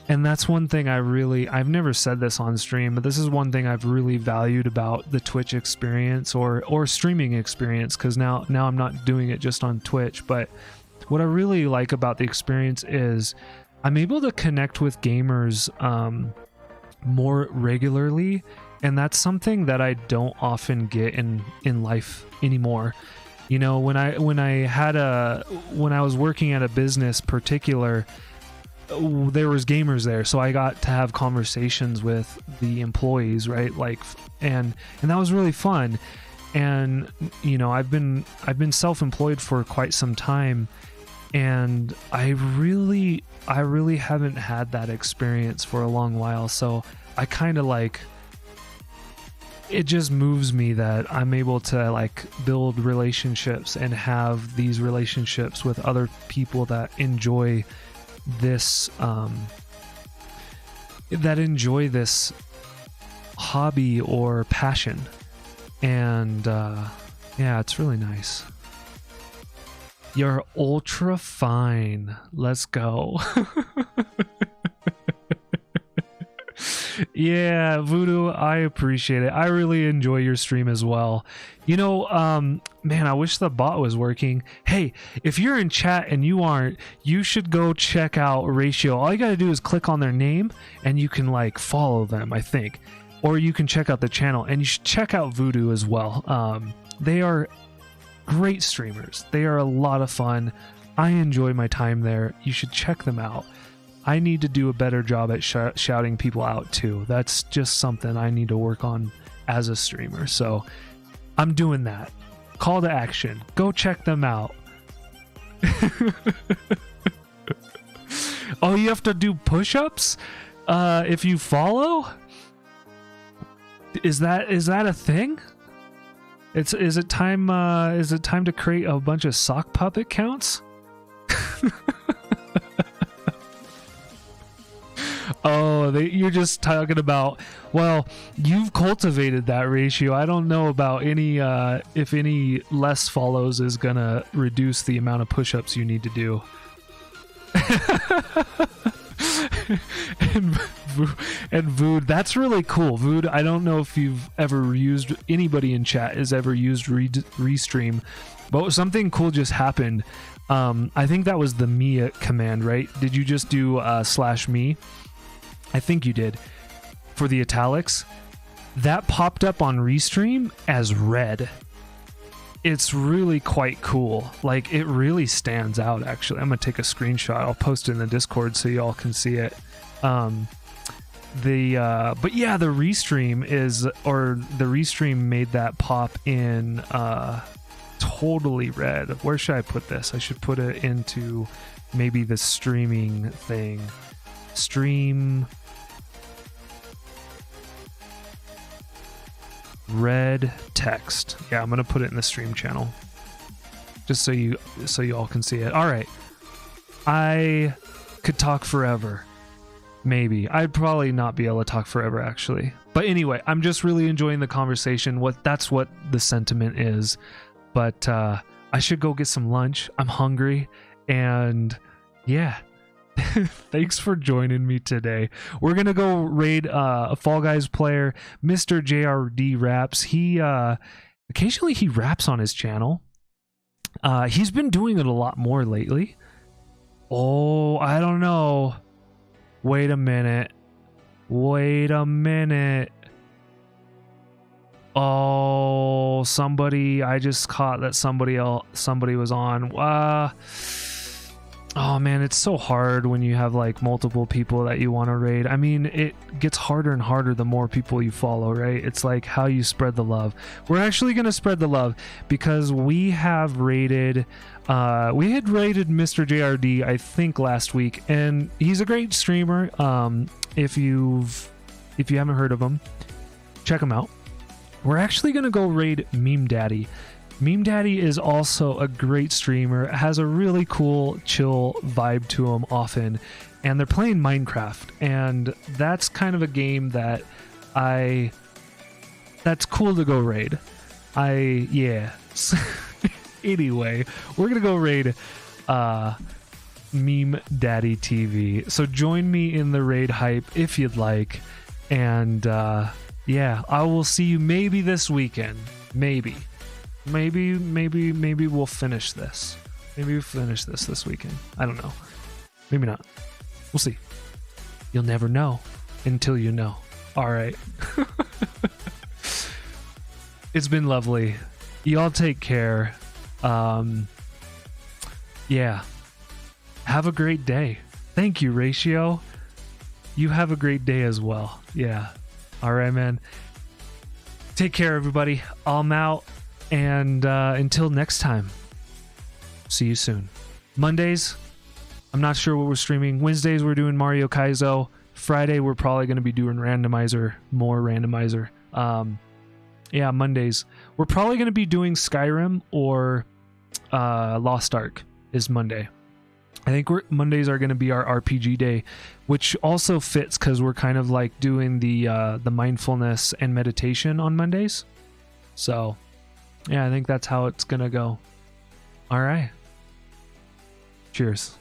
And that's one thing I've never said this on stream, but this is one thing I've really valued about the Twitch experience or streaming experience, because now I'm not doing it just on Twitch. But what I really like about the experience is I'm able to connect with gamers more regularly And that's something that I don't often get in life anymore. You know, when I was working at a business particular, there was gamers there, so I got to have conversations with the employees, right? Like, and that was really fun. And you know, I've been self-employed for quite some time, and I really haven't had that experience for a long while. So I kind of like, it just moves me that I'm able to like build relationships and have these relationships with other people that enjoy this hobby or passion. And yeah, it's really nice. You're ultra fine. Let's go. Yeah, Voodoo, I appreciate it. I really enjoy your stream as well. You know, man, I wish the bot was working. Hey, if you're in chat and you aren't, you should go check out Ratio. All you gotta do is click on their name and you can like follow them, I think. Or you can check out the channel, and you should check out Voodoo as well. They are great streamers. They are a lot of fun. I enjoy my time there. You should check them out. I need to do a better job at shouting people out too. That's just something I need to work on as a streamer. So I'm doing that. Call to action. Go check them out. Oh, you have to do push-ups if you follow? Is that a thing? Is it time to create a bunch of sock puppet counts? Oh, you're just talking about, well, you've cultivated that Ratio. I don't know about any if any less follows is gonna reduce the amount of push-ups you need to do. and Vood, that's really cool. Vood, I don't know if you've ever used, anybody in chat has ever used Restream, but something cool just happened. I think that was the me command, right? Did you just do /me? I think you did. For the italics, that popped up on Restream as red. It's really quite cool. Like, it really stands out, actually. I'm gonna take a screenshot. I'll post it in the Discord so y'all can see it. But yeah, the Restream made that pop in totally red. Where should I put this? I should put it into maybe the streaming thing. Stream red text. Yeah, I'm gonna put it in the stream channel just so you all can see it. All right, I could talk forever. Maybe I'd probably not be able to talk forever, actually, but anyway, I'm just really enjoying the conversation. That's what the sentiment is. But I should go get some lunch. I'm hungry. And yeah, thanks for joining me today. We're gonna go raid a Fall Guys player, Mr. JRD Raps. He occasionally he raps on his channel. He's been doing it a lot more lately. Oh, I don't know. Wait a minute. Oh, I just caught that somebody was on. Oh man, it's so hard when you have like multiple people that you want to raid. I mean, it gets harder and harder the more people you follow, right? It's like how you spread the love. We're actually going to spread the love because we have raided, we had raided Mr. JRD, I think last week, and he's a great streamer. If you haven't heard of him, check him out. We're actually going to go raid Meme Daddy. Meme Daddy is also a great streamer, has a really cool, chill vibe to him often, and they're playing Minecraft, and that's kind of a game that that's cool to go raid. Yeah. Anyway, we're going to go raid Meme Daddy TV. So join me in the raid hype if you'd like, and yeah, I will see you maybe this weekend. Maybe we'll finish this. Maybe we'll finish this weekend. I don't know. Maybe not. We'll see. You'll never know until you know. All right. It's been lovely. Y'all take care. Yeah. Have a great day. Thank you, Ratio. You have a great day as well. Yeah. All right, man. Take care, everybody. I'm out. And until next time, see you soon. Mondays, I'm not sure what we're streaming. Wednesdays, we're doing Mario Kaizo. Friday, we're probably going to be doing randomizer, more randomizer. Yeah, Mondays. We're probably going to be doing Skyrim or Lost Ark is Monday. I think Mondays are going to be our RPG day, which also fits because we're kind of like doing the mindfulness and meditation on Mondays. So, yeah, I think that's how it's going to go. All right. Cheers.